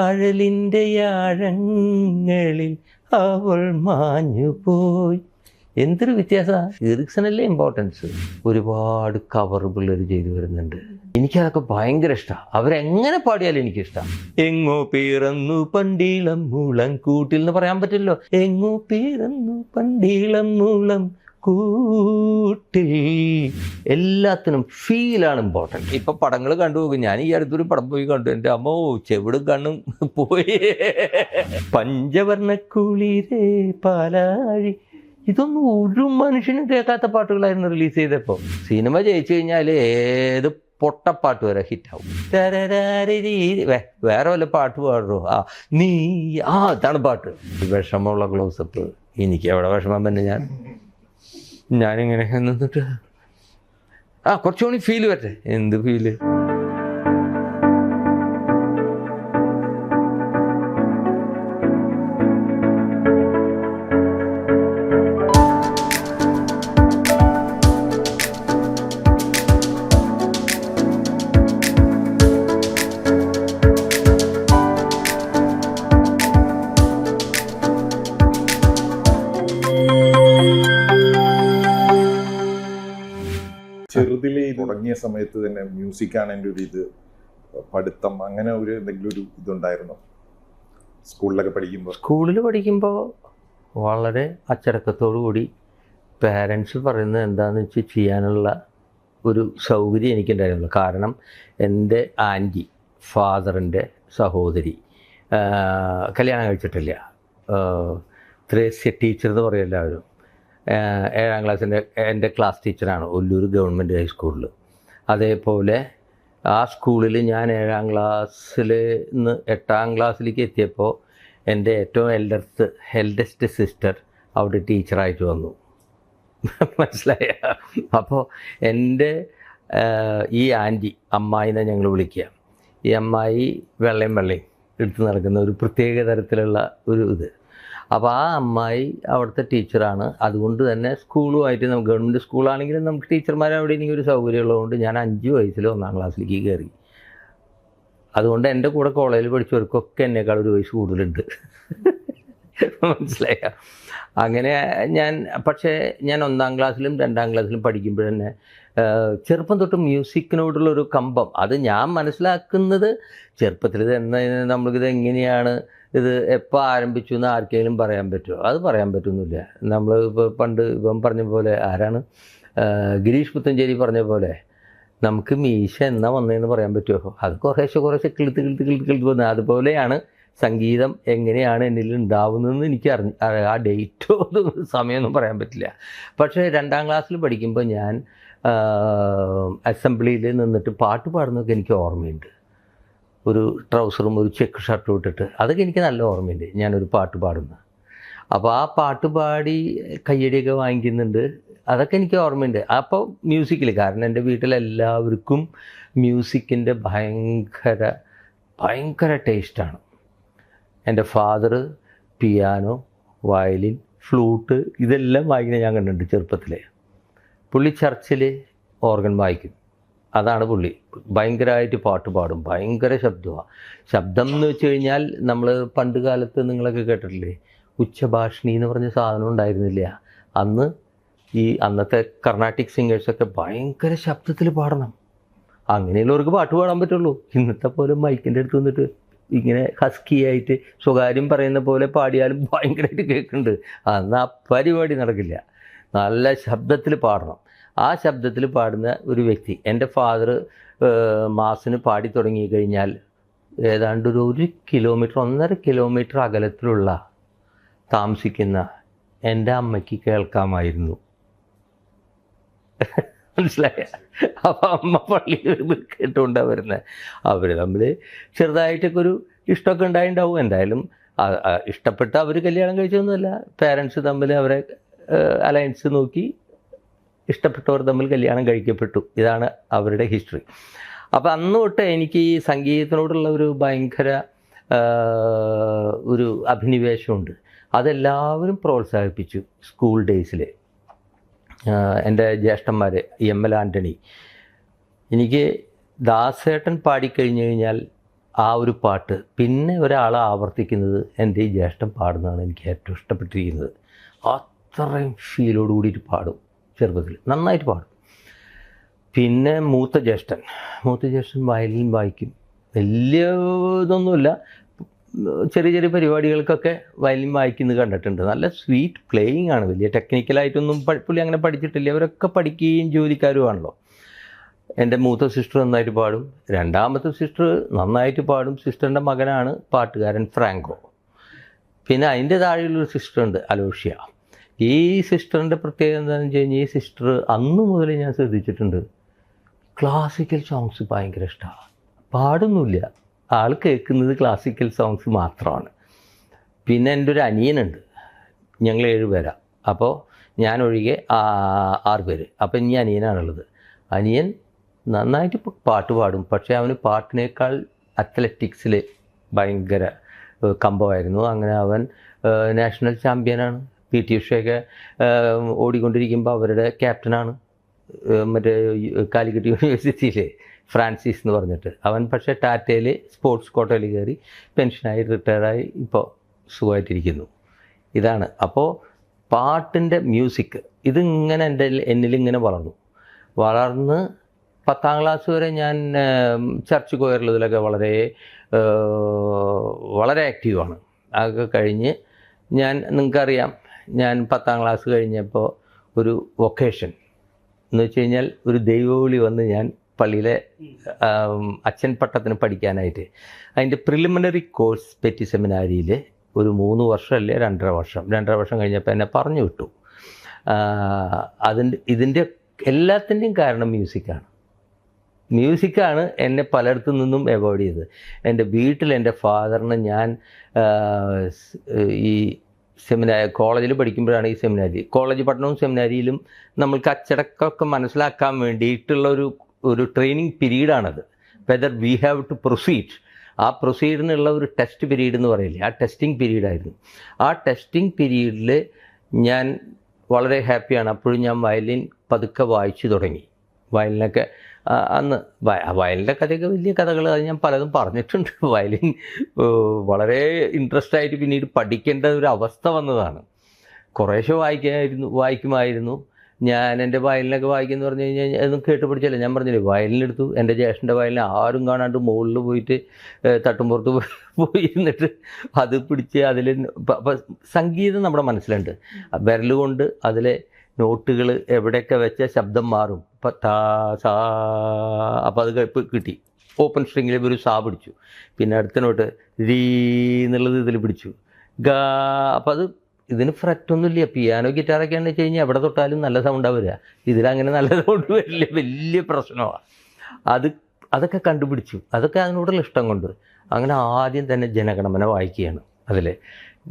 അഴലിൻ്റെ ആഴങ്ങളിൽ അവൾ മാഞ്ഞുപോയി. എന്തൊരു വ്യത്യാസമാണ്. ലിറിക്സിനല്ലേ ഇമ്പോർട്ടൻസ്. ഒരുപാട് കവർ പിള്ളേർ ചെയ്തു വരുന്നുണ്ട്. എനിക്കതൊക്കെ ഭയങ്കര ഇഷ്ടമാണ്. അവരെങ്ങനെ പാടിയാലും എനിക്കിഷ്ടമാണ്. എങ്ങോ പിറന്നു പണ്ടീളം മൂളം കൂട്ടിൽ എന്ന് പറയാൻ പറ്റില്ലോ. എങ്ങോ പിറന്നു പണ്ടീളം മൂളം കൂട്ടിൽ. എല്ലാത്തിനും ഫീലാണ് ഇമ്പോർട്ടൻറ്റ്. ഇപ്പൊ പടങ്ങൾ കണ്ടുപോകും. ഞാൻ ഈ അടുത്തൊരു പടം പോയി കണ്ടു. എൻ്റെ അമ്മോ ചെവിടും കണ്ണും പോയി. പഞ്ചവർണ്ണക്കുളിരേ പാലാഴി. ഇതൊന്നും ഒരു മനുഷ്യനും കേൾക്കാത്ത പാട്ടുകളായിരുന്നു റിലീസ് ചെയ്തപ്പോൾ. സിനിമ ജയിച്ചു കഴിഞ്ഞാൽ ഏത് പൊട്ടപ്പാട്ട് വരെ ഹിറ്റാവും. വേറെ വല്ല പാട്ട് പാടുമോ? നീ ഇതാണ് പാട്ട്. വിഷമമുള്ള ക്ലോസപ്പ്. എനിക്ക് എവിടെ വിഷമം തന്നെ. ഞാനിങ്ങനെ നിന്നിട്ട് കുറച്ചുകൂടി ഫീല് വരട്ടെ. എന്ത് ഫീല്? ചെറുതിലെ തുടങ്ങിയ സമയത്ത് തന്നെ മ്യൂസിക്കാണ് എൻ്റെ ഒരു ഇത്, പഠിത്തം, അങ്ങനെ ഒരു എന്തെങ്കിലും ഒരു ഇതുണ്ടായിരുന്നോ സ്കൂളിലൊക്കെ പഠിക്കുമ്പോൾ? സ്കൂളിൽ പഠിക്കുമ്പോൾ വളരെ അച്ചടക്കത്തോടു കൂടി പാരൻസ് പറയുന്നത് എന്താണെന്ന് വെച്ച് ചെയ്യാനുള്ള ഒരു സൗകര്യം എനിക്കുണ്ടായിരുന്നു. കാരണം എൻ്റെ ആൻറ്റി, ഫാദറിൻ്റെ സഹോദരി കല്യാണം കഴിച്ചിട്ടില്ല. ത്രേസ്യ ടീച്ചർ എന്ന് പറയും എല്ലാവരും. 7ാം ക്ലാസ്സിൻ്റെ എൻ്റെ ക്ലാസ് ടീച്ചറാണ് ഒല്ലൂർ ഗവൺമെൻറ് ഹൈസ്കൂളിൽ. അതേപോലെ ആ സ്കൂളിൽ ഞാൻ 7ാം ക്ലാസ്സിൽ നിന്ന് 8ാം ക്ലാസ്സിലേക്ക് എത്തിയപ്പോൾ എൻ്റെ ഏറ്റവും എൽഡസ്റ്റ് സിസ്റ്റർ അവിടെ ടീച്ചറായിട്ട് വന്നു. മനസ്സിലായ? അപ്പോൾ എൻ്റെ ഈ ആൻറ്റി, അമ്മായിനെ ഞങ്ങൾ വിളിക്കുക. ഈ അമ്മായി വെള്ളയും എടുത്ത് നടക്കുന്ന ഒരു പ്രത്യേക തരത്തിലുള്ള ഒരു ഇത്. അപ്പോൾ ആ അമ്മായി അവിടുത്തെ ടീച്ചറാണ്. അതുകൊണ്ട് തന്നെ സ്കൂളുമായിട്ട് നമുക്ക് ഗവൺമെൻറ് സ്കൂളാണെങ്കിലും നമുക്ക് ടീച്ചർമാർ അവിടെ എനിക്ക് ഒരു സൗകര്യമുള്ളതുകൊണ്ട് ഞാൻ 5 വയസ്സിൽ 1ാം ക്ലാസ്സിലേക്ക് കയറി. അതുകൊണ്ട് എൻ്റെ കൂടെ കോളേജിൽ പഠിച്ചവർക്കൊക്കെ എന്നേക്കാൾ ഒരു വയസ്സ് കൂടുതലുണ്ട്. മനസ്സിലായ? അങ്ങനെ പക്ഷേ ഞാൻ 1ാം ക്ലാസ്സിലും 2ാം ക്ലാസ്സിലും പഠിക്കുമ്പോൾ തന്നെ ചെറുപ്പം തൊട്ട് മ്യൂസിക്കിനോടുള്ളൊരു കമ്പം. അത് ഞാൻ മനസ്സിലാക്കുന്നത് ചെറുപ്പത്തിൽ തന്നെ. നമ്മൾക്കിത് എങ്ങനെയാണ്, ഇത് എപ്പോൾ ആരംഭിച്ചു എന്ന് ആർക്കെങ്കിലും പറയാൻ പറ്റുമോ? അത് പറയാൻ പറ്റുന്നില്ല. നമ്മൾ ഇപ്പോൾ പണ്ട് ഇപ്പം പറഞ്ഞ പോലെ, ആരാണ്, ഗിരീഷ് പുത്തഞ്ചേരി പറഞ്ഞ പോലെ, നമുക്ക് മീശ എന്നാ വന്നതെന്ന് പറയാൻ പറ്റുമോ? അത് കുറേശ്ശെ കിളുത്ത് വന്നത്. അതുപോലെയാണ് സംഗീതം എങ്ങനെയാണ് എന്നിൽ ഉണ്ടാവുന്നതെന്ന് എനിക്ക് ആ ഡേറ്റോ സമയമൊന്നും പറയാൻ പറ്റില്ല. പക്ഷേ 2ാം ക്ലാസ്സിൽ പഠിക്കുമ്പോൾ ഞാൻ അസംബ്ലിയിൽ നിന്നിട്ട് പാട്ട് പാടുന്നതൊക്കെ എനിക്ക് ഓർമ്മയുണ്ട്. ഒരു ട്രൗസറും ഒരു ചെക്ക് ഷർട്ടും ഇട്ടിട്ട്, അതൊക്കെ എനിക്ക് നല്ല ഓർമ്മയുണ്ട് ഞാനൊരു പാട്ട് പാടുന്നത്. അപ്പോൾ ആ പാട്ട് പാടി കയ്യടിയൊക്കെ വാങ്ങിക്കുന്നുണ്ട്. അതൊക്കെ എനിക്ക് ഓർമ്മയുണ്ട്. അപ്പോൾ മ്യൂസിക്കിൽ, കാരണം എൻ്റെ വീട്ടിലെല്ലാവർക്കും മ്യൂസിക്കിൻ്റെ ഭയങ്കര ടേസ്റ്റാണ്. എൻ്റെ ഫാദർ പിയാനോ, വയലിൻ, ഫ്ലൂട്ട് ഇതെല്ലാം വായിക്കുന്നത് ഞാൻ കണ്ടിട്ടുണ്ട് ചെറുപ്പത്തിലെ. പുള്ളി ചർച്ചിൽ ഓർഗൻ വായിക്കും. അതാണ് പുള്ളി. ഭയങ്കരമായിട്ട് പാട്ട് പാടും. ഭയങ്കര ശബ്ദമാണ്. ശബ്ദം എന്ന് വെച്ച് കഴിഞ്ഞാൽ നമ്മൾ പണ്ട് കാലത്ത് നിങ്ങളൊക്കെ കേട്ടിട്ടില്ലേ, ഉച്ചഭാഷിണി എന്ന് പറഞ്ഞ സാധനം ഉണ്ടായിരുന്നില്ല. അന്നത്തെ കർണാട്ടിക് സിംഗേഴ്സൊക്കെ ഭയങ്കര ശബ്ദത്തിൽ പാടണം. അങ്ങനെയുള്ളവർക്ക് പാട്ട് പാടാൻ പറ്റുള്ളൂ. ഇന്നത്തെ പോലെ മൈക്കിൻ്റെ അടുത്ത് വന്നിട്ട് ഇങ്ങനെ ഹസ്കിയായിട്ട് സ്വകാര്യം പറയുന്ന പോലെ പാടിയാലും ഭയങ്കരമായിട്ട് കേൾക്കുന്നുണ്ട്. അന്ന് ആ പരിപാടി നടക്കില്ല. നല്ല ശബ്ദത്തിൽ പാടണം. ആ ശബ്ദത്തിൽ പാടുന്ന ഒരു വ്യക്തി, എൻ്റെ ഫാദർ മാസിന് പാടി തുടങ്ങി കഴിഞ്ഞാൽ ഏതാണ്ട് ഒരു 1 കിലോമീറ്റർ 1.5 കിലോമീറ്റർ അകലത്തിലുള്ള താമസിക്കുന്ന എൻ്റെ അമ്മയ്ക്ക് കേൾക്കാമായിരുന്നു. മനസ്സിലായ? അപ്പോൾ അമ്മ പള്ളിയിൽ കേട്ടുകൊണ്ടാണ് വരുന്നത്. അവർ തമ്മിൽ ചെറുതായിട്ടൊക്കെ ഒരു ഇഷ്ടമൊക്കെ ഉണ്ടായിട്ടുണ്ടാവും. എന്തായാലും ഇഷ്ടപ്പെട്ട അവർ കല്യാണം കഴിച്ചൊന്നുമല്ല. പേരൻസ് തമ്മിൽ അവരെ അലയൻസ് നോക്കി ഇഷ്ടപ്പെട്ടവർ തമ്മിൽ കല്യാണം കഴിക്കപ്പെട്ടു. ഇതാണ് അവരുടെ ഹിസ്റ്ററി. അപ്പോൾ അന്ന് തൊട്ട് എനിക്ക് ഈ സംഗീതത്തിനോടുള്ള ഒരു ഭയങ്കര ഒരു അഭിനിവേശമുണ്ട്. അതെല്ലാവരും പ്രോത്സാഹിപ്പിച്ചു സ്കൂൾ ഡേയ്സിൽ. എൻ്റെ ജ്യേഷ്ഠന്മാർ എം എൽ ആൻ്റണി, എനിക്ക് ദാസേട്ടൻ പാടിക്കഴിഞ്ഞ് കഴിഞ്ഞാൽ ആ ഒരു പാട്ട് പിന്നെ ഒരാൾ ആവർത്തിക്കുന്നത് എൻ്റെ ഈ ജ്യേഷ്ഠൻ പാടുന്നതാണ് എനിക്ക് ഏറ്റവും ഇഷ്ടപ്പെട്ടിരിക്കുന്നത്. അത്രയും ഫീലോട് കൂടിയിട്ട് പാടും, ചെറുപ്പത്തിൽ നന്നായിട്ട് പാടും. പിന്നെ മൂത്ത ജ്യേഷ്ഠൻ വയലിൻ വായിക്കും. വലിയ ഇതൊന്നുമില്ല, ചെറിയ ചെറിയ പരിപാടികൾക്കൊക്കെ വയലിൻ വായിക്കുന്നത് കണ്ടിട്ടുണ്ട്. നല്ല സ്വീറ്റ് പ്ലേയിങ് ആണ്, വലിയ ടെക്നിക്കലായിട്ടൊന്നും പുള്ളി അങ്ങനെ പഠിച്ചിട്ടില്ല. അവരൊക്കെ പഠിക്കുകയും ജോലിക്കാരുമാണല്ലോ. എൻ്റെ മൂത്ത സിസ്റ്റർ നന്നായിട്ട് പാടും, രണ്ടാമത്തെ സിസ്റ്റർ നന്നായിട്ട് പാടും. സിസ്റ്ററിൻ്റെ മകനാണ് പാട്ടുകാരൻ ഫ്രാങ്കോ. പിന്നെ അതിൻ്റെ താഴെയുള്ളൊരു സിസ്റ്ററുണ്ട്, അലോഷ്യ. ഈ സിസ്റ്ററിൻ്റെ പ്രത്യേകത എന്താണെന്ന് വെച്ച് കഴിഞ്ഞാൽ ഈ സിസ്റ്റർ അന്ന് മുതൽ ഞാൻ ശ്രദ്ധിച്ചിട്ടുണ്ട്, ക്ലാസിക്കൽ സോങ്സ് ഭയങ്കര ഇഷ്ടമാണ്. പാടുന്നില്ല, ആൾ കേൾക്കുന്നത് ക്ലാസിക്കൽ സോങ്സ് മാത്രമാണ്. പിന്നെ എൻ്റെ ഒരു അനിയനുണ്ട്, ഞങ്ങൾ 7 പേരാണ്. അപ്പോൾ ഞാനൊഴികെ 6 പേര്. അപ്പോൾ ഇനി അനിയനാണുള്ളത്. അനിയൻ നന്നായിട്ട് പാട്ട് പാടും, പക്ഷേ അവന് പാട്ടിനേക്കാൾ അത്ലറ്റിക്സിൽ ഭയങ്കര കമ്പമായിരുന്നു. അങ്ങനെ അവൻ നാഷണൽ ചാമ്പ്യനാണ്. PT ഉഷയൊക്കെ ഓടിക്കൊണ്ടിരിക്കുമ്പോൾ അവരുടെ ക്യാപ്റ്റനാണ്. മറ്റേ കാലിക്കറ്റ് യൂണിവേഴ്സിറ്റിയിലെ ഫ്രാൻസിസ് എന്ന് പറഞ്ഞിട്ട് അവൻ. പക്ഷേ ടാറ്റയിൽ സ്പോർട്സ് കോട്ടയിൽ കയറി പെൻഷനായി റിട്ടയറായി ഇപ്പോൾ സുഖമായിട്ടിരിക്കുന്നു. ഇതാണ്. അപ്പോൾ പാട്ടിൻ്റെ മ്യൂസിക് ഇതിങ്ങനെ എന്നിലിങ്ങനെ വളർന്ന് 10ാം ക്ലാസ് വരെ ഞാൻ ചർച്ച് കൊയറിലതിലൊക്കെ വളരെ ആക്റ്റീവാണ്. അതൊക്കെ കഴിഞ്ഞ് നിങ്ങൾക്കറിയാം, ഞാൻ 10ാം ക്ലാസ് കഴിഞ്ഞപ്പോൾ ഒരു വൊക്കേഷൻ എന്ന് വെച്ച് കഴിഞ്ഞാൽ ഒരു ദൈവവിളി വന്ന് ഞാൻ പള്ളിയിലെ അച്ഛൻ പട്ടത്തിന് പഠിക്കാനായിട്ട് അതിൻ്റെ പ്രിലിമിനറി കോഴ്സ് പെറ്റി സെമിനാരിയിൽ ഒരു 3 വർഷമല്ലേ 2.5 വർഷം കഴിഞ്ഞപ്പോൾ എന്നെ പറഞ്ഞു വിട്ടു. ഇതിൻ്റെ എല്ലാത്തിൻ്റെയും കാരണം മ്യൂസിക്കാണ് എന്നെ പലയിടത്തു നിന്നും അവോയ്ഡ് ചെയ്തത്. എൻ്റെ വീട്ടിൽ എൻ്റെ ഫാദറിന് ഞാൻ ഈ കോളേജിൽ പഠിക്കുമ്പോഴാണ് ഈ കോളേജ് പഠനവും സെമിനാരിയിലും നമ്മൾക്ക് അച്ചടക്കമൊക്കെ മനസ്സിലാക്കാൻ വേണ്ടിയിട്ടുള്ള ഒരു ട്രെയിനിങ് പീരീഡാണത്. Whether we have to proceed, ആ പ്രൊസീഡിനുള്ള ഒരു ടെസ്റ്റ് പീരീഡ് എന്ന് പറയില്ലേ, ആ ടെസ്റ്റിംഗ് പീരീഡായിരുന്നു. ആ ടെസ്റ്റിംഗ് പീരീഡിൽ ഞാൻ വളരെ ഹാപ്പിയാണ്. അപ്പോഴും ഞാൻ വയലിൻ പതുക്കെ വായിച്ചു തുടങ്ങി. വയലിനൊക്കെ അന്ന് വയലിൻ്റെ കഥയൊക്കെ വലിയ കഥകൾ അത് ഞാൻ പലതും പറഞ്ഞിട്ടുണ്ട്. വയലിൻ വളരെ ഇൻട്രസ്റ്റ് ആയിട്ട് പിന്നീട് പഠിക്കേണ്ട ഒരു അവസ്ഥ വന്നതാണ്. കുറേശ്ശെ വായിക്കുമായിരുന്നു. ഞാൻ എൻ്റെ വയലിനൊക്കെ വായിക്കുമെന്ന് പറഞ്ഞു കഴിഞ്ഞാൽ അതൊന്നും കേട്ട് പഠിച്ചല്ല. ഞാൻ പറഞ്ഞില്ലേ, വയലിനെടുത്തു. എൻ്റെ ജ്യേഷ്ഠൻ്റെ വയലിനെ ആരും കാണാണ്ട് മുകളിൽ പോയിട്ട് തട്ടുംപുറത്ത് പോയിരുന്നിട്ട് അത് പിടിച്ച് അതിൽ സംഗീതം നമ്മുടെ മനസ്സിലുണ്ട്. വിരലുകൊണ്ട് അതിലെ നോട്ടുകൾ എവിടെയൊക്കെ വെച്ച ശബ്ദം മാറും. അപ്പം സാ, അപ്പോൾ അത് കിട്ടി. ഓപ്പൺ സ്ട്രിങ്ങിൽ ഒരു സാ പിടിച്ചു, പിന്നെ അടുത്ത നോട്ട് രീ എന്നുള്ളത് ഇതിൽ പിടിച്ചു, ഗാ. അപ്പോൾ അത് ഇതിന് ഫ്രെറ്റൊന്നുമില്ല. പിയാനോ ഗിറ്റാറൊക്കെയാണെന്ന് വെച്ച് കഴിഞ്ഞാൽ എവിടെ തൊട്ടാലും നല്ല സൗണ്ടാണ് വരിക. ഇതിലങ്ങനെ നല്ല സൗണ്ട് വരില്ല, വലിയ പ്രശ്നമാണ്. അതൊക്കെ കണ്ടുപിടിച്ചു. അതൊക്കെ അതിനോടുള്ള ഇഷ്ടം കൊണ്ട് അങ്ങനെ ആദ്യം തന്നെ ജനഗണമന വായിക്കുകയാണ്. അതിൽ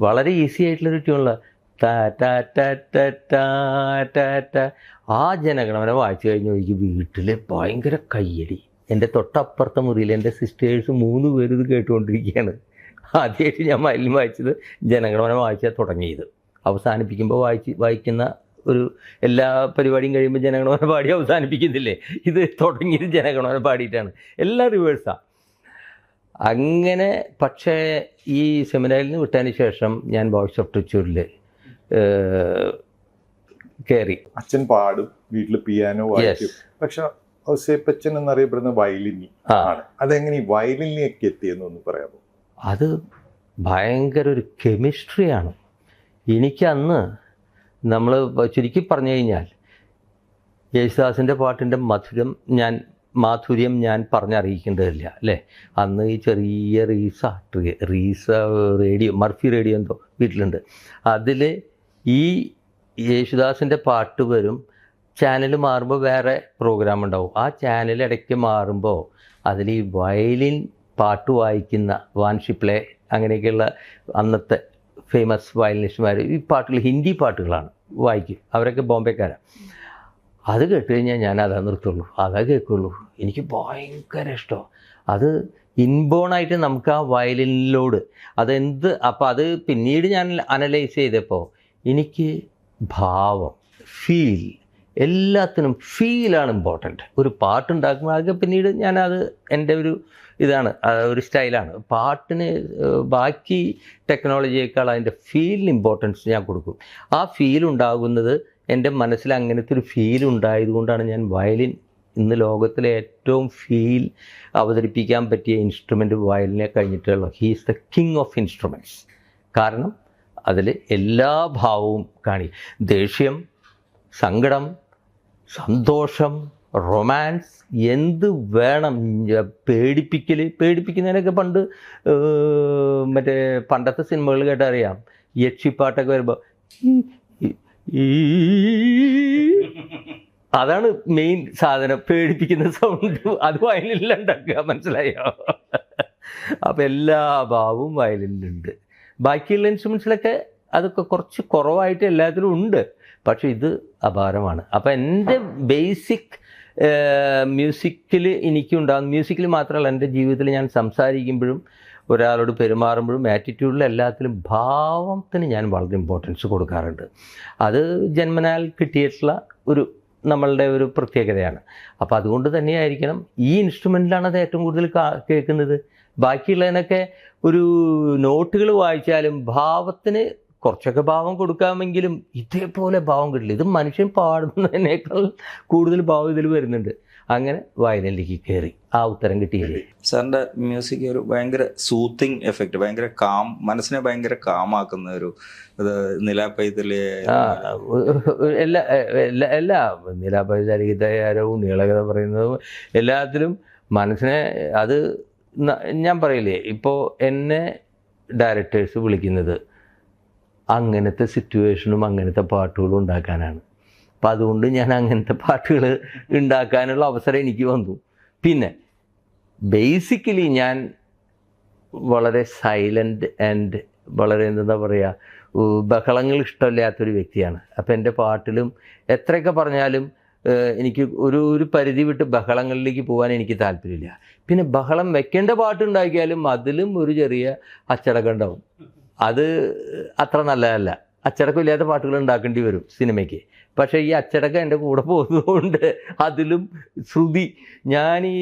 വളരെ ഈസി ആയിട്ടുള്ളൊരു ട്യൂണിൽ ആ ജനഗണമന വായിച്ചു കഴിഞ്ഞ എനിക്ക് വീട്ടിൽ ഭയങ്കര കയ്യടി. എൻ്റെ തൊട്ടപ്പുറത്തെ മുറിയിൽ എൻ്റെ സിസ്റ്റേഴ്സ് 3 പേര് ഇത് കേട്ടുകൊണ്ടിരിക്കുകയാണ്. ആദ്യമായിട്ട് ഞാൻ വയലിൻ വായിച്ചത് ജനഗണമന വായിച്ചാൽ തുടങ്ങിയത്. അവസാനിപ്പിക്കുമ്പോൾ വായിക്കുന്ന ഒരു എല്ലാ പരിപാടിയും കഴിയുമ്പോൾ ജനഗണമന പാടി അവസാനിപ്പിക്കുന്നില്ലേ, ഇത് തുടങ്ങിയത് ജനഗണമന പാടിയിട്ടാണ്. എല്ലാം റിവേഴ്സാണ്. അങ്ങനെ പക്ഷേ ഈ സെമിനാരിൽ നിന്ന് വിട്ടതിന് ശേഷം ഞാൻ വോയിസ് ഓഫ് ട്രിച്ചൂരിൽ കയറി. അച്ഛൻ പാടും, വീട്ടിൽ പിയാനോ വായിക്കും. പക്ഷെ ഔസേപ്പച്ചൻ എന്നറിയപ്പെടുന്ന വയലിനി ആണ്. അതെങ്ങനെ വയലിനിയൊക്കെ എത്തിയെന്നൊന്ന് പറയാമോ? അത് ഭയങ്കര ഒരു കെമിസ്ട്രിയാണ്. എനിക്കന്ന് നമ്മൾ ചുരുക്കി പറഞ്ഞു കഴിഞ്ഞാൽ യേശുദാസിൻ്റെ പാട്ടിൻ്റെ മാധുര്യം ഞാൻ പറഞ്ഞറിയിക്കേണ്ടതില്ല അല്ലേ. അന്ന് ഈ ചെറിയ റീസ റേഡിയോ, മർഫി റേഡിയോ എന്തോ വീട്ടിലുണ്ട്. അതിൽ ഈ യേശുദാസിൻ്റെ പാട്ട് വരും. ചാനൽ മാറുമ്പോൾ വേറെ പ്രോഗ്രാം ഉണ്ടാവും. ആ ചാനൽ ഇടയ്ക്ക് മാറുമ്പോൾ അതിൽ ഈ വയലിൻ പാട്ട് വായിക്കുന്ന വാൻഷിപ്ലെ അങ്ങനെയൊക്കെയുള്ള അന്നത്തെ ഫേമസ് വയലിനിസ്റ്റുമാർ ഈ പാട്ടുകൾ ഹിന്ദി പാട്ടുകളാണ് വായിക്കും. അവരൊക്കെ ബോംബെക്കാരാണ്. അത് കേട്ട് കഴിഞ്ഞാൽ ഞാൻ അതാ നിർത്തുള്ളൂ, അതാ കേൾക്കുള്ളൂ. എനിക്ക് ഭയങ്കര ഇഷ്ടമാണ് അത്. ഇൻബോണായിട്ട് നമുക്ക് ആ വയലിനിലോട് അപ്പോൾ അത് പിന്നീട് ഞാൻ അനലൈസ് ചെയ്തപ്പോൾ എനിക്ക് ഭാവം, ഫീൽ, എല്ലാത്തിനും ഫീലാണ് ഇമ്പോർട്ടൻറ്റ്. ഒരു പാട്ടുണ്ടാക്കുമ്പോൾ അതൊക്കെ പിന്നീട് ഞാനത് എൻ്റെ ഒരു ഇതാണ്, ഒരു സ്റ്റൈലാണ്. പാട്ടിന് ബാക്കി ടെക്നോളജിയേക്കാൾ അതിൻ്റെ ഫീലിന് ഇമ്പോർട്ടൻസ് ഞാൻ കൊടുക്കും. ആ ഫീൽ ഉണ്ടാകുന്നത് എൻ്റെ മനസ്സിൽ അങ്ങനത്തെ ഒരു ഫീൽ ഉണ്ടായതുകൊണ്ടാണ് ഞാൻ വയലിൻ ഇന്ന് ലോകത്തിലെ ഏറ്റവും ഫീൽ അവതരിപ്പിക്കാൻ പറ്റിയ ഇൻസ്ട്രുമെൻറ്റ് വയലിനെ കഴിഞ്ഞിട്ടുള്ള he's the king of instruments. കാരണം അതിൽ എല്ലാ ഭാവവും ദേഷ്യം, സങ്കടം, സന്തോഷം, റൊമാൻസ്, എന്ത് വേണം, പേടിപ്പിക്കുന്നതിനൊക്കെ പണ്ട് മറ്റേ പണ്ടത്തെ സിനിമകൾ കേട്ടറിയാം, യക്ഷിപ്പാട്ടൊക്കെ വരുമ്പോൾ അതാണ് മെയിൻ സാധനം, പേടിപ്പിക്കുന്ന സൗണ്ട്. അത് വയലിനിലുണ്ടാക്കുക, മനസ്സിലായോ? അപ്പം എല്ലാ ഭാവവും വയലിനിലുണ്ട്. ബാക്കിയുള്ള ഇൻസ്ട്രുമെൻറ്റ്സിലൊക്കെ അതൊക്കെ കുറച്ച് കുറവായിട്ട് എല്ലാത്തിലും ഉണ്ട്, പക്ഷേ ഇത് അപാരമാണ്. അപ്പം എൻ്റെ ബേസിക് മ്യൂസിക്കിൽ എനിക്കുണ്ടാകുന്ന, മ്യൂസിക്കിൽ മാത്രമല്ല എൻ്റെ ജീവിതത്തിൽ ഞാൻ സംസാരിക്കുമ്പോഴും ഒരാളോട് പെരുമാറുമ്പോഴും ആറ്റിറ്റ്യൂഡിൽ എല്ലാത്തിലും ഭാവത്തിന് ഞാൻ വളരെ ഇമ്പോർട്ടൻസ് കൊടുക്കാറുണ്ട്. അത് ജന്മനാൽ കിട്ടിയിട്ടുള്ള നമ്മളുടെ ഒരു പ്രത്യേകതയാണ്. അപ്പോൾ അതുകൊണ്ട് തന്നെയായിരിക്കണം ഈ ഇൻസ്ട്രുമെൻറ്റിലാണ് അത് ഏറ്റവും കൂടുതൽ കേൾക്കുന്നത്. ബാക്കിയുള്ളതിനൊക്കെ ഒരു നോട്ടുകൾ വായിച്ചാലും ഭാവത്തിന് കുറച്ചൊക്കെ ഭാവം കൊടുക്കാമെങ്കിലും ഇതേപോലെ ഭാവം കിട്ടില്ല. ഇത് മനുഷ്യൻ പാടുന്നതിനേക്കാൾ കൂടുതൽ ഭാവം ഇതിൽ വരുന്നുണ്ട്. അങ്ങനെ വയലിനിലേക്ക് കയറി ആ ഉത്തരം കിട്ടിയില്ലേ. സാറിൻ്റെ മ്യൂസിക് ഒരു ഭയങ്കര സൂത്തിങ് എഫക്റ്റ്, ഭയങ്കര മനസ്സിനെ ഭയങ്കര കാമാക്കുന്ന ഒരു നിലാപൈതല്, എല്ലാ നിലാപൈതല ഗീതയാരവും നീളകഥ പറയുന്നതും എല്ലാത്തിലും മനസ്സിനെ, അത് ഞാൻ പറയില്ലേ, ഇപ്പോൾ എന്നെ ഡയറക്ടേഴ്സ് വിളിക്കുന്നത് അങ്ങനത്തെ സിറ്റുവേഷനും അങ്ങനത്തെ പാട്ടുകളും ഉണ്ടാക്കാനാണ്. അപ്പം അതുകൊണ്ട് ഞാൻ അങ്ങനത്തെ പാട്ടുകൾ ഉണ്ടാക്കാനുള്ള അവസരം എനിക്ക് വന്നു. പിന്നെ ബേസിക്കലി ഞാൻ വളരെ സൈലൻറ്റ് ആൻഡ് വളരെ എന്താ പറയുക, ബഹളങ്ങൾ ഇഷ്ടമില്ലാത്തൊരു വ്യക്തിയാണ്. അപ്പം എൻ്റെ പാട്ടിലും എത്രയൊക്കെ പറഞ്ഞാലും എനിക്ക് ഒരു പരിധി വിട്ട് ബഹളങ്ങളിലേക്ക് പോകാൻ എനിക്ക് താല്പര്യമില്ല. പിന്നെ ബഹളം വെക്കേണ്ട പാട്ടുണ്ടാക്കിയാലും അതിലും ഒരു ചെറിയ അച്ചടക്കം ഉണ്ടാവും. അത് അത്ര നല്ലതല്ല. അച്ചടക്കമില്ലാത്ത പാട്ടുകൾ ഉണ്ടാക്കേണ്ടി വരും സിനിമയ്ക്ക്. പക്ഷേ ഈ അച്ചടക്കം എൻ്റെ കൂടെ പോകുന്നതുകൊണ്ട് അതിലും ഞാൻ ഈ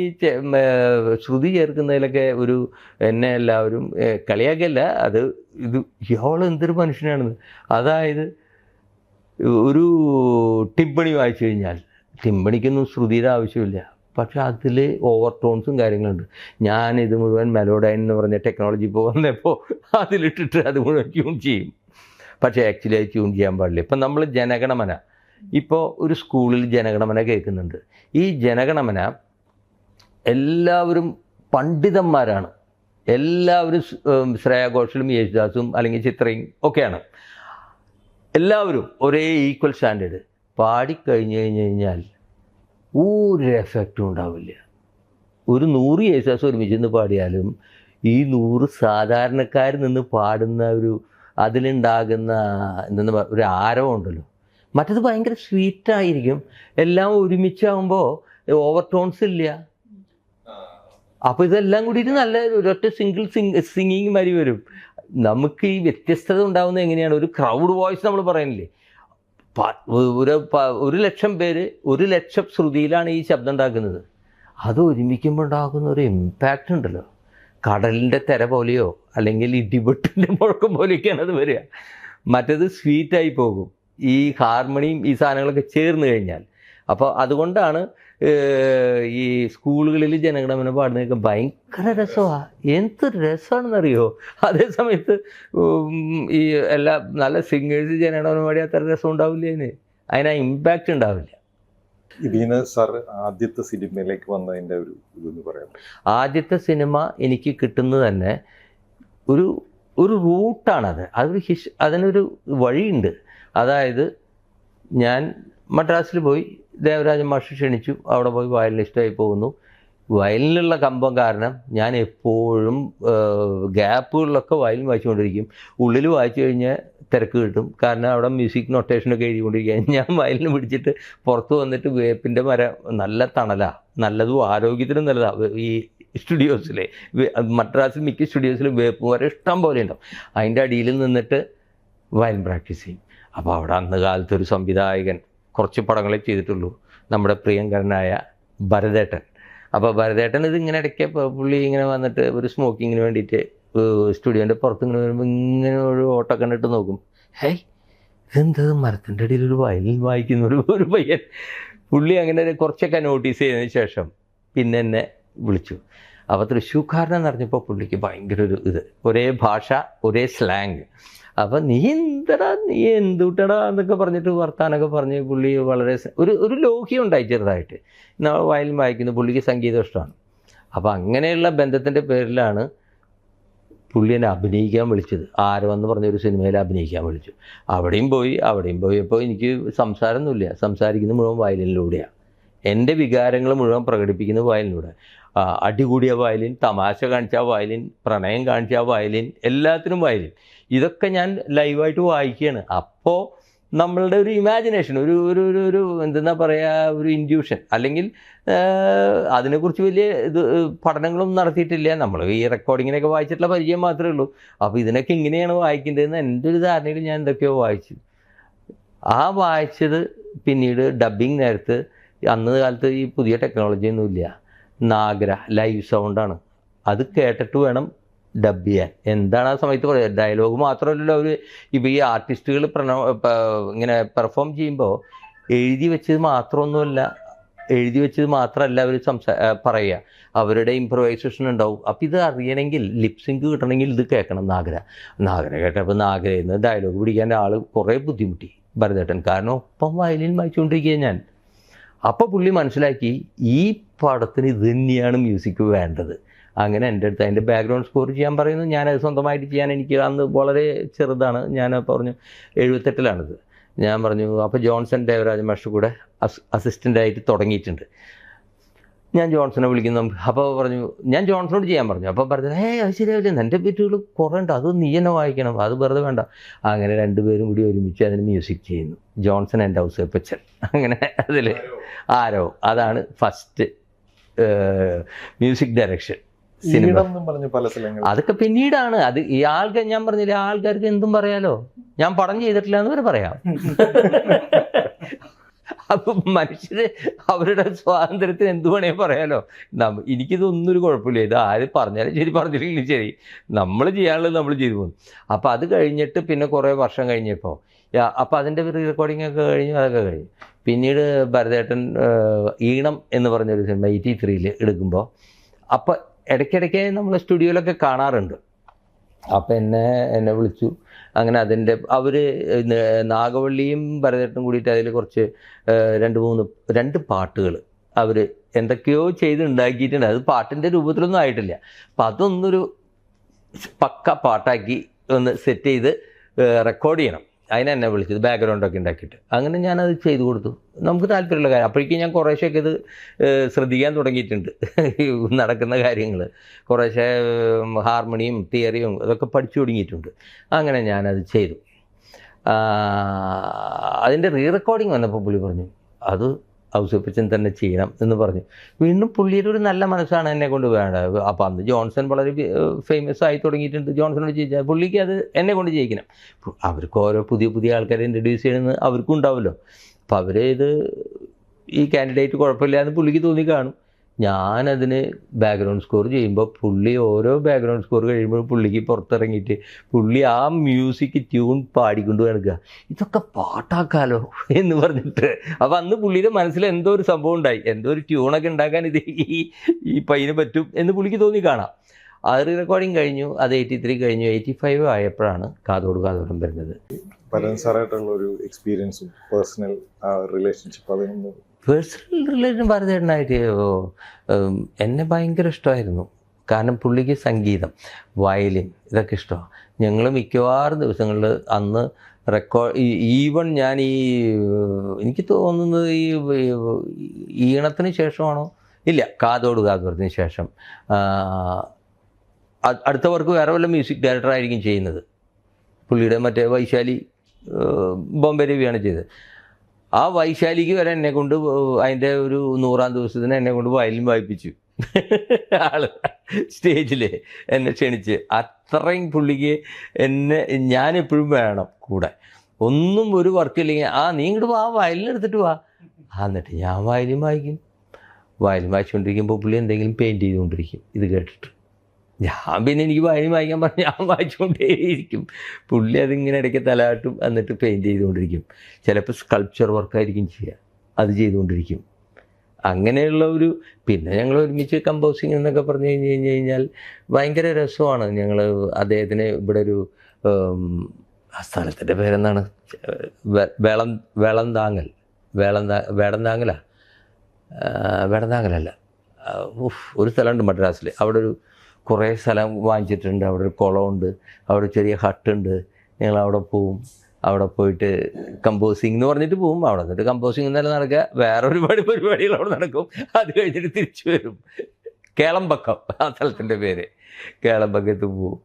ശ്രുതി ചേർക്കുന്നതിലൊക്കെ എന്നെ എല്ലാവരും കളിയാക്കല്ല, ഇയാൾ എന്തൊരു മനുഷ്യനാണെന്ന്. അതായത് ഒരു ടിമ്പണി വായിച്ചു കഴിഞ്ഞാൽ, ടിമ്പണിക്കൊന്നും ശ്രുതിയുടെ ആവശ്യമില്ല, പക്ഷെ അതിൽ ഓവർ ടോൺസും കാര്യങ്ങളുണ്ട്. ഞാനിത് മുഴുവൻ മെലോഡൈൻ എന്ന് പറഞ്ഞ ടെക്നോളജി ഇപ്പോൾ വന്നപ്പോൾ അതിലിട്ടിട്ട് അത് മുഴുവൻ ട്യൂൺ ചെയ്യും. പക്ഷേ ആക്ച്വലി അത് ട്യൂൺ ചെയ്യാൻ പാടില്ല. ഇപ്പം നമ്മൾ ജനഗണമന, ഇപ്പോൾ ഒരു സ്കൂളിൽ ജനഗണമന കേൾക്കുന്നുണ്ട്. ഈ ജനഗണമന എല്ലാവരും പണ്ഡിതന്മാരാണ്, എല്ലാവരും ശ്രേയ ഘോഷലും യേശുദാസും അല്ലെങ്കിൽ ചിത്രയും ഒക്കെയാണ്. എല്ലാവരും ഒരേ ഈക്വൽ സ്റ്റാൻഡേർഡ് പാടിക്കഴിഞ്ഞ് കഴിഞ്ഞാൽ ഒരു എഫക്റ്റും ഉണ്ടാവില്ല. ഒരു 100 യേശുദാസ് ഒരുമിച്ച് നിന്ന് പാടിയാലും ഈ 100 സാധാരണക്കാരിൽ നിന്ന് പാടുന്ന അതിലുണ്ടാകുന്ന ഒരു ആരവമുണ്ടല്ലോ, മറ്റത് ഭയങ്കര സ്വീറ്റായിരിക്കും. എല്ലാം ഒരുമിച്ചാകുമ്പോൾ ഓവർ ടോൺസ് ഇല്ല. അപ്പോൾ ഇതെല്ലാം കൂടിയിട്ട് നല്ല ഒരൊറ്റ സിംഗിൾ സിംഗിങ് മാതിരി വരും. നമുക്ക് ഈ വ്യത്യസ്തത ഉണ്ടാകുന്നത് എങ്ങനെയാണ്? ഒരു ക്രൗഡ് വോയിസ് നമ്മൾ പറയുന്നില്ലേ, 1,00,000 പേര് 1,00,000 ശ്രുതിയിലാണ് ഈ ശബ്ദം ഉണ്ടാക്കുന്നത്. അത് ഒരുമിക്കുമ്പോൾ ഉണ്ടാകുന്ന ഒരു ഇമ്പാക്റ്റ് ഉണ്ടല്ലോ, കടലിൻ്റെ തിര പോലെയോ അല്ലെങ്കിൽ ഇടിവെട്ടിൻ്റെ മുഴക്കം പോലെയൊക്കെയാണ് അത് വരിക. മറ്റേത് സ്വീറ്റായി പോകും ഈ ഹാർമണിയും ഈ സാധനങ്ങളൊക്കെ ചേർന്ന് കഴിഞ്ഞാൽ. അപ്പോൾ അതുകൊണ്ടാണ് ഈ സ്കൂളുകളിൽ ജനഗണമന പാടുന്നതൊക്കെ ഭയങ്കര രസമാണ്. എന്ത് രസമാണെന്നറിയോ? അതേ സമയത്ത് ഈ എല്ലാ നല്ല സിംഗേഴ്സ് ജനഗണമന പാടി അത്ര രസം ഉണ്ടാവില്ല, അതിന് ഇമ്പാക്റ്റ് ഉണ്ടാവില്ല. ഇതിന് സാർ ആദ്യത്തെ സിനിമയിലേക്ക് വന്നതിൻ്റെ ഇതെന്ന് പറയാം. ആദ്യത്തെ സിനിമ എനിക്ക് കിട്ടുന്നത് തന്നെ ഒരു റൂട്ടാണത്. അതിനൊരു വഴിയുണ്ട്. അതായത് ഞാൻ മദ്രാസിൽ പോയി, ദേവരാജൻ മാഷ് ക്ഷണിച്ചു, അവിടെ പോയി വയലിനിസ്റ്റായി പോകുന്നു. വയലിനുള്ള കമ്പം കാരണം ഞാൻ എപ്പോഴും ഗ്യാപ്പുകളിലൊക്കെ വയലിൻ വായിച്ചുകൊണ്ടിരിക്കും. ഉള്ളിൽ വായിച്ചു കഴിഞ്ഞാൽ തിരക്ക് കിട്ടും, കാരണം അവിടെ മ്യൂസിക് നൊട്ടേഷനൊക്കെ എഴുതിക്കൊണ്ടിരിക്കുക. ഞാൻ വയലിന് പിടിച്ചിട്ട് പുറത്ത് വന്നിട്ട് വേപ്പിൻ്റെ മരം, നല്ല തണലാണ്, നല്ലതും ആരോഗ്യത്തിനും നല്ലതാണ്. ഈ സ്റ്റുഡിയോസിലെ മദ്രാസിൽ മിക്ക സ്റ്റുഡിയോസിലും വേപ്പ് മരം ഇഷ്ടം പോലെ ഉണ്ടാവും. അതിൻ്റെ അടിയിൽ നിന്നിട്ട് വയലിൻ പ്രാക്ടീസ് ചെയ്യും. അപ്പോൾ അവിടെ അന്ന് കാലത്തൊരു സംവിധായകൻ കുറച്ച് പടങ്ങളെ ചെയ്തിട്ടുള്ളൂ, നമ്മുടെ പ്രിയങ്കരനായ ഭരതേട്ടൻ. അപ്പോൾ ഭരതേട്ടൻ ഇതിങ്ങനെ ഇടയ്ക്ക് പുള്ളി ഇങ്ങനെ വന്നിട്ട് ഒരു സ്മോക്കിങ്ങിന് വേണ്ടിയിട്ട് സ്റ്റുഡിയോൻ്റെ പുറത്ത് ഇങ്ങനെ വരുമ്പോൾ ഇങ്ങനെ ഒരു ഓട്ടോ കണ്ടിട്ട് നോക്കും, ഹേയ് ഇതെന്തത് മരത്തിൻ്റെ അടിയിൽ ഒരു വയലിൻ വായിക്കുന്ന ഒരു പയ്യൻ. പുള്ളി അങ്ങനെ കുറച്ചൊക്കെ നോട്ടീസ് ചെയ്തതിന് ശേഷം പിന്നെ എന്നെ വിളിച്ചു. അപ്പോൾ തൃശ്ശൂർക്കാരനെന്ന് അറിഞ്ഞപ്പോൾ പുള്ളിക്ക് ഭയങ്കര ഒരു ഇത്, ഒരേ ഭാഷ ഒരേ സ്ലാങ്. അപ്പം നീ എന്തുട്ടടാ എന്നൊക്കെ പറഞ്ഞിട്ട് വർത്താനൊക്കെ പറഞ്ഞ് പുള്ളി വളരെ ഒരു ലോഹ്യം ഉണ്ടായി ചെറുതായിട്ട്. വയലിൻ വായിക്കുന്നു, പുള്ളിക്ക് സംഗീതം ഇഷ്ടമാണ്. അപ്പോൾ അങ്ങനെയുള്ള ബന്ധത്തിൻ്റെ പേരിലാണ് പുള്ളി എന്നെ അഭിനയിക്കാൻ വിളിച്ചത്. ആരവെന്ന് പറഞ്ഞൊരു സിനിമയിൽ അഭിനയിക്കാൻ വിളിച്ചു. അവിടെയും പോയപ്പോൾ എനിക്ക് സംസാരമൊന്നുമില്ല, സംസാരിക്കുന്നത് മുഴുവൻ വയലിനിലൂടെയാണ്. എൻ്റെ വികാരങ്ങൾ മുഴുവൻ പ്രകടിപ്പിക്കുന്നത് വയലിനിലൂടെ. അടികൂടിയ വയലിൻ, തമാശ കാണിച്ച വയലിൻ, പ്രണയം കാണിച്ച വയലിൻ, എല്ലാത്തിനും വയലിൻ. ഇതൊക്കെ ഞാൻ ലൈവായിട്ട് വായിക്കുകയാണ്. അപ്പോൾ നമ്മളുടെ ഒരു ഇമാജിനേഷൻ, ഒരു എന്തെന്നാ പറയുക, ഒരു ഇൻഡ്യൂഷൻ, അല്ലെങ്കിൽ അതിനെക്കുറിച്ച് വലിയ പഠനങ്ങളൊന്നും നടത്തിയിട്ടില്ല. നമ്മൾ ഈ റെക്കോർഡിങ്ങിനൊക്കെ വായിച്ചിട്ടുള്ള പരിചയം മാത്രമേ ഉള്ളൂ. അപ്പോൾ ഇതിനൊക്കെ ഇങ്ങനെയാണ് വായിക്കേണ്ടതെന്ന് എൻ്റെ ഒരു ധാരണയിൽ ഞാൻ എന്തൊക്കെയോ വായിച്ചു. ആ വായിച്ചത് പിന്നീട് ഡബ്ബിങ് നേരത്ത്, അന്ന് കാലത്ത് ഈ പുതിയ ടെക്നോളജി ഒന്നുമില്ല, നാഗര ലൈവ് സൗണ്ടാണ്. അത് കേട്ടിട്ട് വേണം ഡബ് ചെയ്യാൻ. എന്താണ് ആ സമയത്ത് പറയുക, ഡയലോഗ് മാത്രമല്ലല്ലോ അവർ. ഇപ്പോൾ ഈ ആർട്ടിസ്റ്റുകൾ ഇങ്ങനെ പെർഫോം ചെയ്യുമ്പോൾ എഴുതി വെച്ചത് മാത്രമല്ല അവർ പറയുക, അവരുടെ ഇംപ്രവൈസേഷൻ ഉണ്ടാവും. അപ്പോൾ ഇത് അറിയണമെങ്കിൽ, ലിപ്സിങ്ക് കിട്ടണമെങ്കിൽ ഇത് കേൾക്കണം. നാഗര കേട്ടപ്പോൾ നാഗരയിൽ നിന്ന് ഡയലോഗ് പിടിക്കാൻ ആൾ കുറേ ബുദ്ധിമുട്ടി ഭരതേട്ടൻ. കാരണം ഒപ്പം വയലിൻ വായിച്ചുകൊണ്ടിരിക്കുക ഞാൻ. അപ്പോൾ പുള്ളി മനസ്സിലാക്കി ഈ പടത്തിന് ഇത് തന്നെയാണ് മ്യൂസിക് വേണ്ടത്. അങ്ങനെ എൻ്റെ അടുത്ത് അതിൻ്റെ ബാക്ക്ഗ്രൗണ്ട് സ്കോർ ചെയ്യാൻ പറയുന്നു. ഞാനത് സ്വന്തമായിട്ട് ചെയ്യാൻ, എനിക്ക് അന്ന് വളരെ ചെറുതാണ്. ഞാൻ പറഞ്ഞു 78-ലാണിത്. ഞാൻ പറഞ്ഞു, അപ്പോൾ ജോൺസൺ ദേവരാജ മാഷ് കൂടെ അസിസ്റ്റൻ്റായിട്ട് തുടങ്ങിയിട്ടുണ്ട്. ഞാൻ ജോൺസനെ വിളിക്കുന്നു. അപ്പോൾ പറഞ്ഞു, ഞാൻ ജോൺസണോട് ചെയ്യാൻ പറഞ്ഞു. അപ്പോൾ പറഞ്ഞത്, അത് ശരിയാവില്ല, എൻ്റെ ബീറ്റുകൾ കുറേ ഉണ്ട്, അത് നീ തന്നെ വായിക്കണം, അത് വെറുതെ വേണ്ട. അങ്ങനെ രണ്ടുപേരും കൂടി ഒരുമിച്ച് അതിന് മ്യൂസിക് ചെയ്യുന്നു, ജോൺസൺ ആൻഡ് ഔസേപ്പച്ചൻ. അങ്ങനെ അതിൽ ആരോ, അതാണ് ഫസ്റ്റ് മ്യൂസിക് ഡയറക്ഷൻ സിനിമ. അതൊക്കെ പിന്നീടാണ്. അത് ഈ ആൾക്കാർ, ഞാൻ പറഞ്ഞില്ല, ആൾക്കാർക്ക് എന്തും പറയാലോ, ഞാൻ പടം ചെയ്തിട്ടില്ല എന്ന് വരെ പറയാം. അപ്പം മനുഷ്യര് അവരുടെ സ്വാതന്ത്ര്യത്തിന് എന്തു വേണേ പറയാലോ. എനിക്കിതൊന്നും ഒരു കുഴപ്പമില്ല, ഇത് ആര് പറഞ്ഞാലും ശരി, പറഞ്ഞില്ലെങ്കിലും ശരി, നമ്മൾ ചെയ്യാനുള്ളത് നമ്മൾ ചെയ്തു പോകുന്നു. അപ്പം അത് കഴിഞ്ഞിട്ട് പിന്നെ കുറേ വർഷം കഴിഞ്ഞപ്പോൾ, അപ്പോൾ അതിൻ്റെ റെക്കോർഡിംഗ് ഒക്കെ കഴിഞ്ഞു, അതൊക്കെ കഴിഞ്ഞു. പിന്നീട് ഭരതേട്ടൻ ഈണം എന്ന് പറഞ്ഞൊരു സിനിമ 83-ൽ എടുക്കുമ്പോൾ, അപ്പോൾ ഇടയ്ക്കിടയ്ക്ക് നമ്മൾ സ്റ്റുഡിയോയിലൊക്കെ കാണാറുണ്ട്. അപ്പം എന്നെ വിളിച്ചു. അങ്ങനെ അതിൻ്റെ അവർ നാഗവള്ളിയും ഭരതേട്ടനും കൂടിയിട്ട് അതിൽ കുറച്ച് 2 പാട്ടുകൾ അവർ എന്തൊക്കെയോ ചെയ്ത് ഉണ്ടാക്കിയിട്ടുണ്ട്. അത് പാട്ടിൻ്റെ രൂപത്തിലൊന്നും ആയിട്ടില്ല. അപ്പം അതൊന്നൊരു പക്ക പാട്ടാക്കി ഒന്ന് സെറ്റ് ചെയ്ത് റെക്കോർഡ് ചെയ്യണം. അതിനെന്നെ വിളിച്ചത്, ബാക്ക്ഗ്രൗണ്ടൊക്കെ ഉണ്ടാക്കിയിട്ട്. അങ്ങനെ ഞാനത് ചെയ്തു കൊടുത്തു. നമുക്ക് താല്പര്യമുള്ള കാര്യം. അപ്പോഴേക്കും ഞാൻ കുറേശ്ശെയൊക്കെ ഇത് ശ്രദ്ധിക്കാൻ തുടങ്ങിയിട്ടുണ്ട്, നടക്കുന്ന കാര്യങ്ങൾ. കുറേശ്ശെ ഹാർമോണിയും തിയറിയും അതൊക്കെ പഠിച്ചു തുടങ്ങിയിട്ടുണ്ട്. അങ്ങനെ ഞാനത് ചെയ്തു. അതിൻ്റെ റീറെക്കോർഡിങ് വന്നപ്പോൾ പുള്ളി പറഞ്ഞു, അത് ഔസേപ്പച്ചൻ തന്നെ ചെയ്യണം എന്ന് പറഞ്ഞു. വീണ്ടും പുള്ളിയുടെ ഒരു നല്ല മനസ്സാണ് എന്നെ കൊണ്ട് വേണ്ടത്. അപ്പോൾ അന്ന് ജോൺസൺ വളരെ ഫേമസ് ആയി തുടങ്ങിയിട്ടുണ്ട്. ജോൺസണോട് ചോദിച്ചാൽ പുള്ളിക്ക് അത് എന്നെ കൊണ്ട് ചെയ്യിക്കണം. അവർക്ക് ഓരോ പുതിയ ആൾക്കാരെ ഇൻട്രൊഡ്യൂസ് ചെയ്യണമെന്ന് അവർക്കും ഉണ്ടാവുമല്ലോ. അപ്പോൾ അവർ ഇത് ഈ കാൻഡിഡേറ്റ് കുഴപ്പമില്ല എന്ന് പുള്ളിക്ക് തോന്നി കാണും. ഞാനതിന് ബാക്ക്ഗ്രൗണ്ട് സ്കോർ ചെയ്യുമ്പോൾ പുള്ളി ഓരോ ബാക്ക്ഗ്രൗണ്ട് സ്കോർ കഴിയുമ്പോൾ പുള്ളിക്ക് പുറത്തിറങ്ങിയിട്ട് പുള്ളി ആ മ്യൂസിക് ട്യൂൺ പാടിക്കൊണ്ട് നടക്കുക, ഇതൊക്കെ പാട്ടാക്കാലോ എന്ന് പറഞ്ഞിട്ട്. അപ്പോൾ അന്ന് പുള്ളിയുടെ മനസ്സിൽ എന്തോ ഒരു സംഭവം ഉണ്ടായി, എന്തോ ഒരു ട്യൂണൊക്കെ ഉണ്ടാക്കാൻ ഇത് ഈ പയ്യന് പറ്റും എന്ന് പുള്ളിക്ക് തോന്നി കാണാം. അത് റെക്കോർഡിങ് കഴിഞ്ഞു. അത് 83 കഴിഞ്ഞു. 85 ആയപ്പോഴാണ് കാതോടും വരുന്നത്. ഒരു എക്സ്പീരിയൻസും പേഴ്സണൽ റിലേഷൻഷിപ്പ്, അതൊന്നും പേഴ്സണൽ റിലേഷൻ ഭരതേട്ടനായിട്ട് എന്നെ ഭയങ്കര ഇഷ്ടമായിരുന്നു. കാരണം പുള്ളിക്ക് സംഗീതം, വയലിൻ ഇതൊക്കെ ഇഷ്ടമാണ്. ഞങ്ങൾ മിക്കവാറും ദിവസങ്ങളിൽ അന്ന് ഈവൺ ഞാൻ എനിക്ക് തോന്നുന്നത് ഈ ഈണത്തിന് ശേഷമാണോ, ഇല്ല, കാതോടത്തിന് ശേഷം അടുത്ത വർക്ക് വേറെ വല്ല മ്യൂസിക് ഡയറക്ടറായിരിക്കും ചെയ്യുന്നത്. പുള്ളിയുടെ മറ്റേ വൈശാലി ബോംബെ രവിയാണ് ചെയ്തത്. ആ വൈശാലിക്ക് വരെ എന്നെ കൊണ്ട് അതിൻ്റെ ഒരു 100-ാം ദിവസത്തിന് എന്നെ കൊണ്ട് വയലിൻ വായിപ്പിച്ചു ആള് സ്റ്റേജിൽ എന്നെ ക്ഷണിച്ച്. അത്രയും പുള്ളിക്ക് ഞാനെപ്പോഴും വേണം കൂടെ. ഒന്നും ഒരു വർക്കില്ലെങ്കിൽ നീ ഇങ്ങോട്ട് വാ, വയലിൻ എടുത്തിട്ട് വാ. എന്നിട്ട് ഞാൻ വയലിൻ വായിക്കും. വയലിൻ വായിച്ചുകൊണ്ടിരിക്കുമ്പോൾ പുള്ളി എന്തെങ്കിലും പെയിൻറ്റ് ചെയ്തുകൊണ്ടിരിക്കും ഇത് കേട്ടിട്ട്. ഞാൻ പിന്നെ എനിക്ക് വയലിൻ വായിക്കാൻ പറഞ്ഞാൽ ഞാൻ വായിച്ചുകൊണ്ടേയിരിക്കും. പുള്ളി അതിങ്ങനെ ഇടയ്ക്ക് തലാട്ടും, എന്നിട്ട് പെയിൻറ്റ് ചെയ്തുകൊണ്ടിരിക്കും. ചിലപ്പോൾ സ്കൾപ്ചർ വർക്കായിരിക്കും ചെയ്യുക, അത് ചെയ്തുകൊണ്ടിരിക്കും. അങ്ങനെയുള്ള ഒരു പിന്നെ ഞങ്ങൾ ഒരുമിച്ച് കമ്പോസിങ് എന്നൊക്കെ പറഞ്ഞു കഴിഞ്ഞാൽ ഭയങ്കര രസമാണ്. ഞങ്ങൾ അദ്ദേഹത്തിന് ഇവിടെ ഒരു ആ സ്ഥലത്തിൻ്റെ പേരെന്താണ്, വേടന്താങ്ങലല്ല, ഒരു സ്ഥലമുണ്ട് മദ്രാസിൽ. അവിടെ ഒരു കുറേ സ്ഥലം വാങ്ങിച്ചിട്ടുണ്ട്. അവിടെ ഒരു കുളമുണ്ട്, അവിടെ ചെറിയ ഹട്ടുണ്ട്. ഞങ്ങൾ അവിടെ പോവും. അവിടെ പോയിട്ട് കമ്പോസിങ് എന്ന് പറഞ്ഞിട്ട് പോവും. അവിടെ നിന്നിട്ട് കമ്പോസിങ് എന്നല്ല നടക്കുക, വേറെ ഒരുപാട് പരിപാടികൾ അവിടെ നടക്കും. അത് കഴിഞ്ഞിട്ട് തിരിച്ചു വരും. കേളമ്പക്കം ആ സ്ഥലത്തിൻ്റെ പേര്. കേളമ്പക്കത്ത് പോവും.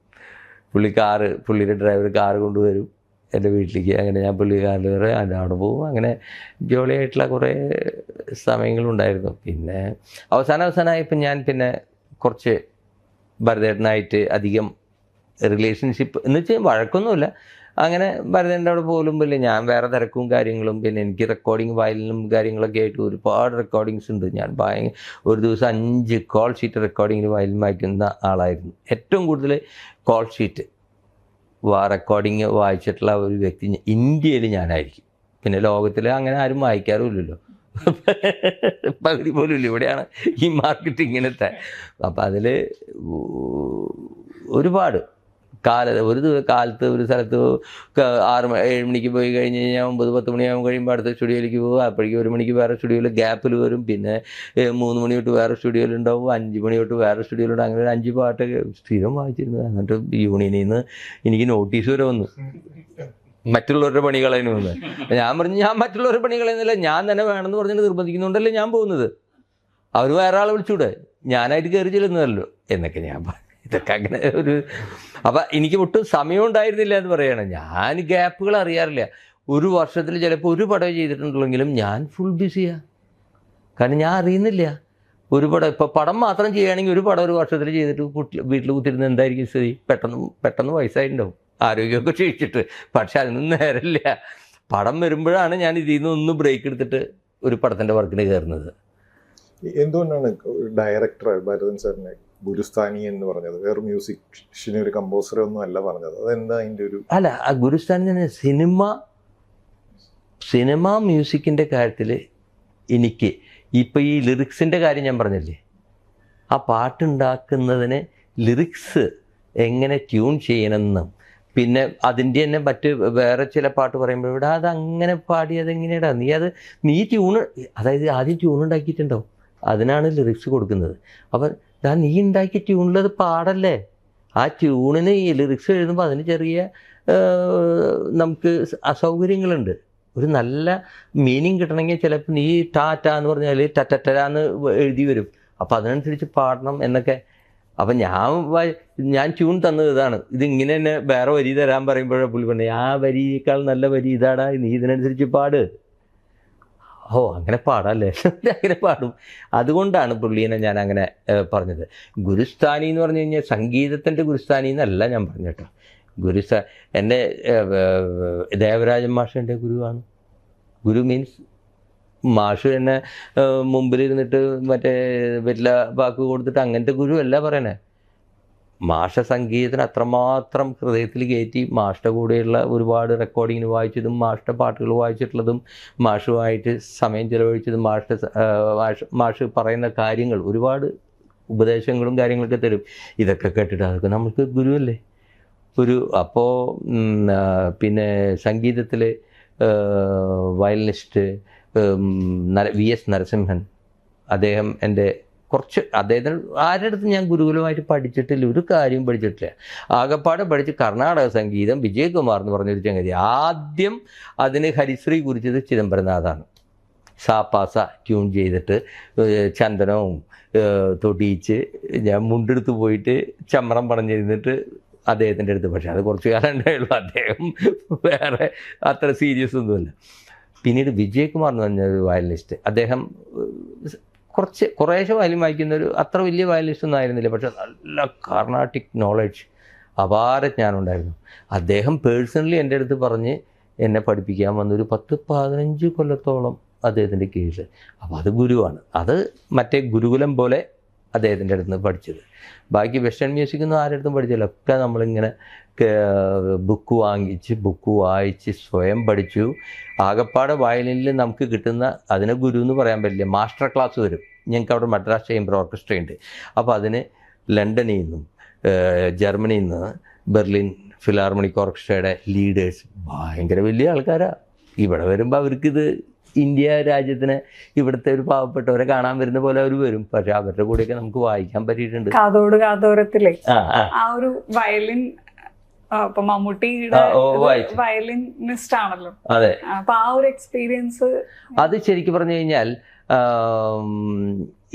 പുള്ളിയുടെ ഡ്രൈവർ കാറ് കൊണ്ടുവരും എൻ്റെ വീട്ടിലേക്ക്. അങ്ങനെ ഞാൻ പുള്ളി കാറിൽ കയറി അവിടെ പോവും. അങ്ങനെ ജോളിയായിട്ടുള്ള കുറേ സമയങ്ങളുണ്ടായിരുന്നു. പിന്നെ അവസാനമായപ്പോൾ ഞാൻ പിന്നെ കുറച്ച് ഭരതേട്ടനായിട്ട് അധികം റിലേഷൻഷിപ്പ് എന്ന് വെച്ചാൽ വഴക്കൊന്നുമില്ല. അങ്ങനെ ഭരതേൻ്റെ അവിടെ പോലും പിന്നെ ഞാൻ വേറെ തിരക്കും കാര്യങ്ങളും, പിന്നെ എനിക്ക് റെക്കോർഡിങ് വയലിനും കാര്യങ്ങളൊക്കെ ആയിട്ട് ഒരുപാട് റെക്കോർഡിങ്സ് ഉണ്ട്. ഞാൻ ഒരു ദിവസം 5 കോൾ ഷീറ്റ് റെക്കോർഡിങ്ങിന് വയലിൻ വായിക്കുന്ന ആളായിരുന്നു. ഏറ്റവും കൂടുതൽ കോൾ ഷീറ്റ് റെക്കോർഡിങ് വായിച്ചിട്ടുള്ള ഒരു വ്യക്തി ഇന്ത്യയിൽ ഞാനായിരിക്കും. പിന്നെ ലോകത്തിൽ അങ്ങനെ ആരും വായിക്കാറുമില്ലല്ലോ, പകുതി പോലും ഇല്ല. ഇവിടെയാണ് ഈ മാർക്കറ്റ് ഇങ്ങനത്തെ. അപ്പം അതിൽ ഒരുപാട് കാലത്ത് ഒരു സ്ഥലത്ത് 6-7 മണിക്ക് പോയി കഴിഞ്ഞ് കഴിഞ്ഞാൽ 9-10 മണിയാകുമ്പോൾ കഴിയുമ്പോൾ അടുത്ത സ്റ്റുഡിയോയിലേക്ക് പോകും. അപ്പോഴേക്കും 1 മണിക്ക് വേറെ സ്റ്റുഡിയോയിൽ ഗ്യാപ്പിൽ വരും. പിന്നെ 3 മണി തൊട്ട് വേറെ സ്റ്റുഡിയോയിലുണ്ടാവും, 5 മണി തൊട്ട് വേറെ സ്റ്റുഡിയോയിലുണ്ട്. അങ്ങനെ ഒരു 5 പാട്ടൊക്കെ സ്ഥിരം വായിച്ചിരുന്നത്. എന്നിട്ട് യൂണിയനിൽ നിന്ന് എനിക്ക് നോട്ടീസ് വരെ വന്നു, മറ്റുള്ളവരുടെ പണി കളയുന്നു എന്ന്. ഞാൻ പറഞ്ഞു, ഞാൻ മറ്റുള്ളവരുടെ പണി കളയുന്നില്ല, ഞാൻ തന്നെ വേണമെന്ന് പറഞ്ഞിട്ട് നിർബന്ധിക്കുന്നുണ്ടല്ലേ ഞാൻ പോകുന്നത്. അവർ വേറെ ആളെ വിളിച്ചൂടെ, ഞാനായിട്ട് കയറി ചെല്ലുന്നതല്ലോ എന്നൊക്കെ ഞാൻ പറഞ്ഞു. ഇതൊക്കെ അങ്ങനെ ഒരു അപ്പം എനിക്ക് ഒട്ടും സമയം ഉണ്ടായിരുന്നില്ല എന്ന് പറയുകയാണ്. ഞാൻ ഗ്യാപ്പുകൾ അറിയാറില്ല. ഒരു വർഷത്തിൽ ചിലപ്പോൾ ഒരു പടം ചെയ്തിട്ടുണ്ടെങ്കിലും ഞാൻ ഫുൾ ബിസിയാണ്. കാരണം ഞാൻ അറിയുന്നില്ല. ഒരു പടം ഇപ്പോൾ പടം മാത്രം ചെയ്യുകയാണെങ്കിൽ ഒരു പടം ഒരു വർഷത്തിൽ ചെയ്തിട്ട് വീട്ടിൽ കുത്തിരുന്ന് എന്തായിരിക്കും സ്ഥിതി? പെട്ടെന്ന് വയസ്സായിട്ടുണ്ടാവും, ആരോഗ്യമൊക്കെ ക്ഷയിച്ചിട്ട്. പക്ഷെ അതിനൊന്നും നേരമില്ല. പടം വരുമ്പോഴാണ് ഞാൻ ഇതിൽ നിന്ന് ഒന്ന് ബ്രേക്ക് എടുത്തിട്ട് ഒരു പടത്തിൻ്റെ വർക്കിന് കയറുന്നത്. എന്തുകൊണ്ടാണ് ഡയറക്ടർ ഭരതൻ സാറിനെ ഗുരുസ്ഥാനി എന്ന് പറഞ്ഞത്? വേറെ മ്യൂസിഷ്യന് ഒരു കമ്പോസറെ ഒന്നും അല്ല പറഞ്ഞത്. അതെന്താ അതിൻ്റെ ഒരു അല്ല, ആ ഗുരുസ്ഥാനി തന്നെ സിനിമ മ്യൂസിക്കിൻ്റെ കാര്യത്തിൽ എനിക്ക് ഇപ്പോൾ ഈ ലിറിക്സിൻ്റെ കാര്യം ഞാൻ പറഞ്ഞില്ലേ, ആ പാട്ടുണ്ടാക്കുന്നതിന് ലിറിക്സ് എങ്ങനെ ട്യൂൺ ചെയ്യണമെന്നും, പിന്നെ അതിൻ്റെ തന്നെ മറ്റ് വേറെ ചില പാട്ട് പറയുമ്പോൾ ഇവിടെ അതങ്ങനെ പാടിയത് എങ്ങനെയാടാ നീ ട്യൂണ്, അതായത് ആദ്യം ട്യൂൺ ഉണ്ടാക്കിയിട്ടുണ്ടാവും, അതിനാണ് ലിറിക്സ് കൊടുക്കുന്നത്. അപ്പം നീ ഉണ്ടാക്കിയ ട്യൂണിലത് പാടല്ലേ. ആ ട്യൂണിന് ഈ ലിറിക്സ് എഴുതുമ്പോൾ അതിന് ചെറിയ നമുക്ക് അസൗകര്യങ്ങളുണ്ട്. ഒരു നല്ല മീനിങ് കിട്ടണമെങ്കിൽ ചിലപ്പോൾ നീ ടാറ്റ എന്ന് പറഞ്ഞാൽ ടറ്റരാന്ന് എഴുതി വരും. അപ്പം അതിനനുസരിച്ച് പാടണം എന്നൊക്കെ. അപ്പം ഞാൻ ട്യൂൺ തന്നത് ഇതാണ്, ഇതിങ്ങനെ തന്നെ വേറെ വരി തരാൻ പറയുമ്പോഴേ പുള്ളി പറഞ്ഞു, ആ വരിയേക്കാൾ നല്ല വരി ഇതാടാ, നീ ഇതിനനുസരിച്ച് പാട്. അങ്ങനെ പാടല്ലേ, അങ്ങനെ പാടും. അതുകൊണ്ടാണ് പുള്ളീനെ ഞാൻ അങ്ങനെ പറഞ്ഞത്. ഗുരുസ്ഥാനി എന്ന് പറഞ്ഞു കഴിഞ്ഞാൽ സംഗീതത്തിൻ്റെ ഗുരുസ്ഥാനി എന്നല്ല ഞാൻ പറഞ്ഞു കേട്ടോ. എൻ്റെ ദേവരാജൻ മാഷ് എൻ്റെ ഗുരുവാണ്. ഗുരു മീൻസ് മാഷ് എന്നെ മുമ്പിലിരുന്നിട്ട് മറ്റേ വലിയ വാക്ക് കൊടുത്തിട്ട് അങ്ങനത്തെ ഗുരു അല്ല പറയണേ. മാഷ സംഗീതത്തിന് അത്രമാത്രം ഹൃദയത്തിൽ കയറ്റി മാഷിൻ്റെ കൂടെയുള്ള ഒരുപാട് റെക്കോർഡിങ്ങിന് വായിച്ചതും മാഷിൻ്റെ പാട്ടുകൾ വായിച്ചിട്ടുള്ളതും മാഷുമായിട്ട് സമയം ചിലവഴിച്ചതും മാഷ് പറയുന്ന കാര്യങ്ങൾ ഒരുപാട് ഉപദേശങ്ങളും കാര്യങ്ങളൊക്കെ തരും. ഇതൊക്കെ കേട്ടിട്ട് അതൊക്കെ നമുക്ക് ഗുരുവല്ലേ അപ്പോൾ പിന്നെ സംഗീതത്തിൽ വയലിനിസ്റ്റ് VS നരസിംഹൻ, അദ്ദേഹം എൻ്റെ അദ്ദേഹത്തിന് ആരുടെ അടുത്ത് ഞാൻ ഗുരുകുലമായിട്ട് പഠിച്ചിട്ടില്ല, ഒരു കാര്യം പഠിച്ചിട്ടില്ല. ആകപ്പാടെ പഠിച്ച് കർണാടക സംഗീതം വിജയകുമാർ എന്ന് പറഞ്ഞൊരു ചങ്ങതി. ആദ്യം അതിന് ഹരിശ്രീ കുറിച്ചത് ചിദംബരനാഥാണ്. സാപ്പാസ ട്യൂൺ ചെയ്തിട്ട് ചന്ദനവും തൊടിയിച്ച് ഞാൻ മുണ്ടെടുത്ത് പോയിട്ട് ചമ്മറം പറഞ്ഞിരുന്നിട്ട് അദ്ദേഹത്തിൻ്റെ അടുത്ത്. പക്ഷേ അത് കുറച്ച് കാലം ഉണ്ടായുള്ളൂ. അദ്ദേഹം വേറെ അത്ര സീരിയസ് ഒന്നുമില്ല. പിന്നീട് വിജയകുമാർ എന്ന് പറഞ്ഞൊരു വയലിനിസ്റ്റ്, അദ്ദേഹം കുറേശ്ശെ വയലിൻ വായിക്കുന്നൊരു അത്ര വലിയ വയലിനിസ്റ്റ് ഒന്നും ആയിരുന്നില്ല, പക്ഷെ നല്ല കർണാട്ടിക് നോളജ്, അപാര ജ്ഞാനം ഉണ്ടായിരുന്നു. അദ്ദേഹം പേഴ്സണലി എൻ്റെ അടുത്ത് പറഞ്ഞ് എന്നെ പഠിപ്പിക്കാൻ വന്നൊരു 10-15 കൊല്ലത്തോളം അദ്ദേഹത്തിൻ്റെ കീഴിൽ. അപ്പോൾ അത് ഗുരുവാണ്. അത് മറ്റേ ഗുരുകുലം പോലെ അദ്ദേഹത്തിൻ്റെ അടുത്ത് നിന്ന് പഠിച്ചത്. ബാക്കി വെസ്റ്റേൺ മ്യൂസിക് ഒന്നും ആരുടെ അടുത്തും പഠിച്ചില്ല. ഒക്കെ നമ്മളിങ്ങനെ ബുക്ക് വാങ്ങിച്ച് ബുക്ക് വായിച്ച് സ്വയം പഠിച്ചു. ആകപ്പാടെ വയലിനിൽ നമുക്ക് കിട്ടുന്ന, അതിനെ ഗുരു എന്ന് പറയാൻ പറ്റില്ല, മാസ്റ്റർ ക്ലാസ് വരും. ഞങ്ങൾക്ക് അവിടെ മദ്രാസ് ചേംബർ ഓർക്കസ്ട്ര ഉണ്ട്. അപ്പോൾ അതിന് ലണ്ടനിൽ നിന്നും ജർമ്മനിയിൽ നിന്ന് ബെർലിൻ ഫിലാർമോണിക് ഓർക്കസ്ട്രയുടെ ലീഡേഴ്സ് ഭയങ്കര വലിയ ആൾക്കാരാണ്. ഇവിടെ വരുമ്പോൾ അവർക്കിത് ഇന്ത്യ രാജ്യത്തിന് ഇവിടുത്തെ ഒരു പാവപ്പെട്ടവരെ കാണാൻ വരുന്ന പോലെ അവർ വരും. പക്ഷെ അവരുടെ കൂടെയൊക്കെ നമുക്ക് വായിക്കാൻ പറ്റിയിട്ടുണ്ട്. കാതോട് കാതോരത്തിലെ ആ ഒരു വയലിൻ, ഇപ്പൊ മമ്മൂട്ടിയുടെ വയലിനിസ്റ്റ് ആണല്ലോ. അതെ. അപ്പൊ ആ ഒരു എക്സ്പീരിയൻസ് അത് ശരിക്കും പറഞ്ഞു കഴിഞ്ഞാൽ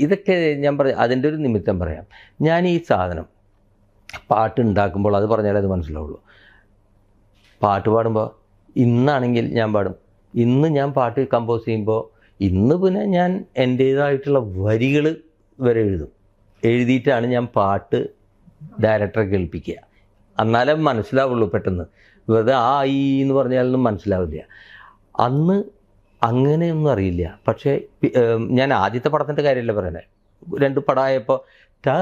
ഇതൊക്കെ ഞാൻ അതിൻ്റെ ഒരു നിമിത്തം പറയാം. ഞാൻ ഈ സാധനം പാട്ടുണ്ടാക്കുമ്പോൾ അത് പറഞ്ഞാലേ അത് മനസ്സിലാവുള്ളൂ. പാട്ട് പാടുമ്പോൾ ഇന്നാണെങ്കിൽ ഞാൻ പാടും. ഇന്ന് ഞാൻ പാട്ട് കമ്പോസ് ചെയ്യുമ്പോൾ ഇന്ന് പിന്നെ ഞാൻ എൻ്റേതായിട്ടുള്ള വരികൾ വരെ എഴുതിയിട്ടാണ് ഞാൻ പാട്ട് ഡയറക്ടറെ കേൾപ്പിക്കുക. എന്നാലേ മനസ്സിലാവുള്ളൂ പെട്ടെന്ന്. വെറുതെ ആ ഈ എന്ന് പറഞ്ഞാലൊന്നും മനസ്സിലാവില്ല. അന്ന് അങ്ങനെയൊന്നും അറിയില്ല. പക്ഷേ ഞാൻ ആദ്യത്തെ പടത്തിൻ്റെ കാര്യമല്ല പറയുന്നത്. 2 പടമായപ്പോൾ ടാ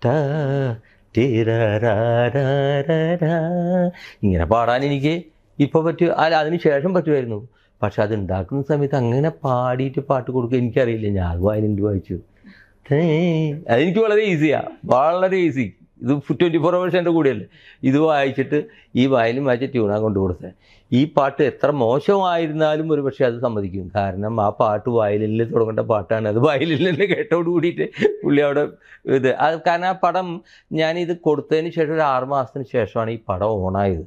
ടാ ഇങ്ങനെ പാടാൻ എനിക്ക് ഇപ്പോൾ പറ്റും. അതിന് ശേഷം പറ്റുമായിരുന്നു. പക്ഷെ അത് ഉണ്ടാക്കുന്ന സമയത്ത് അങ്ങനെ പാടിയിട്ട് പാട്ട് കൊടുക്കുക എനിക്കറിയില്ല. ഞാൻ വയലിൻ വായിച്ചു. അതെനിക്ക് വളരെ ഈസിയാണ്, വളരെ ഈസി. ഇത് 24 hours എൻ്റെ കൂടെയല്ലേ. ഇത് വായിച്ചിട്ട് ഈ വയലിൻ വായിച്ച് ട്യൂണാൻ കൊണ്ടു കൊടുത്തത്. ഈ പാട്ട് എത്ര മോശമായിരുന്നാലും ഒരു പക്ഷേ അത് സമ്മതിക്കും. കാരണം ആ പാട്ട് വയലിനിൽ തുടങ്ങേണ്ട പാട്ടാണ്. അത് വയലിനിൽ തന്നെ കേട്ടോട് കൂടിയിട്ട് പുള്ളി അവിടെ അത് കാരണം ആ പടം ഞാനിത് കൊടുത്തതിന് ശേഷം ഒരു 6 മാസത്തിന് ശേഷമാണ് ഈ പടം ഓണായത്.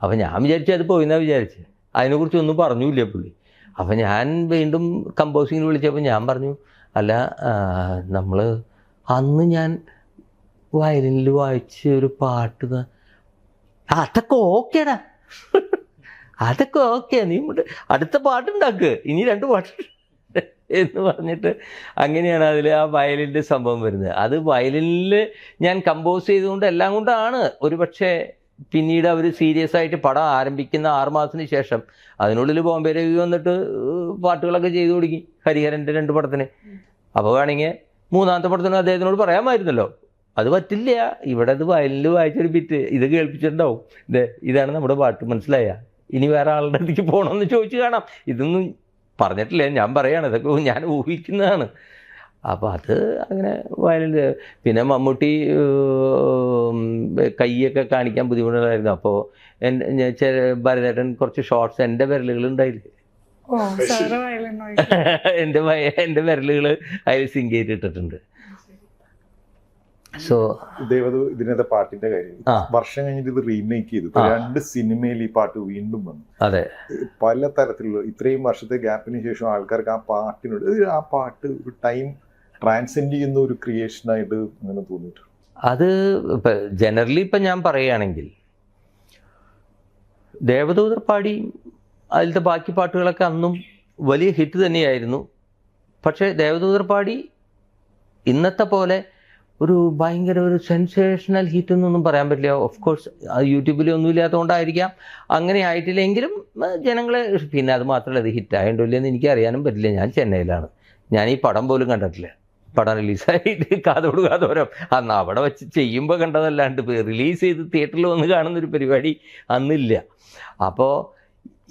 അപ്പോൾ ഞാൻ വിചാരിച്ചു അത് പോയിന്നാണ് വിചാരിച്ചത്. അതിനെക്കുറിച്ചൊന്നും പറഞ്ഞില്ല പുള്ളി. അപ്പോൾ ഞാൻ വീണ്ടും കമ്പോസിങ്ങിന് വിളിച്ചപ്പോൾ ഞാൻ പറഞ്ഞു, അല്ല നമ്മൾ അന്ന് ഞാൻ വയലിനിൽ വായിച്ച് ഒരു പാട്ട് അതൊക്കെ ഓക്കേടാ, അതൊക്കെ ഓക്കെ, നീ അടുത്ത പാട്ടുണ്ടാക്ക്, ഇനി 2 പാട്ട് എന്ന് പറഞ്ഞിട്ട് അങ്ങനെയാണ് അതിൽ ആ വയലിൻ്റെ സംഭവം വരുന്നത്. അത് വയലിനിൽ ഞാൻ കമ്പോസ് ചെയ്തുകൊണ്ട് എല്ലാം കൊണ്ടാണ് ഒരു പക്ഷേ പിന്നീട് അവർ സീരിയസ് ആയിട്ട് പടം ആരംഭിക്കുന്ന 6 മാസത്തിന് ശേഷം അതിനുള്ളിൽ ബോംബെ രവി വന്നിട്ട് പാട്ടുകളൊക്കെ ചെയ്തു കൊടുക്കി ഹരിഹരൻ്റെ 2 പടത്തിന്. അപ്പോൾ വേണമെങ്കിൽ 3ാമത്തെ പടത്തിന് അദ്ദേഹത്തിനോട് പറയാമായിരുന്നല്ലോ. അത് പറ്റില്ല. ഇവിടെ അത് വയലിനിൽ വായിച്ചൊരു ബിറ്റ് ഇത് കേൾപ്പിച്ചിട്ടുണ്ടാവും. ഇതാണ് നമ്മുടെ പാട്ട്, മനസ്സിലായ? ഇനി വേറെ ആളുടെ അടുത്തേക്ക് പോകണമെന്ന് ചോദിച്ചു കാണാം. ഇതൊന്നും പറഞ്ഞിട്ടില്ല, ഞാൻ പറയാണ്, ഇതൊക്കെ ഞാൻ ഊഹിക്കുന്നതാണ്. അപ്പോൾ അത് അങ്ങനെ വയലിൻ്റെ. പിന്നെ മമ്മൂട്ടി കൈയൊക്കെ കാണിക്കാൻ ബുദ്ധിമുട്ടുണ്ടായിരുന്നു. അപ്പോൾ ഭരതേട്ടൻ കുറച്ച് ഷോർട്സ് എൻ്റെ വിരലുകളുണ്ടായില്ലേ, എൻ്റെ വിരലുകൾ അതിൽ സിങ്ക് ചെയ്തിട്ടിട്ടുണ്ട്. സോ ഇതിനകത്തെ പാട്ടിന്റെ കാര്യം വർഷം കഴിഞ്ഞിട്ട് ഇത് റീമേക്ക് ചെയ്തു. 2 സിനിമയിൽ ഈ പാട്ട് വീണ്ടും വന്നു. അതെ, പല തരത്തിലുള്ള ഇത്രയും വർഷത്തെ ഗ്യാപ്പിന് ശേഷം ആൾക്കാർക്ക് ആ പാട്ടിനോട് ആ പാട്ട് ഒരു ടൈം ട്രാൻസെൻഡ് ചെയ്യുന്ന ഒരു ക്രിയേഷനായിട്ട് അങ്ങനെ തോന്നിയിട്ടുണ്ട്. അത് ജനറലി ഇപ്പം ഞാൻ പറയുകയാണെങ്കിൽ ദേവദൂതർ പാടി അതിലത്തെ ബാക്കി പാട്ടുകളൊക്കെ അന്നും വലിയ ഹിറ്റ് തന്നെയായിരുന്നു. പക്ഷേ ദേവദൂതർ പാടി ഇന്നത്തെ പോലെ ഒരു ഭയങ്കര ഒരു സെൻസേഷണൽ ഹിറ്റ് എന്നൊന്നും പറയാൻ പറ്റില്ല. ഓഫ് കോഴ്സ് യൂട്യൂബിലൊന്നും ഇല്ലാത്തതുകൊണ്ടായിരിക്കാം അങ്ങനെ ആയിട്ടില്ലെങ്കിലും ജനങ്ങളെ. പിന്നെ അത് മാത്രമല്ല, അത് ഹിറ്റായിട്ടുണ്ടോ ഇല്ലെന്ന് എനിക്ക് അറിയാനും പറ്റില്ല. ഞാൻ ചെന്നൈയിലാണ്, ഞാൻ ഈ പടം പോലും കണ്ടിട്ടില്ല. പടം റിലീസായിട്ട് കാതോട് കാതോരം അന്ന് അവിടെ വെച്ച് ചെയ്യുമ്പോൾ കണ്ടതല്ലാണ്ട് റിലീസ് ചെയ്ത് തിയേറ്ററിൽ വന്ന് കാണുന്നൊരു പരിപാടി അന്നില്ല. അപ്പോൾ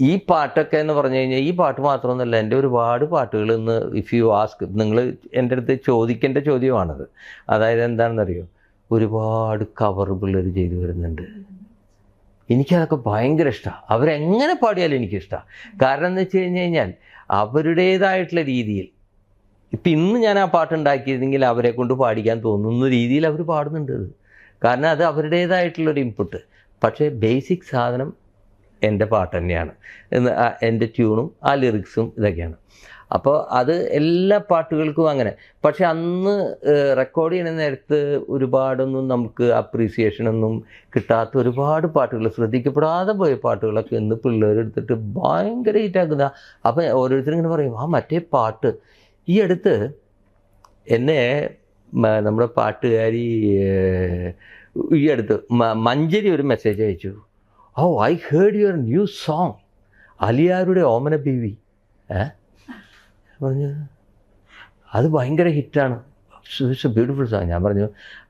ഈ പാട്ടൊക്കെ എന്ന് പറഞ്ഞു കഴിഞ്ഞാൽ ഈ പാട്ട് മാത്രമൊന്നുമല്ല, എൻ്റെ ഒരുപാട് പാട്ടുകൾ ഇന്ന് ഇഫ് യു ആസ്ക്, നിങ്ങൾ എൻ്റെ അടുത്ത് ചോദിക്കേണ്ട ചോദ്യമാണത്. അതായത് എന്താണെന്നറിയോ, ഒരുപാട് കവർ പിള്ളേർ ചെയ്തു വരുന്നുണ്ട്. എനിക്കതൊക്കെ ഭയങ്കര ഇഷ്ടമാണ്. അവരെങ്ങനെ പാടിയാലും എനിക്കിഷ്ടമാണ്. കാരണം എന്ന് വെച്ച് കഴിഞ്ഞാൽ അവരുടേതായിട്ടുള്ള രീതിയിൽ, ഇപ്പം ഇന്ന് ഞാൻ ആ പാട്ടുണ്ടാക്കിയിരുന്നെങ്കിൽ അവരെ കൊണ്ട് പാടിക്കാൻ തോന്നുന്ന രീതിയിൽ അവർ പാടുന്നുണ്ട്. കാരണം അത് അവരുടേതായിട്ടുള്ളൊരു ഇൻപുട്ട്. പക്ഷേ ബേസിക് സാധനം എൻ്റെ പാട്ട് തന്നെയാണ്, എൻ്റെ ട്യൂണും ആ ലിറിക്സും ഇതൊക്കെയാണ്. അപ്പോൾ അത് എല്ലാ പാട്ടുകൾക്കും അങ്ങനെ. പക്ഷെ അന്ന് റെക്കോർഡ് ചെയ്യുന്ന നേരത്ത് ഒരുപാടൊന്നും നമുക്ക് അപ്രീസിയേഷനൊന്നും കിട്ടാത്ത ഒരുപാട് പാട്ടുകൾ, ശ്രദ്ധിക്കപ്പെടാതെ പോയ പാട്ടുകളൊക്കെ ഇന്ന് പിള്ളേരെടുത്തിട്ട് ഭയങ്കര ഹിറ്റാക്കുന്ന. അപ്പം ഓരോരുത്തരും ഇങ്ങനെ പറയും, ആ മറ്റേ പാട്ട്. ഈ അടുത്ത് എന്നെ നമ്മുടെ പാട്ടുകാരി ഈ അടുത്ത് മഞ്ജരി ഒരു മെസ്സേജ് അയച്ചു. Oh, I heard your new song. അലിയാരുടെ ഓമന ബീവി പറഞ്ഞു അത് ഭയങ്കര ഹിറ്റാണ്, ഇറ്റ്സ് എ ബ്യൂട്ടിഫുൾ സോങ്. ഞാൻ പറഞ്ഞു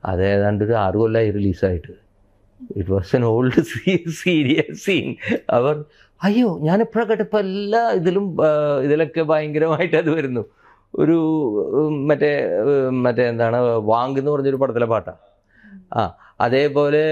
അത് ഏതാണ്ട് ഒരു 6 കൊല്ലമായി റിലീസായിട്ട്. It was an old serious scene. അവർ അയ്യോ ഞാനെപ്പോഴാണ് കേട്ടപ്പോൾ എല്ലാ ഇതിലൊക്കെ ഭയങ്കരമായിട്ട് അത് വരുന്നു. ഒരു മറ്റേ എന്താണ് വാങ്കെന്ന് പറഞ്ഞൊരു പടത്തിലെ പാട്ടാണ്. അതേപോലെ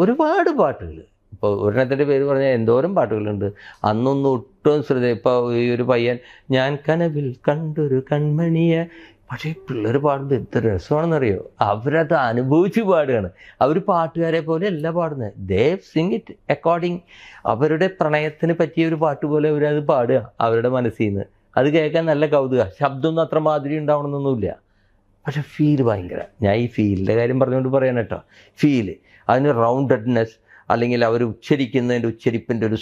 ഒരുപാട് പാട്ടുകൾ. ഇപ്പോൾ ഒരെണ്ണത്തിൻ്റെ പേര് പറഞ്ഞാൽ എന്തോരം പാട്ടുകളുണ്ട്. അന്നൊന്നും ഒട്ടും ശ്രദ്ധ. ഇപ്പോൾ ഈ ഒരു പയ്യൻ ഞാൻ കനവിൽ കണ്ടൊരു കൺമണിയെ, പക്ഷേ പിള്ളേർ പാടുന്നത് എന്ത് രസമാണെന്നറിയോ, അവരത് അനുഭവിച്ച് പാടുകയാണ്. അവർ പാട്ടുകാരെ പോലെ അല്ല പാടുന്നത്. ദേ സിങ് ഇറ്റ് അക്കോർഡിങ് അവരുടെ പ്രണയത്തിന് പറ്റിയ ഒരു പാട്ട് പോലെ അവരത് പാടുക അവരുടെ മനസ്സിൽ നിന്ന്. അത് കേൾക്കാൻ നല്ല കൗതുക. ശബ്ദമൊന്നും അത്ര മാതിരി ഉണ്ടാവണമെന്നൊന്നുമില്ല, പക്ഷെ ഫീല് ഭയങ്കര. ഞാൻ ഈ ഫീലിൻ്റെ കാര്യം പറഞ്ഞുകൊണ്ട് പറയാൻ കേട്ടോ. ഫീല്, അതിന് റൗണ്ടഡ്നെസ്, അല്ലെങ്കിൽ അവർ ഉച്ചരിക്കുന്നതിൻ്റെ ഉച്ചരിപ്പിൻ്റെ ഒരു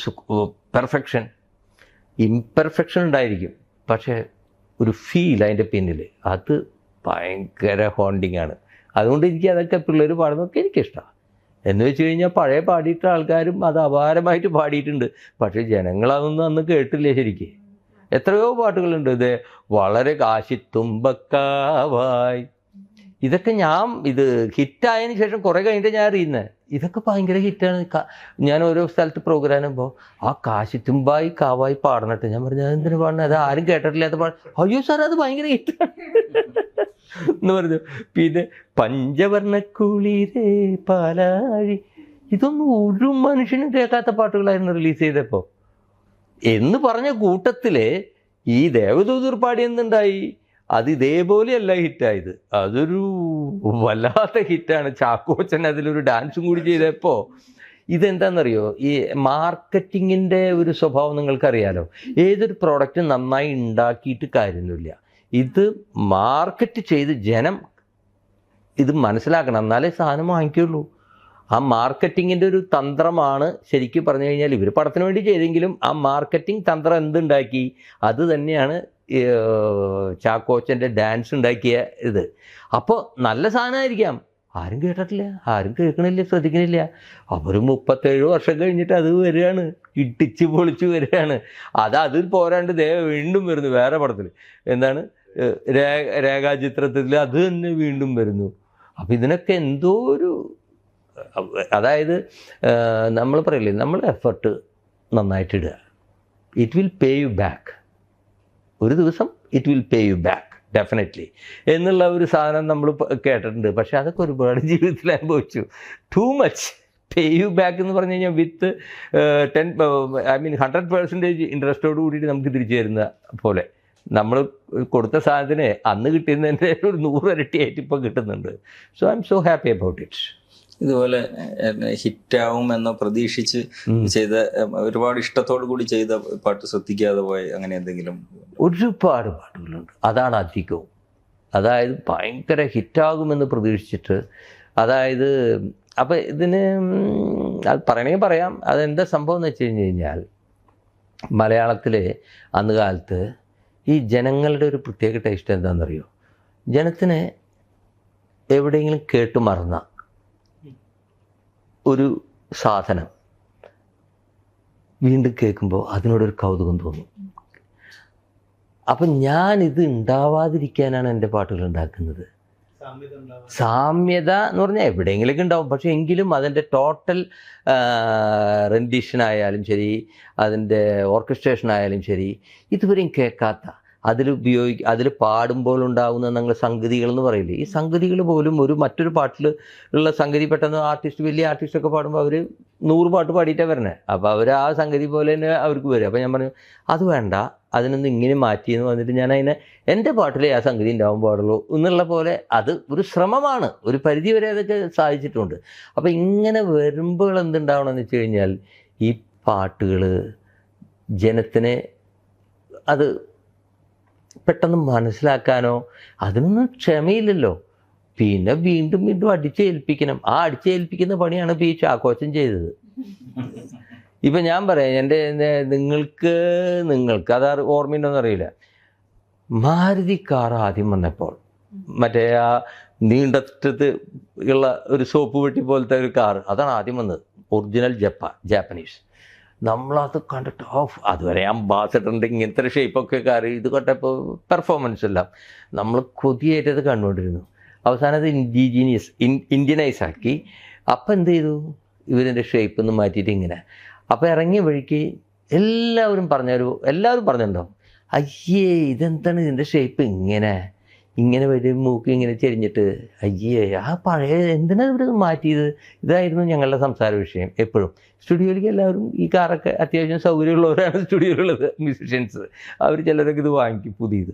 പെർഫെക്ഷൻ. ഇംപെർഫെക്ഷൻ ഉണ്ടായിരിക്കും, പക്ഷേ ഒരു ഫീൽ അതിൻ്റെ പിന്നിൽ, അത് ഭയങ്കര ഹോണ്ടിങ് ആണ്. അതുകൊണ്ട് എനിക്ക് അതൊക്കെ പിള്ളേർ പാടുന്നതൊക്കെ എനിക്കിഷ്ടമാണ്. എന്ന് വെച്ച് കഴിഞ്ഞാൽ പഴയ പാടിയിട്ട ആൾക്കാരും അത് അപാരമായിട്ട് പാടിയിട്ടുണ്ട്, പക്ഷേ ജനങ്ങളതൊന്നും അന്ന് കേട്ടില്ല ശരിക്ക്. എത്രയോ പാട്ടുകളുണ്ട്. ഇത് വളരെ കാശിത്തുമ്പക്കാവായി, ഇതൊക്കെ ഇത് ഹിറ്റായതിനു ശേഷം കുറേ കഴിഞ്ഞിട്ട് ഞാൻ അറിയുന്നത്. ഇതൊക്കെ ഭയങ്കര ഹിറ്റാണ്. ഞാൻ ഓരോ സ്ഥലത്ത് പ്രോഗ്രാം ചെയ്യുമ്പോൾ ആ കാശിത്തുമ്പായി കാവായി പാടണട്ട്. ഞാൻ പറഞ്ഞു അതെന്തിനു പാടണത്, അത് ആരും കേട്ടിട്ടില്ലാത്ത അയ്യോ സാർ അത് ഭയങ്കര ഹിറ്റാണ് എന്ന് പറഞ്ഞു. പിന്നെ പഞ്ചവർണ്ണക്കുളിരേ പാലാഴി, ഇതൊന്നും ഒരു മനുഷ്യനും കേൾക്കാത്ത പാട്ടുകളായിരുന്നു റിലീസ് ചെയ്തപ്പോൾ. എന്ന് പറഞ്ഞ കൂട്ടത്തിൽ ഈ ദേവദൂതർ പാടിയെന്നുണ്ടായി, അത് ഇതേപോലെയല്ല ഹിറ്റായത്. അതൊരു വല്ലാത്ത ഹിറ്റാണ്. ചാക്കോച്ചൻ അതിലൊരു ഡാൻസും കൂടി ചെയ്തപ്പോൾ ഇതെന്താണെന്നറിയോ, ഈ മാർക്കറ്റിങ്ങിൻ്റെ ഒരു സ്വഭാവം നിങ്ങൾക്കറിയാലോ. ഏതൊരു പ്രോഡക്റ്റ് നന്നായി ഉണ്ടാക്കിയിട്ട് കാര്യമൊന്നുമില്ല. ഇത് മാർക്കറ്റ് ചെയ്ത് ജനം ഇത് മനസ്സിലാക്കണം, എന്നാലേ സാധനം വാങ്ങിക്കുള്ളൂ. ആ മാർക്കറ്റിങ്ങിൻ്റെ ഒരു തന്ത്രമാണ് ശരിക്കും പറഞ്ഞു കഴിഞ്ഞാൽ. ഇവർ പടത്തിന് വേണ്ടി ചെയ്തെങ്കിലും ആ മാർക്കറ്റിംഗ് തന്ത്രം എന്തുണ്ടാക്കി, അത് തന്നെയാണ് ചാക്കോച്ചൻ്റെ ഡാൻസ് ഉണ്ടാക്കിയ ഇത്. അപ്പോൾ നല്ല സാധനമായിരിക്കാം, ആരും കേട്ടിട്ടില്ല, ആരും കേൾക്കണില്ല, ശ്രദ്ധിക്കണില്ല. അവർ 37 വർഷം കഴിഞ്ഞിട്ട് അത് വരികയാണ്, ഇട്ടിച്ച് പൊളിച്ച് വരികയാണ്. അതിൽ പോരാണ്ട് വീണ്ടും വരുന്നു വേറെ പടത്തിൽ. എന്താണ് രേഖാചിത്രത്തിൽ അത് തന്നെ വീണ്ടും വരുന്നു. അപ്പം ഇതിനൊക്കെ എന്തോ ഒരു, അതായത് നമ്മൾ പറയില്ലേ, നമ്മൾ എഫർട്ട് നന്നായിട്ടിടുക, it will pay you back. ഒരു ദിവസം it will pay you back definitely എന്നുള്ള ഒരു സാധനം നമ്മൾ കേട്ടിട്ടുണ്ട്. പക്ഷെ അതൊക്കെ ഒരുപാട് ജീവിതത്തിൽ അനുഭവിച്ചു. Too much pay you back എന്ന് പറഞ്ഞു കഴിഞ്ഞാൽ വിത്ത് 100% ഇൻട്രസ്റ്റോട് കൂടിയിട്ട് നമുക്ക് തിരിച്ചു തരുന്ന പോലെ. നമ്മൾ കൊടുത്ത സാധനത്തിന് അന്ന് കിട്ടുന്നതിൻ്റെ ഒരു 100 ഇരട്ടിയായിട്ട് ഇപ്പോൾ കിട്ടുന്നുണ്ട്. So I M so happy about it. ഇതുപോലെ ഹിറ്റാവും എന്ന് പ്രതീക്ഷിച്ച് ചെയ്ത, ഒരുപാട് ഇഷ്ടത്തോടു കൂടി ചെയ്ത പാട്ട് ശ്രദ്ധിക്കാതെ പോയ അങ്ങനെ എന്തെങ്കിലും? ഒരുപാട് പാട്ടുകളുണ്ട്. അതാണ് അധികവും. അതായത് ഭയങ്കര ഹിറ്റാകുമെന്ന് പ്രതീക്ഷിച്ചിട്ട്, അതായത് അപ്പം ഇതിന് അത് പറയണമെങ്കിൽ പറയാം. അതെന്താ സംഭവം എന്ന് വെച്ച് കഴിഞ്ഞാൽ, മലയാളത്തിൽ അന്ന് കാലത്ത് ഈ ജനങ്ങളുടെ ഒരു പ്രത്യേക ടേസ്റ്റ് എന്താണെന്നറിയോ, ജനത്തിന് എവിടെയെങ്കിലും കേട്ട് മറന്ന ഒരു സാധനം വീണ്ടും കേൾക്കുമ്പോൾ അതിനോടൊരു കൗതുകം തോന്നും. അപ്പം ഞാനിത് ഉണ്ടാവാതിരിക്കാനാണ് എൻ്റെ പാട്ടുകൾ ഉണ്ടാക്കുന്നത്. സാമ്യത എന്ന് പറഞ്ഞാൽ എവിടെയെങ്കിലൊക്കെ ഉണ്ടാവും, പക്ഷേ എങ്കിലും അതിൻ്റെ ടോട്ടൽ റെൻഡിഷൻ ശരി, അതിൻ്റെ ഓർക്കസ്ട്രേഷൻ ആയാലും ശരി, ഇതുവരെയും കേൾക്കാത്ത, അതിൽ പാടുമ്പോൾ ഉണ്ടാകുന്ന ഞങ്ങൾ സംഗതികൾ എന്ന് പറയില്ലേ, ഈ സംഗതികൾ പോലും മറ്റൊരു പാട്ടിൽ ഉള്ള സംഗതി പെട്ടെന്ന് വലിയ ആർട്ടിസ്റ്റൊക്കെ പാടുമ്പോൾ അവർ 100 പാട്ട് പാടിയിട്ടാണ് വരണേ. അപ്പോൾ അവർ ആ സംഗതി പോലെ തന്നെ അവർക്ക് വരും. അപ്പോൾ ഞാൻ പറഞ്ഞു അത് വേണ്ട, അതിനൊന്ന് ഇങ്ങനെ മാറ്റിയെന്ന് പറഞ്ഞിട്ട് ഞാൻ എൻ്റെ പാട്ടിലെ ആ സംഗതി ഉണ്ടാവാൻ പാടുള്ളൂ എന്നുള്ള പോലെ. അത് ഒരു ശ്രമമാണ്, ഒരു പരിധി വരെ അതൊക്കെ സാധിച്ചിട്ടുണ്ട്. അപ്പോൾ ഇങ്ങനെ വരുമ്പോൾ എന്തുണ്ടാവണമെന്ന് വെച്ച് കഴിഞ്ഞാൽ, ഈ പാട്ടുകൾ ജനത്തിനെ അത് പെട്ടെന്ന് മനസ്സിലാക്കാനോ അതിനൊന്നും ക്ഷമയില്ലല്ലോ. പിന്നെ വീണ്ടും അടിച്ചേൽപ്പിക്കണം. ആ അടിച്ചേൽപ്പിക്കുന്ന പണിയാണ് ഇപ്പോൾ ഈ ചാക്കോച്ചൻ ചെയ്തത്. ഇപ്പം ഞാൻ പറയാം, നിങ്ങൾക്ക് അത് ഓർമ്മയുണ്ടോയെന്ന് അറിയില്ല, മാരുതി കാർ ആദ്യം വന്നപ്പോൾ മറ്റേ ആ നീണ്ടറ്റത്ത് ഉള്ള ഒരു സോപ്പ് പെട്ടി പോലത്തെ ഒരു കാർ, അതാണ് ആദ്യം വന്നത്. Original Japanese. നമ്മളത് കണ്ടിട്ട് അതുവരെ അംബാസഡറിൻ്റെ ഇങ്ങനത്തെ ഒരു ഷേപ്പൊക്കെ കയറി ഇത് കണ്ടപ്പോൾ പെർഫോമൻസ് എല്ലാം നമ്മൾ കൊതിയായിട്ടത് കണ്ടുകൊണ്ടിരുന്നു. അവസാനം അത് ഇന്ത്യനൈസ് ആക്കി. അപ്പം എന്ത് ചെയ്തു, ഇവരിൻ്റെ ഷേപ്പ് ഒന്ന് മാറ്റിയിട്ട് ഇങ്ങനെ. അപ്പോൾ ഇറങ്ങിയ വഴിക്ക് എല്ലാവരും പറഞ്ഞിട്ടുണ്ടാവും, അയ്യേ ഇതെന്താണ് ഇതിൻ്റെ ഷേപ്പ് ഇങ്ങനെ വരും, മൂക്ക് ഇങ്ങനെ ചെരിഞ്ഞിട്ട്, അയ്യേ ആ പഴയ എന്തിനാണ് ഇവർ മാറ്റിയത്. ഇതായിരുന്നു ഞങ്ങളുടെ സംസാര വിഷയം എപ്പോഴും. സ്റ്റുഡിയോയിലേക്ക് എല്ലാവരും ഈ കാറൊക്കെ അത്യാവശ്യം സൗകര്യമുള്ളവരാണ് സ്റ്റുഡിയോയിലുള്ളത്, മ്യൂസിഷ്യൻസ്. അവർ ചിലരൊക്കെ ഇത് വാങ്ങിക്കും പുതിയത്.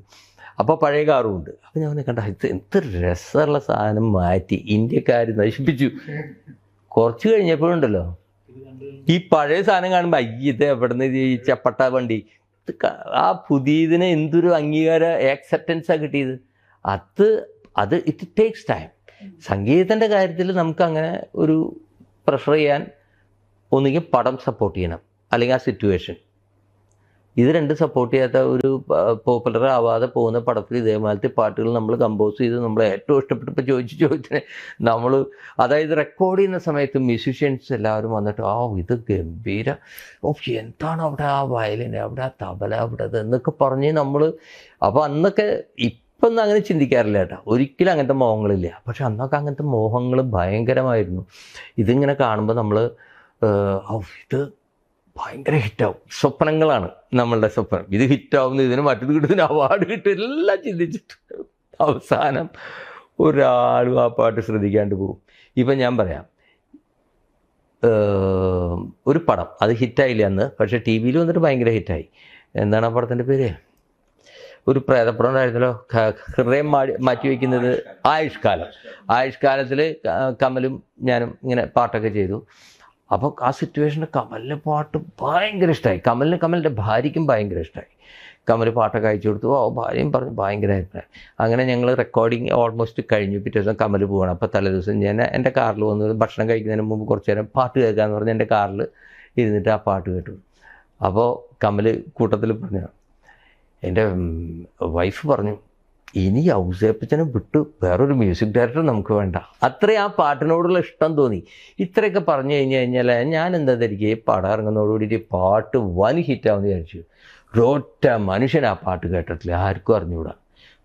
അപ്പോൾ പഴയ കാറും ഉണ്ട്. അപ്പോൾ ഞാൻ കണ്ട എന്ത് രസമുള്ള സാധനം മാറ്റി ഇന്ത്യക്കാർ നശിപ്പിച്ചു. കുറച്ച് കഴിഞ്ഞപ്പോഴുണ്ടല്ലോ ഈ പഴയ സാധനം കാണുമ്പോൾ ഇത് എവിടെ നിന്ന് ഈ ചപ്പട്ട വണ്ടി, ആ പുതിയതിന് എന്തൊരു അംഗീകാര ആക്സെപ്റ്റൻസാണ് കിട്ടിയത്. അത് ഇറ്റ് ടേക്സ് ടൈം. സംഗീതത്തിൻ്റെ കാര്യത്തിൽ നമുക്കങ്ങനെ ഒരു പ്രഷർ ചെയ്യാൻ ഒന്നുകിൽ പടം സപ്പോർട്ട് ചെയ്യണം, അല്ലെങ്കിൽ ആ സിറ്റുവേഷൻ. ഇത് രണ്ടും സപ്പോർട്ട് ചെയ്യാത്ത ഒരു പോപ്പുലർ ആവാതെ പോകുന്ന പടത്തിൽ ഇതേമാതിരത്തെ പാട്ടുകൾ നമ്മൾ കമ്പോസ് ചെയ്ത് നമ്മൾ ഏറ്റവും ഇഷ്ടപ്പെട്ടപ്പോൾ ചോദിച്ചിട്ട് നമ്മൾ അതായത് റെക്കോർഡ് ചെയ്യുന്ന സമയത്ത് മ്യൂസിഷ്യൻസ് എല്ലാവരും വന്നിട്ട് ഇത് ഗംഭീര, എന്താണ് അവിടെ ആ വയലിൻ, അവിടെ ആ തബല, അവിടെ എന്നൊക്കെ പറഞ്ഞ് നമ്മൾ. അപ്പോൾ അന്നൊക്കെ ഇപ്പം ഒന്നും അങ്ങനെ ചിന്തിക്കാറില്ല കേട്ടോ, ഒരിക്കലും അങ്ങനത്തെ മോഹങ്ങളില്ല. പക്ഷെ അന്നൊക്കെ അങ്ങനത്തെ മോഹങ്ങൾ ഭയങ്കരമായിരുന്നു. ഇതിങ്ങനെ കാണുമ്പോൾ നമ്മൾ ഇത് ഭയങ്കര ഹിറ്റാവും. സ്വപ്നങ്ങളാണ് നമ്മളുടെ സ്വപ്നം. ഇത് ഹിറ്റാവുന്നു, ഇതിന് മറ്റത് കിട്ടുന്നതിന് അവാർഡ് കിട്ടും, എല്ലാം ചിന്തിച്ചിട്ട് അവസാനം ഒരാളും ആ പാട്ട് ശ്രദ്ധിക്കാണ്ട് പോകും. ഇപ്പം ഞാൻ പറയാം, ഒരു പടം അത് ഹിറ്റായില്ല അന്ന്, പക്ഷേ ടി വിയിൽ വന്നിട്ട് ഭയങ്കര ഹിറ്റായി. എന്താണ് ആ പടത്തിൻ്റെ പേര്? ഒരു പ്രേതപ്പടം ഉണ്ടായിരുന്നല്ലോ, ഹൃദയം മാറ്റി വയ്ക്കുന്നത്, ആയുഷ്കാലത്തിൽ കമലും ഞാനും ഇങ്ങനെ പാട്ടൊക്കെ ചെയ്തു. അപ്പോൾ ആ സിറ്റുവേഷനിൽ കമലിൻ്റെ പാട്ട് ഭയങ്കര ഇഷ്ടമായി. കമലിൻ്റെ ഭാര്യയ്ക്കും ഭയങ്കര ഇഷ്ടമായി. കമൽ പാട്ടൊക്കെ അയച്ചു കൊടുത്തു. ഭാര്യയും പറഞ്ഞു ഭയങ്കര അഭിപ്രായം. അങ്ങനെ ഞങ്ങൾ റെക്കോർഡിങ് ഓൾമോസ്റ്റ് കഴിഞ്ഞു. പിറ്റേ ദിവസം കമൽ പോകണം. അപ്പോൾ തലേദിവസം ഞാൻ എൻ്റെ കാറിൽ വന്ന് ഭക്ഷണം കഴിക്കുന്നതിന് മുമ്പ് കുറച്ച് നേരം പാട്ട് കേൾക്കാമെന്ന് പറഞ്ഞ് എൻ്റെ കാറിൽ ഇരുന്നിട്ട് ആ പാട്ട് കേട്ടു. അപ്പോൾ കമൽ കൂട്ടത്തിൽ പറഞ്ഞു, എൻ്റെ വൈഫ് പറഞ്ഞു, ഇനി ഔസേപ്പച്ചനെ വിട്ടു വേറൊരു മ്യൂസിക് ഡയറക്ടർ നമുക്ക് വേണ്ട. അത്രയും ആ പാട്ടിനോടുള്ള ഇഷ്ടം തോന്നി. ഇത്രയൊക്കെ പറഞ്ഞു കഴിഞ്ഞാൽ ഞാൻ എന്താ ധരിക്കുക, ഈ പടം ഇറങ്ങുന്നതോടുകൂടി പാട്ട് വൻ ഹിറ്റാവെന്ന് വിചാരിച്ചു. ഒരൊറ്റ മനുഷ്യൻ ആ പാട്ട് കേട്ടിട്ടില്ല, ആർക്കും അറിഞ്ഞുകൂടാ.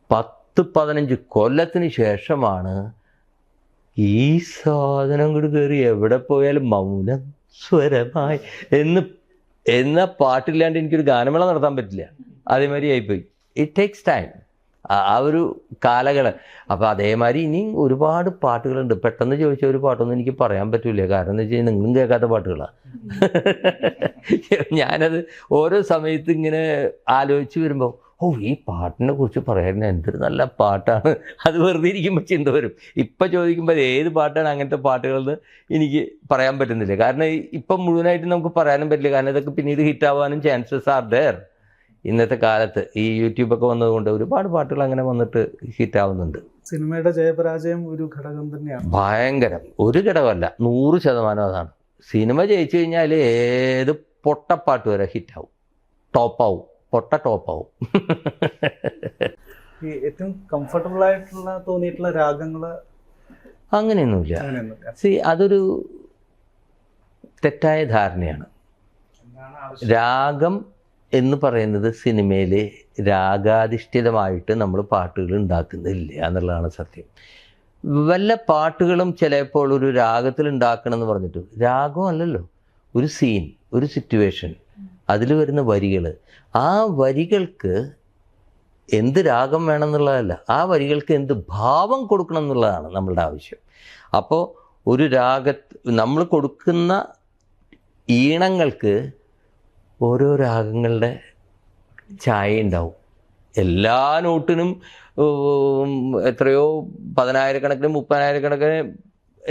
10-15 കൊല്ലത്തിന് ശേഷമാണ് ഈ സാധനം കൂടി കയറി എവിടെ പോയാലും മൗനം സ്വരമായി എന്ന പാട്ടില്ലാണ്ട് എനിക്കൊരു ഗാനമേള നടത്താൻ പറ്റില്ല. അതേമാതിരി ആയിപ്പോയി. ഇറ്റ് ടേക്സ് ടൈം, ആ ഒരു കാലങ്ങൾ. അപ്പോൾ അതേമാതിരി ഇനിയും ഒരുപാട് പാട്ടുകളുണ്ട്. പെട്ടെന്ന് ചോദിച്ച ഒരു പാട്ടൊന്നും എനിക്ക് പറയാൻ പറ്റില്ല. കാരണം എന്ന് വെച്ച് കഴിഞ്ഞാൽ നിങ്ങളും കേൾക്കാത്ത പാട്ടുകളാണ്. ഞാനത് ഓരോ സമയത്ത് ഇങ്ങനെ ആലോചിച്ച് വരുമ്പോൾ ഈ പാട്ടിനെ കുറിച്ച് പറയാൻ എന്തൊരു നല്ല പാട്ടാണ്. അത് വെറുതെ ഇരിക്കുമ്പോൾ ചിന്ത വരും. ഇപ്പം ചോദിക്കുമ്പോൾ ഏത് പാട്ടാണ് അങ്ങനത്തെ പാട്ടുകളെന്ന് എനിക്ക് പറയാൻ പറ്റുന്നില്ല. കാരണം ഇപ്പം മുഴുവനായിട്ട് നമുക്ക് പറയാനും പറ്റില്ല. കാരണം ഇതൊക്കെ പിന്നീട് ഹിറ്റാവാനും ചാൻസസ് ആർ ദെയർ. ഇന്നത്തെ കാലത്ത് ഈ യൂട്യൂബൊക്കെ വന്നതുകൊണ്ട് ഒരുപാട് പാട്ടുകൾ അങ്ങനെ വന്നിട്ട് ഹിറ്റാവുന്നുണ്ട്. സിനിമയുടെ ജയപരാജയം ഒരു ഘടകം തന്നെയാണ്. ഭയങ്കരം, ഒരു ഘടകമല്ല, 100% അതാണ്. സിനിമ ജയിച്ചു കഴിഞ്ഞാൽ ഏത് പൊട്ടപ്പാട്ട് വരെ ഹിറ്റാവും, ടോപ്പാവും, ടോപ്പാവും. ഈ ഏറ്റവും കംഫർട്ടബിൾ ആയിട്ടുള്ള തോന്നിയിട്ടുള്ള രാഗങ്ങൾ അങ്ങനെയൊന്നുമില്ല. അതൊരു തെറ്റായ ധാരണയാണ്. രാഗം എന്ന് പറയുന്നത് സിനിമയിൽ രാഗാധിഷ്ഠിതമായിട്ട് നമ്മൾ പാട്ടുകൾ ഉണ്ടാക്കുന്നില്ല എന്നുള്ളതാണ് സത്യം. വല്ല പാട്ടുകളും ചിലപ്പോൾ ഒരു രാഗത്തിൽ ഉണ്ടാക്കണം എന്ന് പറഞ്ഞിട്ട്, രാഗമല്ലല്ലോ, ഒരു സീൻ, ഒരു സിറ്റുവേഷൻ, അതിൽ വരുന്ന വരികൾ, ആ വരികൾക്ക് എന്ത് രാഗം വേണമെന്നുള്ളതല്ല, ആ വരികൾക്ക് എന്ത് ഭാവം കൊടുക്കണം എന്നുള്ളതാണ് നമ്മളുടെ ആവശ്യം. അപ്പോൾ ഒരു നമ്മൾ കൊടുക്കുന്ന ഈണങ്ങൾക്ക് ഓരോ രാഗങ്ങളുടെ ഛായ ഉണ്ടാവും. എല്ലാ നോട്ടിനും എത്രയോ 10,000-കണക്കിന് 30,000-കണക്കിന്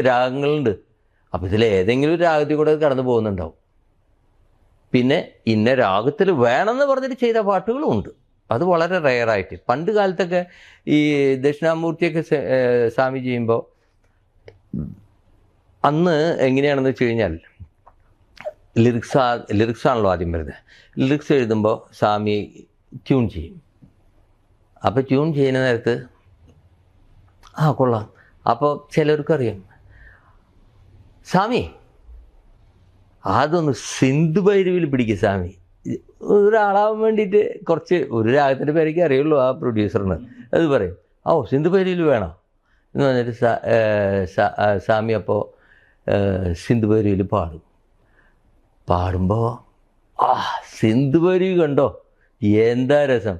രാഗങ്ങളുണ്ട്. അപ്പോൾ ഇതിൽ ഏതെങ്കിലും ഒരു രാഗത്തിൽ കൂടെ കടന്നു പോകുന്നുണ്ടാവും. പിന്നെ ഇന്ന രാഗത്തിൽ വേണമെന്ന് പറഞ്ഞിട്ട് ചെയ്ത പാട്ടുകളും ഉണ്ട്. അത് വളരെ റെയറായിട്ട്. പണ്ട് കാലത്തൊക്കെ ഈ ദക്ഷിണാമൂർത്തിയൊക്കെ സ്വാമി ചെയ്യുമ്പോൾ അന്ന് എങ്ങനെയാണെന്ന് വെച്ച് കഴിഞ്ഞാൽ ലിറിക്സ് ആണല്ലോ ആദ്യം വരുന്നത്. ലിറിക്സ് എഴുതുമ്പോൾ സ്വാമി ട്യൂൺ ചെയ്യും. അപ്പോൾ ട്യൂൺ ചെയ്യുന്ന നേരത്ത് കൊള്ളാം. അപ്പോൾ ചിലർക്കറിയാം, സ്വാമി അതൊന്ന് സിന്ധു ഭൈരവിയിൽ പിടിക്കും സ്വാമി. ഒരാളാവാൻ വേണ്ടിയിട്ട് കുറച്ച് ഒരു രാഗത്തിൻ്റെ പേരൊക്കെ അറിയുള്ളൂ ആ പ്രൊഡ്യൂസറിന്. അത് പറയും സിന്ധു ഭൈരവിയിൽ വേണം എന്ന് പറഞ്ഞിട്ട് സ്വാമി അപ്പോൾ സിന്ധു ഭൈരവിയിൽ പാടുമ്പോൾ സിന്ധു ഭൈരവി കണ്ടോ എന്താ രസം.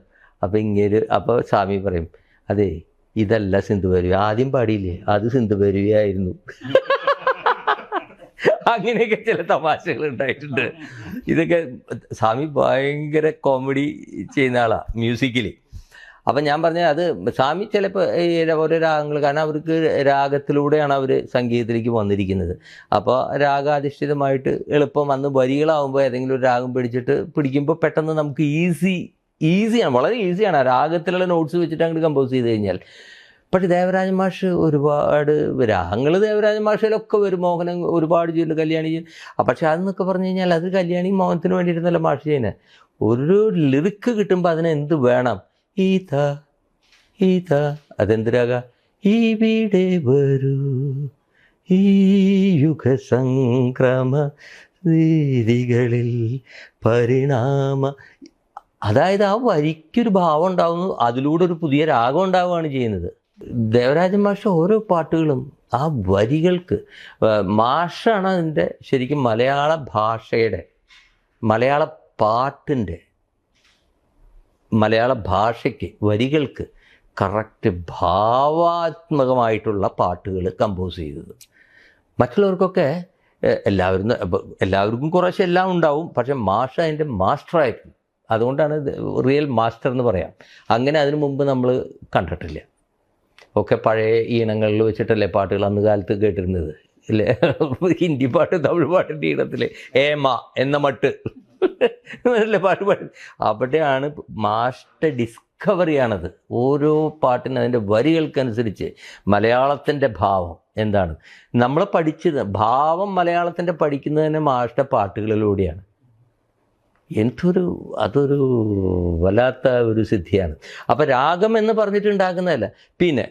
അപ്പോൾ സ്വാമി പറയും അതെ ഇതല്ല സിന്ധു ഭൈരവി, ആദ്യം പാടിയില്ലേ അത് സിന്ധു ഭൈരവി ആയിരുന്നു. അങ്ങനെയൊക്കെ ചില തമാശകൾ ഉണ്ടായിട്ടുണ്ട്. ഇതൊക്കെ സ്വാമി ഭയങ്കര കോമഡി ചെയ്യുന്ന ആളാണ് മ്യൂസിക്കിൽ. അപ്പം ഞാൻ പറഞ്ഞ അത് സ്വാമി ചിലപ്പോൾ ഓരോ രാഗങ്ങൾ, കാരണം അവർക്ക് രാഗത്തിലൂടെയാണ് അവർ സംഗീതത്തിലേക്ക് വന്നിരിക്കുന്നത്. അപ്പോൾ രാഗാധിഷ്ഠിതമായിട്ട് എളുപ്പം വന്ന് വരികളാവുമ്പോൾ ഏതെങ്കിലും ഒരു രാഗം പിടിക്കുമ്പോൾ പെട്ടെന്ന് നമുക്ക് ഈസിയാണ്, വളരെ ഈസിയാണ് ആ രാഗത്തിലുള്ള നോട്ട്സ് വെച്ചിട്ട് അങ്ങോട്ട് കമ്പോസ് ചെയ്ത് കഴിഞ്ഞാൽ. പക്ഷേ ദേവരാജ മാഷ് ഒരുപാട് രാഗങ്ങൾ ദേവരാജ മാഷിലൊക്കെ വരും, മോഹനം ഒരുപാട് ചെയ്യുന്നുണ്ട്, കല്യാണി ചെയ്യും. പക്ഷെ അതെന്നൊക്കെ പറഞ്ഞു കഴിഞ്ഞാൽ അത് കല്യാണി മോഹനത്തിന് വേണ്ടിയിരുന്നല്ല മാഷ് ചെയ്യുന്നത്. ഒരു ലിറിക്ക് കിട്ടുമ്പോൾ അതിനെന്ത് വേണം, ഈത അതെന്തിരാക ഇവിടെ വരൂ ഈ യുഗസംക്രമ രീതികളിൽ പരിണാമ, അതായത് ആ വരിക്കൊരു ഭാവം ഉണ്ടാവുന്നു, അതിലൂടെ ഒരു പുതിയ രാഗം ഉണ്ടാവുകയാണ് ചെയ്യുന്നത്. ദേവരാജൻ മാഷ ഓരോ പാട്ടുകളും ആ വരികൾക്ക്, മാഷാണ് അതിൻ്റെ ശരിക്കും മലയാള ഭാഷയുടെ, മലയാള പാട്ടിൻ്റെ, മലയാള ഭാഷയ്ക്ക് വരികൾക്ക് കറക്റ്റ് ഭാവാത്മകമായിട്ടുള്ള പാട്ടുകൾ കമ്പോസ് ചെയ്തത്. മറ്റുള്ളവർക്കൊക്കെ എല്ലാവർക്കും കുറേശ്ശെ എല്ലാം ഉണ്ടാവും, പക്ഷെ മാഷ അതിൻ്റെ മാസ്റ്ററായിരുന്നു. അതുകൊണ്ടാണ് റിയൽ മാസ്റ്റർ എന്ന് പറയാം. അങ്ങനെ അതിനു മുമ്പ് നമ്മൾ കണ്ടിട്ടില്ല. ഒക്കെ പഴയ ഈണങ്ങളിൽ വെച്ചിട്ടല്ലേ പാട്ടുകൾ അന്ന് കാലത്ത് കേട്ടിരുന്നത് അല്ലേ? ഹിന്ദി പാട്ട്, തമിഴ് പാട്ടിൻ്റെ ഈണത്തിൽ ഏമ എന്ന മട്ട് അല്ലേ പാട്ട് പാടി. അവിടെയാണ് മാസ്റ്റർ ഡിസ്കവറിയാണത്. ഓരോ പാട്ടിനും അതിൻ്റെ വരികൾക്കനുസരിച്ച് മലയാളത്തിൻ്റെ ഭാവം എന്താണ് നമ്മൾ പഠിച്ചത്, ഭാവം മലയാളത്തിൻ്റെ പഠിക്കുന്നത് തന്നെ മാസ്റ്റർ പാട്ടുകളിലൂടെയാണ്. അതൊരു വല്ലാത്ത ഒരു സിദ്ധിയാണ്. അപ്പോൾ രാഗം എന്ന് പറഞ്ഞിട്ടുണ്ടാക്കുന്നതല്ല, പിന്നെ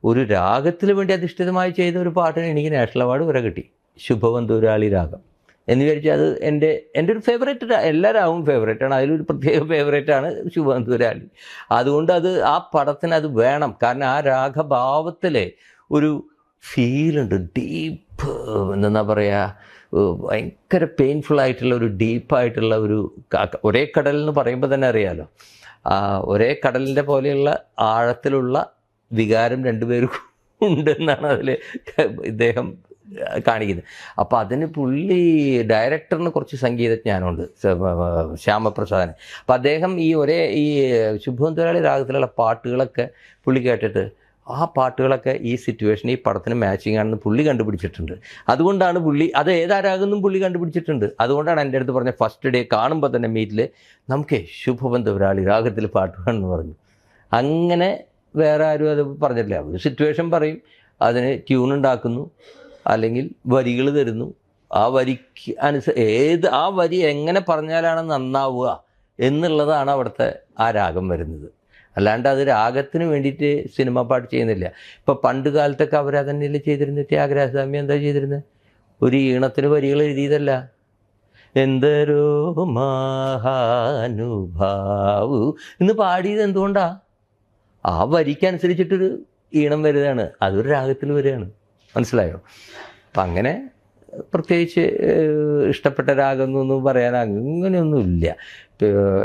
ഒരു രാഗത്തിന് വേണ്ടി അധിഷ്ഠിതമായി ചെയ്ത ഒരു പാട്ടിന് എനിക്ക് നാഷണൽ അവാർഡ് വരെ കിട്ടി, ശുഭവന്തൂരാളി രാഗം എന്ന് വിചാരിച്ചാൽ അത് എൻ്റെ ഒരു ഫേവറേറ്റ്, എല്ലാ രാഗവും ഫേവറേറ്റാണ്, അതിലൊരു പ്രത്യേക ഫേവറേറ്റാണ് ശുഭവന്തൂരാളി. അതുകൊണ്ട് ആ പടത്തിന് അത് വേണം. കാരണം ആ രാഗഭാവത്തിലെ ഒരു ഫീലുണ്ട്, ഡീപ്പ് എന്താ പറയുക, ഭയങ്കര പെയിൻഫുള്ളായിട്ടുള്ള ഒരു ഡീപ്പായിട്ടുള്ള ഒരു, ഒരേ കടൽ എന്ന് പറയുമ്പോൾ തന്നെ അറിയാമല്ലോ, ഒരേ കടലിൻ്റെ പോലെയുള്ള ആഴത്തിലുള്ള വികാരം രണ്ടുപേർക്കും ഉണ്ടെന്നാണ് അതിൽ ഇദ്ദേഹം കാണിക്കുന്നത്. അപ്പോൾ അതിന് ഡയറക്ടറിന് കുറച്ച് സംഗീതജ്ഞാനമുണ്ട്, ശ്യാമപ്രസാദിന്. അപ്പോൾ അദ്ദേഹം ഈ ശുഭവന്തൂരാളി രാഗത്തിലുള്ള പാട്ടുകളൊക്കെ പുള്ളി കേട്ടിട്ട് ആ പാട്ടുകളൊക്കെ ഈ സിറ്റുവേഷൻ, ഈ പടത്തിന് മാച്ചിങ് ആണെന്ന് പുള്ളി കണ്ടുപിടിച്ചിട്ടുണ്ട്. അതുകൊണ്ടാണ് അത് ഏതാരാകുന്നും പുള്ളി കണ്ടുപിടിച്ചിട്ടുണ്ട്. അതുകൊണ്ടാണ് എൻ്റെ അടുത്ത് പറഞ്ഞ ഫസ്റ്റ് ഡേ കാണുമ്പോൾ തന്നെ മീറ്റിൽ നമുക്ക് ശുഭവന്തൂരാളി രാഗത്തിൽ പാട്ട് വേണമെന്ന് പറഞ്ഞു. അങ്ങനെ വേറെ ആരും അത് പറഞ്ഞിട്ടില്ല. ഒരു സിറ്റുവേഷൻ പറയും, അതിന് ട്യൂൺ ഉണ്ടാക്കുന്നു, അല്ലെങ്കിൽ വരികൾ തരുന്നു, ആ വരിക്ക് ആ വരി എങ്ങനെ പറഞ്ഞാലാണ് നന്നാവുക എന്നുള്ളതാണ് അവിടുത്തെ ആ രാഗം വരുന്നത്. അല്ലാണ്ട് അത് രാഗത്തിന് വേണ്ടിയിട്ട് സിനിമ പാട്ട് ചെയ്യുന്നില്ല. ഇപ്പോൾ പണ്ട് കാലത്തൊക്കെ അവരതന്നെയല്ലേ ചെയ്തിരുന്നത്. ത്യാഗരാജസ്വാമി എന്താ ചെയ്തിരുന്നത്? ഒരു ഈണത്തിന് വരികൾ എഴുതിയതല്ല. എന്തരോ മഹാനുഭാവു എന്ന് പാടിയത് എന്തുകൊണ്ടാണ്? ആ വരിക്കനുസരിച്ചിട്ടൊരു ഈണം വരികയാണ്, അതൊരു രാഗത്തിൽ വരികയാണ്. മനസ്സിലായോ? അപ്പം അങ്ങനെ പ്രത്യേകിച്ച് ഇഷ്ടപ്പെട്ട രാഗം എന്നൊന്നും പറയാൻ അങ്ങനെയൊന്നുമില്ല.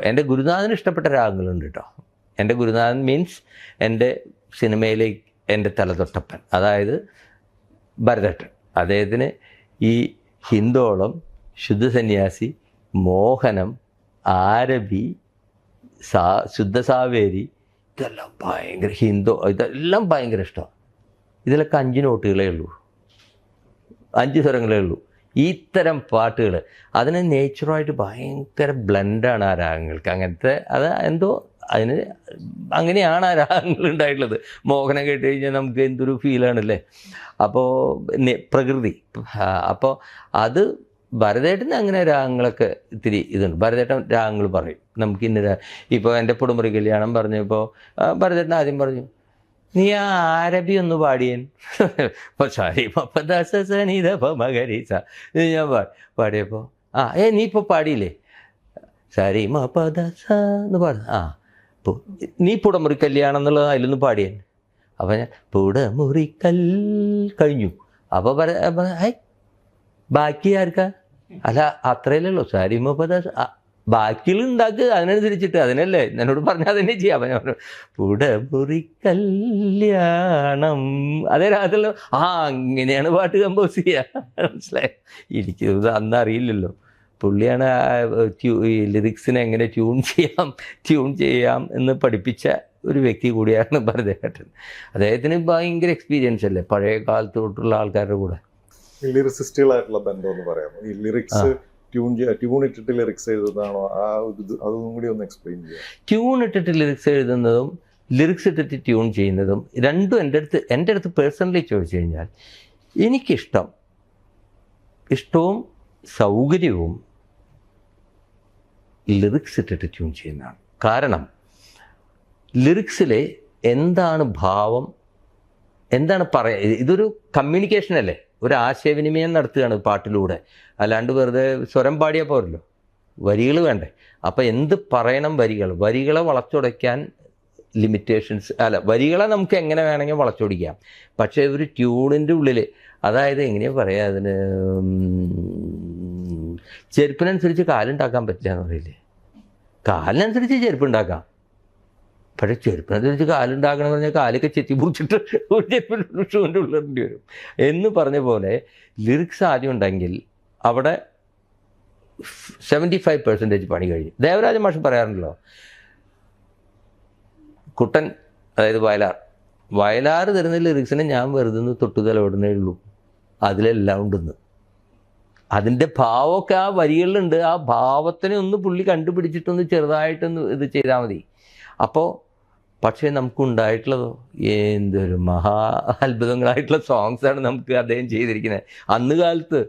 എൻ്റെ ഗുരുനാഥന് ഇഷ്ടപ്പെട്ട രാഗങ്ങളുണ്ട് കേട്ടോ. എൻ്റെ ഗുരുനാഥൻ മീൻസ് എൻ്റെ സിനിമയിലേക്ക് എൻ്റെ തലതൊട്ടപ്പൻ, അതായത് ഭരതേട്ടൻ. അദ്ദേഹത്തിന് ഈ ഹിന്ദോളം, ശുദ്ധസന്യാസി, മോഹനം, ആരബി, ശുദ്ധസാവേരി, ഇതെല്ലാം ഭയങ്കര ഇതെല്ലാം ഭയങ്കര ഇഷ്ടമാണ്. ഇതിലൊക്കെ 5 നോട്ടുകളേ ഉള്ളൂ, 5 സ്വരങ്ങളേ ഉള്ളൂ. ഇത്തരം പാട്ടുകൾ അതിന് നേച്ചുറായിട്ട് ഭയങ്കര ബ്ലെൻഡാണ് ആ രാഗങ്ങൾക്ക്. അങ്ങനത്തെ എന്തോ അതിന് അങ്ങനെയാണ് ആ രാഗങ്ങൾ ഉണ്ടായിട്ടുള്ളത്. മോഹനം കേട്ട് കഴിഞ്ഞാൽ നമുക്ക് എന്തൊരു ഫീലാണല്ലേ. അപ്പോൾ പ്രകൃതി. അപ്പോൾ അത് ഭരതേട്ടന് അങ്ങനെ രാഗങ്ങളൊക്കെ ഇത്തിരി ഇതുണ്ട്. ഭരതേട്ടൻ രാഗങ്ങൾ പറയും നമുക്ക് ഇപ്പോൾ എൻ്റെ പൊടുമുറി കല്യാണം പറഞ്ഞപ്പോൾ ഭരതേട്ടൻ ആദ്യം പറഞ്ഞു നീ ആ അരബി ഒന്ന് പാടിയൻ. അപ്പോൾ സാരി മഗരീസ ഞാൻ പാടിയപ്പോൾ നീ ഇപ്പോൾ പാടിയില്ലേ സാരി മപദസ എന്ന് പാടും. ഇപ്പോൾ നീ പുടമുറി കല്യാണം എന്നുള്ളത് അതിലൊന്ന് പാടിയൻ. അപ്പം ഞാൻ പുടമുറിക്കൽ കഴിഞ്ഞു. അപ്പോൾ ബാക്കി ആർക്കാ? അല്ല അത്രയല്ലേ ഉള്ളൂ. സാരി മപദസ ബാക്കിയുള്ള ഉണ്ടാക്കുക അതിനനുസരിച്ചിട്ട്. അതിനല്ലേ എന്നോട് പറഞ്ഞാൽ തന്നെ ചെയ്യാം. അപ്പം ഞാൻ പറഞ്ഞു പുടമുറി കല്യാണം അതേ രാത്രിയിലോ അങ്ങനെയാണ് പാട്ട് കമ്പോസ് ചെയ്യുക. മനസ്സിലായി? എനിക്കത് അന്ന് അറിയില്ലല്ലോ. പുള്ളിയാണ് ഈ ലിറിക്സിനെ എങ്ങനെ ട്യൂൺ ചെയ്യാം എന്ന് പഠിപ്പിച്ച ഒരു വ്യക്തി കൂടിയാണ് ഭരതേട്ടൻ. അദ്ദേഹത്തിന് ഭയങ്കര എക്സ്പീരിയൻസ് അല്ലേ പഴയ കാലത്ത് തൊട്ടുള്ള ആൾക്കാരുടെ കൂടെ. ലിറിസിസ്റ്റുകളായിട്ടുള്ള ബന്ധം എന്ന് പറയാമോ? ഈ ലിറിക്സ് ട്യൂൺ ഇട്ടിട്ട് ലിറിക്സ് എഴുതുന്നതാണോ? അതൊന്നും കൂടി ഒന്ന് എക്സ്പ്ലെയിൻ ചെയ്യാം. ട്യൂൺ ഇട്ടിട്ട് ലിറിക്സ് എഴുതുന്നതും ലിറിക്സ് ഇട്ടിട്ട് ട്യൂൺ ചെയ്യുന്നതും രണ്ടും എൻ്റെ അടുത്ത് പേഴ്സണലി ചോദിച്ചു കഴിഞ്ഞാൽ ഇഷ്ടവും സൗകര്യവും ലിറിക്സ് ഇട്ടിട്ട് ട്യൂൺ ചെയ്യുന്നതാണ്. കാരണം ലിറിക്സിലെ എന്താണ് ഭാവം, എന്താണ് ഇതൊരു കമ്മ്യൂണിക്കേഷൻ അല്ലേ, ഒരു ആശയവിനിമയം നടത്തുകയാണ് പാട്ടിലൂടെ. അല്ലാണ്ട് വെറുതെ സ്വരം പാടിയാൽ പോരല്ലോ, വരികൾ വേണ്ടേ. അപ്പം എന്ത് പറയണം? വരികളെ വളച്ചൊടയ്ക്കാൻ ലിമിറ്റേഷൻസ് വരികളെ നമുക്ക് എങ്ങനെ വേണമെങ്കിൽ വളച്ചൊടിക്കാം. പക്ഷേ ഒരു ട്യൂണിൻ്റെ ഉള്ളിൽ, അതായത് എങ്ങനെയാണ് പറയുക, അതിന് ചെരുപ്പിനനുസരിച്ച് കാലുണ്ടാക്കാൻ പറ്റില്ല എന്ന് പറയില്ലേ. കാലിനനുസരിച്ച് ചെരുപ്പുണ്ടാക്കാം, പക്ഷേ ചെരുപ്പിനനുസരിച്ച് കാലുണ്ടാക്കണമെന്ന് പറഞ്ഞാൽ കാലൊക്കെ ചെത്തി മുറിച്ചിട്ട് ഒരു ചെരുപ്പിൽ ഷൂവിൻ്റെ ഉള്ളിടേണ്ടി വരും എന്ന് പറഞ്ഞ പോലെ ലിറിക്സ് ആദ്യം ഉണ്ടെങ്കിൽ അവിടെ 75% പണി കഴിഞ്ഞു. ദേവരാജ മാഷ് പറയാറുണ്ടല്ലോ, കുട്ടൻ അതായത് വയലാർ തരുന്ന ലിറിക്സിനെ ഞാൻ വെറുതെ തൊട്ടുതലോടുന്നേ ഉള്ളൂ, അതിലെല്ലാം ഉണ്ടെന്ന്. അതിൻ്റെ ഭാവമൊക്കെ ആ വരികളിലുണ്ട്. ആ ഭാവത്തിനെ ഒന്ന് പുള്ളി കണ്ടുപിടിച്ചിട്ടൊന്ന് ചെറുതായിട്ടൊന്ന് ഇത് ചെയ്താൽ മതി. അപ്പോൾ പക്ഷേ നമുക്കുണ്ടായിട്ടുള്ളതോ എന്തൊരു മഹാ അത്ഭുതങ്ങളായിട്ടുള്ള സോങ്സാണ് നമുക്ക് അദ്ദേഹം ചെയ്തിരിക്കുന്നത്. അന്ന് കാലത്ത്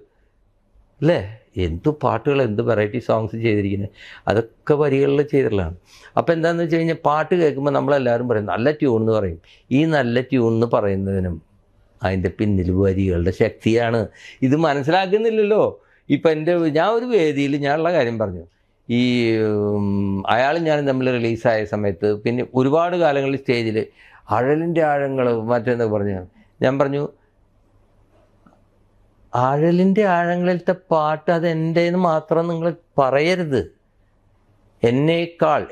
അല്ലേ എന്തു പാട്ടുകൾ, എന്ത് വെറൈറ്റി സോങ്സ് ചെയ്തിരിക്കുന്നത്, അതൊക്കെ വരികളിൽ ചെയ്തിട്ടുള്ളതാണ്. അപ്പോൾ എന്താണെന്ന് വെച്ച് കഴിഞ്ഞാൽ പാട്ട് കേൾക്കുമ്പോൾ നമ്മളെല്ലാവരും പറയും നല്ല ട്യൂൺ എന്ന് പറയും. ഈ നല്ല ട്യൂൺ എന്ന് പറയുന്നതിനും അതിൻ്റെ പിന്നിൽ വരികളുടെ ശക്തിയാണ്. ഇത് മനസ്സിലാക്കുന്നില്ലല്ലോ. ഇപ്പം ഞാൻ ഒരു വേദിയിൽ ഞാനുള്ള കാര്യം പറഞ്ഞു. ഈ അയാളും ഞാനും തമ്മിൽ റിലീസായ സമയത്ത് പിന്നെ ഒരുപാട് കാലങ്ങളിൽ സ്റ്റേജിൽ അഴലിൻ്റെ ആഴങ്ങൾ മറ്റെന്തൊക്കെ ഞാൻ പറഞ്ഞു അഴലിൻ്റെ ആഴങ്ങളിലത്തെ പാട്ട് അത് എൻ്റേന്ന് മാത്രം നിങ്ങൾ പറയരുത്.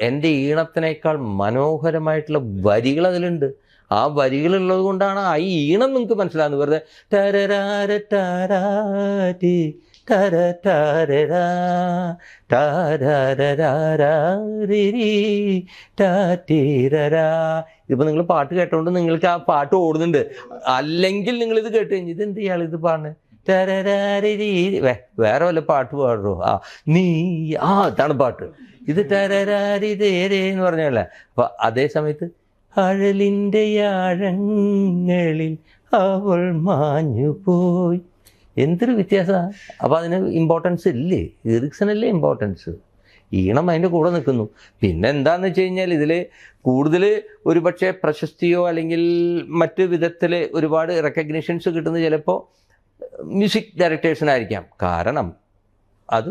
എൻ്റെ ഈണത്തിനേക്കാൾ മനോഹരമായിട്ടുള്ള വരികൾ അതിലുണ്ട്. ആ വരികളുള്ളത് കൊണ്ടാണ് ആ ഈണം നിങ്ങൾക്ക് മനസ്സിലാകുന്നത്. വെറുതെ ടരരാര ടാരാറ്റി ടര ടാരരാ ടാരരാരാരിരി ടാറ്റീരരാ. ഇതിപ്പോൾ നിങ്ങൾ പാട്ട് കേട്ടോണ്ട് നിങ്ങൾക്ക് ആ പാട്ട് ഓടുന്നുണ്ട്. അല്ലെങ്കിൽ നിങ്ങളിത് കേട്ട് കഴിഞ്ഞ് ഇതെന്ത് ഇയാളിത് പാടുന്നത് ടരരാരിരി വേറെ വല്ല പാട്ട് പാടുമോ? ഇതാണ് പാട്ട്. ഇത് ടരരാരിരേ എന്ന് പറഞ്ഞല്ലേ. അപ്പം അതേ സമയത്ത് അഴലിൻ്റെ ആഴങ്ങളിൽ അവൾ മാഞ്ഞു പോയി, എന്തൊരു വ്യത്യാസമാണ്. അപ്പോൾ അതിന് ഇമ്പോർട്ടൻസ് ഇല്ലേ? ലിറിക്സിനല്ലേ ഇമ്പോർട്ടൻസ്. ഈണം അതിൻ്റെ കൂടെ നിൽക്കുന്നു. പിന്നെ എന്താണെന്ന് വെച്ച് കഴിഞ്ഞാൽ ഇതിൽ കൂടുതൽ ഒരു പക്ഷേ പ്രശസ്തിയോ അല്ലെങ്കിൽ മറ്റ് വിധത്തിൽ ഒരുപാട് റെക്കഗ്നിഷൻസ് കിട്ടുന്നത് ചിലപ്പോൾ മ്യൂസിക് ഡയറക്ടേഴ്സിനായിരിക്കാം. കാരണം അത്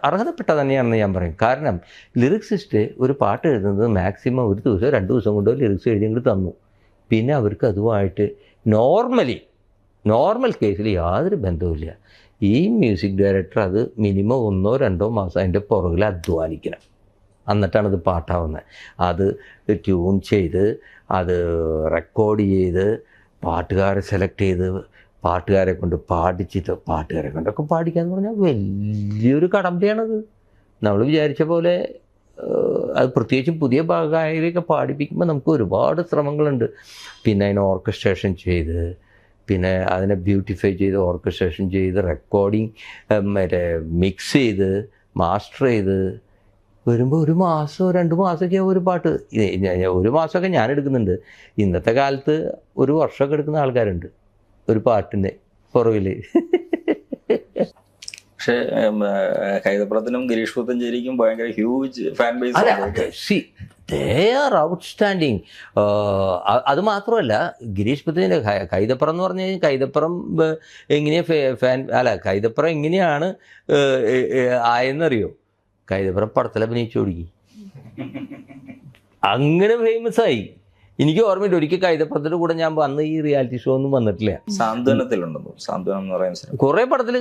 അർഹതപ്പെട്ട തന്നെയാണെന്ന് ഞാൻ പറയും. കാരണം ലിറിക്സിസ്റ്റ് ഒരു പാട്ട് എഴുതുന്നത് മാക്സിമം ഒരു ദിവസം 2 ദിവസം കൊണ്ട് ലിറിക്സ് എഴുതി തന്നു. പിന്നെ അവർക്ക് അതുമായിട്ട് നോർമൽ കേസിൽ യാതൊരു ബന്ധവുമില്ല. ഈ മ്യൂസിക് ഡയറക്ടർ അത് മിനിമം 1-2 മാസം അതിൻ്റെ പുറകിൽ അധ്വാനിക്കണം. എന്നിട്ടാണ് ഇത് പാട്ടാവുന്നത്. അത് ട്യൂൺ ചെയ്ത് അത് റെക്കോർഡ് ചെയ്ത് പാട്ടുകാരെ സെലക്ട് ചെയ്ത് പാട്ടുകാരെ കൊണ്ട് പാടിച്ചിട്ട് പാട്ടുകാരെ കൊണ്ടൊക്കെ പാടിക്കാന്ന് പറഞ്ഞാൽ വലിയൊരു കടമ്പയാണത്. നമ്മൾ വിചാരിച്ച പോലെ അത് പ്രത്യേകിച്ചും പുതിയ ഗായകരെയൊക്കെ പാടിപ്പിക്കുമ്പോൾ നമുക്ക് ഒരുപാട് ശ്രമങ്ങളുണ്ട്. പിന്നെ അതിന് ഓർക്കസ്ട്രേഷൻ ചെയ്ത് പിന്നെ അതിനെ ബ്യൂട്ടിഫൈ ചെയ്ത് ഓർക്കസ്ട്രേഷൻ ചെയ്ത് റെക്കോർഡിങ് മിക്സ് ചെയ്ത് മാസ്റ്റർ ചെയ്ത് വരുമ്പോൾ 1 മാസമോ 2 മാസമൊക്കെ ഒരു പാട്ട്. 1 മാസമൊക്കെ ഞാൻ എടുക്കുന്നുണ്ട്. ഇന്നത്തെ കാലത്ത് 1 വർഷമൊക്കെ എടുക്കുന്ന ആൾക്കാരുണ്ട് ഒരു പാട്ടിൻ്റെ പുറകിൽ. പക്ഷെ കൈതപ്രത്തിനും ഗിരീഷ് പുത്തഞ്ചേരിക്കും ഭയങ്കര huge fan base. They are outstanding. അത് മാത്രമല്ല, ഗിരീഷ് പുത്തഞ്ചേരി കൈതപ്പുറം എന്ന് പറഞ്ഞു കഴിഞ്ഞാൽ കൈതപ്പുറം എങ്ങനെയാ ഫാൻ അല്ല കൈതപ്പുറം എങ്ങനെയാണ് ആയെന്നറിയോ? കൈതപ്പുറം പടത്തിൽ അഭിനയിച്ചു തുടങ്ങി, അങ്ങനെ ഫേമസ് ആയി. എനിക്ക് ഓർമ്മയില്ല, ഒരിക്കൽ കൈതപ്പുറത്തിന്റെ കൂടെ ഞാൻ അന്ന് ഈ റിയാലിറ്റി ഷോ ഒന്നും വന്നിട്ടില്ല. സാന്ത്വനത്തിലുണ്ടെന്നു, സാന്ത്വനം എന്ന് പറയുന്ന കുറേ പടത്തിൽ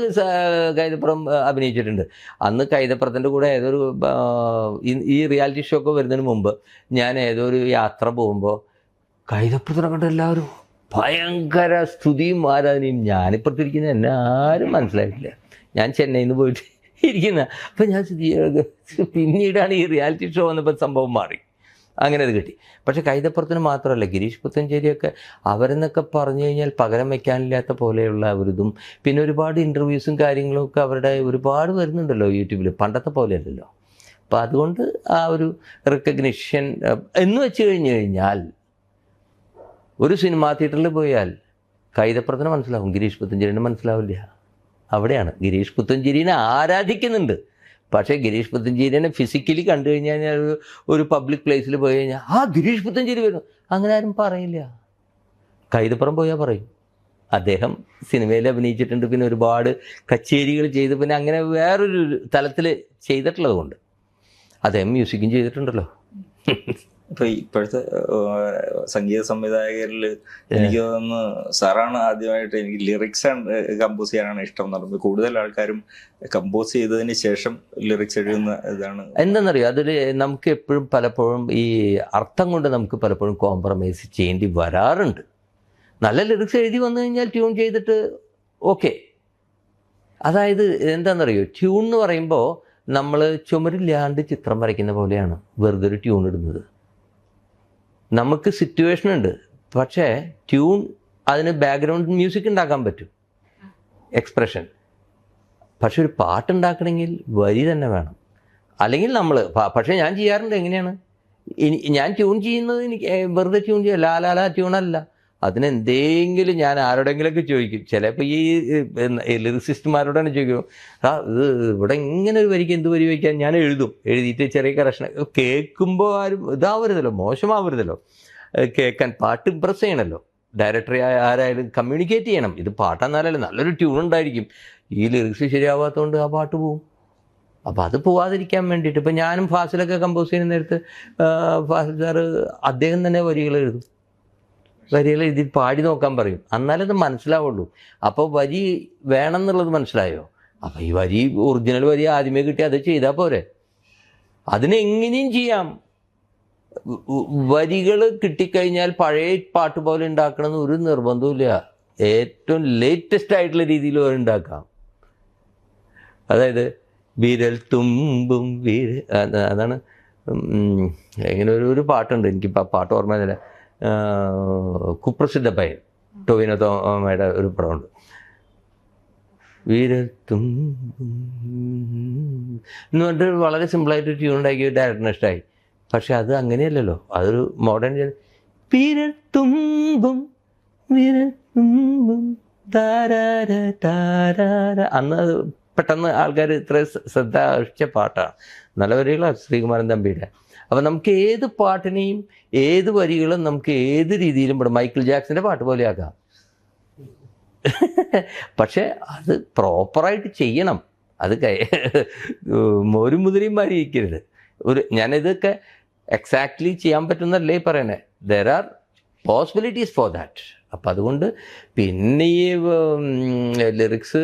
കൈതപ്പുറം അഭിനയിച്ചിട്ടുണ്ട്. അന്ന് കൈതപ്പുറത്തിൻ്റെ കൂടെ ഏതൊരു ഈ റിയാലിറ്റി ഷോ ഒക്കെ വരുന്നതിന് മുമ്പ് ഞാൻ ഏതൊരു യാത്ര പോകുമ്പോൾ കൈതപ്പുറത്തിനെ കണ്ട എല്ലാവരും ഭയങ്കര സ്തുതിയും ആരാധനയും. ഞാനിപ്പുറത്തിരിക്കുന്ന എന്നെ ആരും മനസ്സിലായിട്ടില്ല. ഞാൻ ചെന്നൈയിൽ നിന്ന് പോയിട്ട് ഇരിക്കുന്ന. അപ്പം ഞാൻ പിന്നീടാണ് ഈ റിയാലിറ്റി ഷോ വന്നപ്പോൾ സംഭവം മാറി, അങ്ങനെ അത് കിട്ടി. പക്ഷെ കൈതപ്പുറത്തിന് മാത്രമല്ല, ഗിരീഷ് പുത്തഞ്ചേരിയൊക്കെ അവരെന്നൊക്കെ പറഞ്ഞു കഴിഞ്ഞാൽ പകരം വയ്ക്കാനില്ലാത്ത പോലെയുള്ള ഒരിതും, പിന്നെ ഒരുപാട് ഇൻ്റർവ്യൂസും കാര്യങ്ങളും ഒക്കെ അവരുടെ ഒരുപാട് വരുന്നുണ്ടല്ലോ യൂട്യൂബിൽ, പണ്ടത്തെ പോലെയല്ലല്ലോ. അപ്പം അതുകൊണ്ട് ആ ഒരു റെക്കഗ്നിഷൻ എന്ന് വെച്ച് കഴിഞ്ഞ് കഴിഞ്ഞാൽ ഒരു സിനിമാ തിയേറ്ററിൽ പോയാൽ കൈതപ്പുറത്തിന് മനസ്സിലാവും, ഗിരീഷ് പുത്തഞ്ചേരിനെ മനസ്സിലാവില്ല. അവിടെയാണ് ഗിരീഷ് പുത്തഞ്ചേരിനെ ആരാധിക്കുന്നുണ്ട്. പക്ഷേ ഗിരീഷ് പുത്തഞ്ചേരിനെ ഫിസിക്കലി കണ്ടു കഴിഞ്ഞാൽ ഒരു പബ്ലിക് പ്ലേസിൽ പോയി കഴിഞ്ഞാൽ ആ ഗിരീഷ് പുത്തഞ്ചേരി വരുന്നു, അങ്ങനെ ആരും പറയില്ല. കൈതപ്പുറം പോയാൽ പറയും. അദ്ദേഹം സിനിമയിൽ അഭിനയിച്ചിട്ടുണ്ട്, പിന്നെ ഒരുപാട് കച്ചേരികൾ ചെയ്ത്, പിന്നെ അങ്ങനെ വേറൊരു തലത്തിൽ ചെയ്തിട്ടുള്ളത് കൊണ്ട് അദ്ദേഹം മ്യൂസിക്കും ചെയ്തിട്ടുണ്ടല്ലോ. ഇപ്പൊ ഇപ്പോഴത്തെ സംഗീത സംവിധായകരിൽ എനിക്ക് തോന്നുന്നു സാറാണ് ആദ്യമായിട്ട് എനിക്ക് ലിറിക്സ് കമ്പോസ് ചെയ്യാനാണ് ഇഷ്ടം എന്ന് പറയുന്നത്. കൂടുതൽ ആൾക്കാരും കമ്പോസ് ചെയ്തതിന് ശേഷം ലിറിക്സ് എഴുതുന്ന ഇതാണ്. എന്താണെന്നറിയോ, അതിൽ നമുക്ക് എപ്പോഴും പലപ്പോഴും ഈ അർത്ഥം കൊണ്ട് നമുക്ക് പലപ്പോഴും കോംപ്രമൈസ് ചെയ്യേണ്ടി വരാറുണ്ട്. നല്ല ലിറിക്സ് എഴുതി വന്നു കഴിഞ്ഞാൽ ട്യൂൺ ചെയ്തിട്ട് ഓക്കെ. അതായത് എന്താണെന്നറിയോ, ട്യൂൺ എന്ന് പറയുമ്പോൾ നമ്മൾ ചുമരില്ലാണ്ട് ചിത്രം വരയ്ക്കുന്ന പോലെയാണ് വെറുതെ ഒരു ട്യൂൺ ഇടുന്നത്. നമുക്ക് സിറ്റുവേഷൻ ഉണ്ട്, പക്ഷേ ട്യൂൺ അതിന് ബാക്ക്ഗ്രൗണ്ട് മ്യൂസിക് ഉണ്ടാക്കാൻ പറ്റും, എക്സ്പ്രഷൻ. പക്ഷെ ഒരു പാട്ടുണ്ടാക്കണമെങ്കിൽ വരി തന്നെ വേണം. അല്ലെങ്കിൽ നമ്മൾ പക്ഷേ ഞാൻ ചെയ്യാറുണ്ട്. എങ്ങനെയാണ് ഞാൻ ട്യൂൺ ചെയ്യുന്നത്? എനിക്ക് വെറുതെ ട്യൂൺ ചെയ്യുക, ലാലാല ട്യൂണല്ല. അതിനെന്തെങ്കിലും ഞാൻ ആരോടെങ്കിലൊക്കെ ചോദിക്കും. ചിലപ്പോൾ ഈ ലിറിസിസ്റ്റ്മാരോടാണ് ചോദിക്കും, ഇത് ഇവിടെ ഇങ്ങനെ ഒരു വരിക്ക് എന്ത് വരി വയ്ക്കാൻ ഞാൻ എഴുതും. എഴുതിയിട്ട് ചെറിയ കറക്ഷൻ കേൾക്കുമ്പോൾ ആരും ഇതാവരുതല്ലോ, മോശമാവരുതല്ലോ. കേൾക്കാൻ പാട്ട് ഇമ്പ്രസ് ചെയ്യണമല്ലോ, ഡയറക്ടറെ ആരായാലും കമ്മ്യൂണിക്കേറ്റ് ചെയ്യണം. ഇത് പാട്ടെന്നാലല്ലേ നല്ലൊരു ട്യൂൺ ഉണ്ടായിരിക്കും. ഈ ലിറിക്സ് ശരിയാവാത്തതുകൊണ്ട് ആ പാട്ട് പോവും. അപ്പോൾ അത് പോവാതിരിക്കാൻ വേണ്ടിയിട്ട് ഇപ്പം ഞാനും ഫാസിലൊക്കെ കമ്പോസ് ചെയ്യുന്ന നേരത്ത് ഫാസിൽ സാറ് അദ്ദേഹം തന്നെ വരികൾ എഴുതും. വരികൾ എഴുതി പാടി നോക്കാൻ പറയും, എന്നാലത് മനസ്സിലാവുള്ളൂ. അപ്പോൾ വരി വേണം എന്നുള്ളത് മനസ്സിലായോ? അപ്പോൾ ഈ വരി ഒറിജിനൽ വരി ആദ്യമേ കിട്ടി അത് ചെയ്താൽ പോരെ? അതിനെങ്ങനെയും ചെയ്യാം. വരികൾ കിട്ടിക്കഴിഞ്ഞാൽ പഴയ പാട്ട് പോലെ ഉണ്ടാക്കണമെന്ന് ഒരു നിർബന്ധമില്ല. ഏറ്റവും ലേറ്റസ്റ്റ് ആയിട്ടുള്ള രീതിയിൽ ഉണ്ടാക്കാം. അതായത് വിരൽ തുമ്പും അതാണ് ഇങ്ങനെ ഒരു പാട്ടുണ്ട്, എനിക്കിപ്പോൾ ആ പാട്ട് ഓർമ്മ വരുന്നില്ല. കുപ്രസിദ്ധ പയ്യൻ ടോവിനോ തോമയുടെ ഒരു പടമുണ്ട്, വിരൽ തുമ്പും എന്ന് പറഞ്ഞിട്ട് വളരെ സിമ്പിളായിട്ട് ട്യൂൺ ഉണ്ടാക്കി ഡയറക്ടറിന് ഇഷ്ടമായി. പക്ഷെ അത് അങ്ങനെയല്ലല്ലോ, അതൊരു മോഡേൺ വിരൽ തുമ്പും വിരൽ തുമ്പും താരാര താരാര. അന്ന് അത് പെട്ടെന്ന് ആൾക്കാർ ഇത്ര ശ്രദ്ധ ആകർഷിച്ച പാട്ടാണ്. നല്ല വരികളാണ് ശ്രീകുമാരൻ തമ്പിയുടെ. അപ്പം നമുക്ക് ഏത് പാട്ടിനെയും ഏത് വരികളും നമുക്ക് ഏത് രീതിയിലും പെടും. മൈക്കിൾ ജാക്സന്റെ പാട്ട് പോലെ ആക്കാം. പക്ഷെ അത് പ്രോപ്പറായിട്ട് ചെയ്യണം. അത് മോരും മുതിരയും മാറി ഇരിക്കരുത്. ഞാനിതൊക്കെ എക്സാക്ട്ലി ചെയ്യാൻ പറ്റുന്നല്ലേ പറയണേ. There are possibilities for that. അപ്പം അതുകൊണ്ട് പിന്നെ ഈ ലിറിക്സ്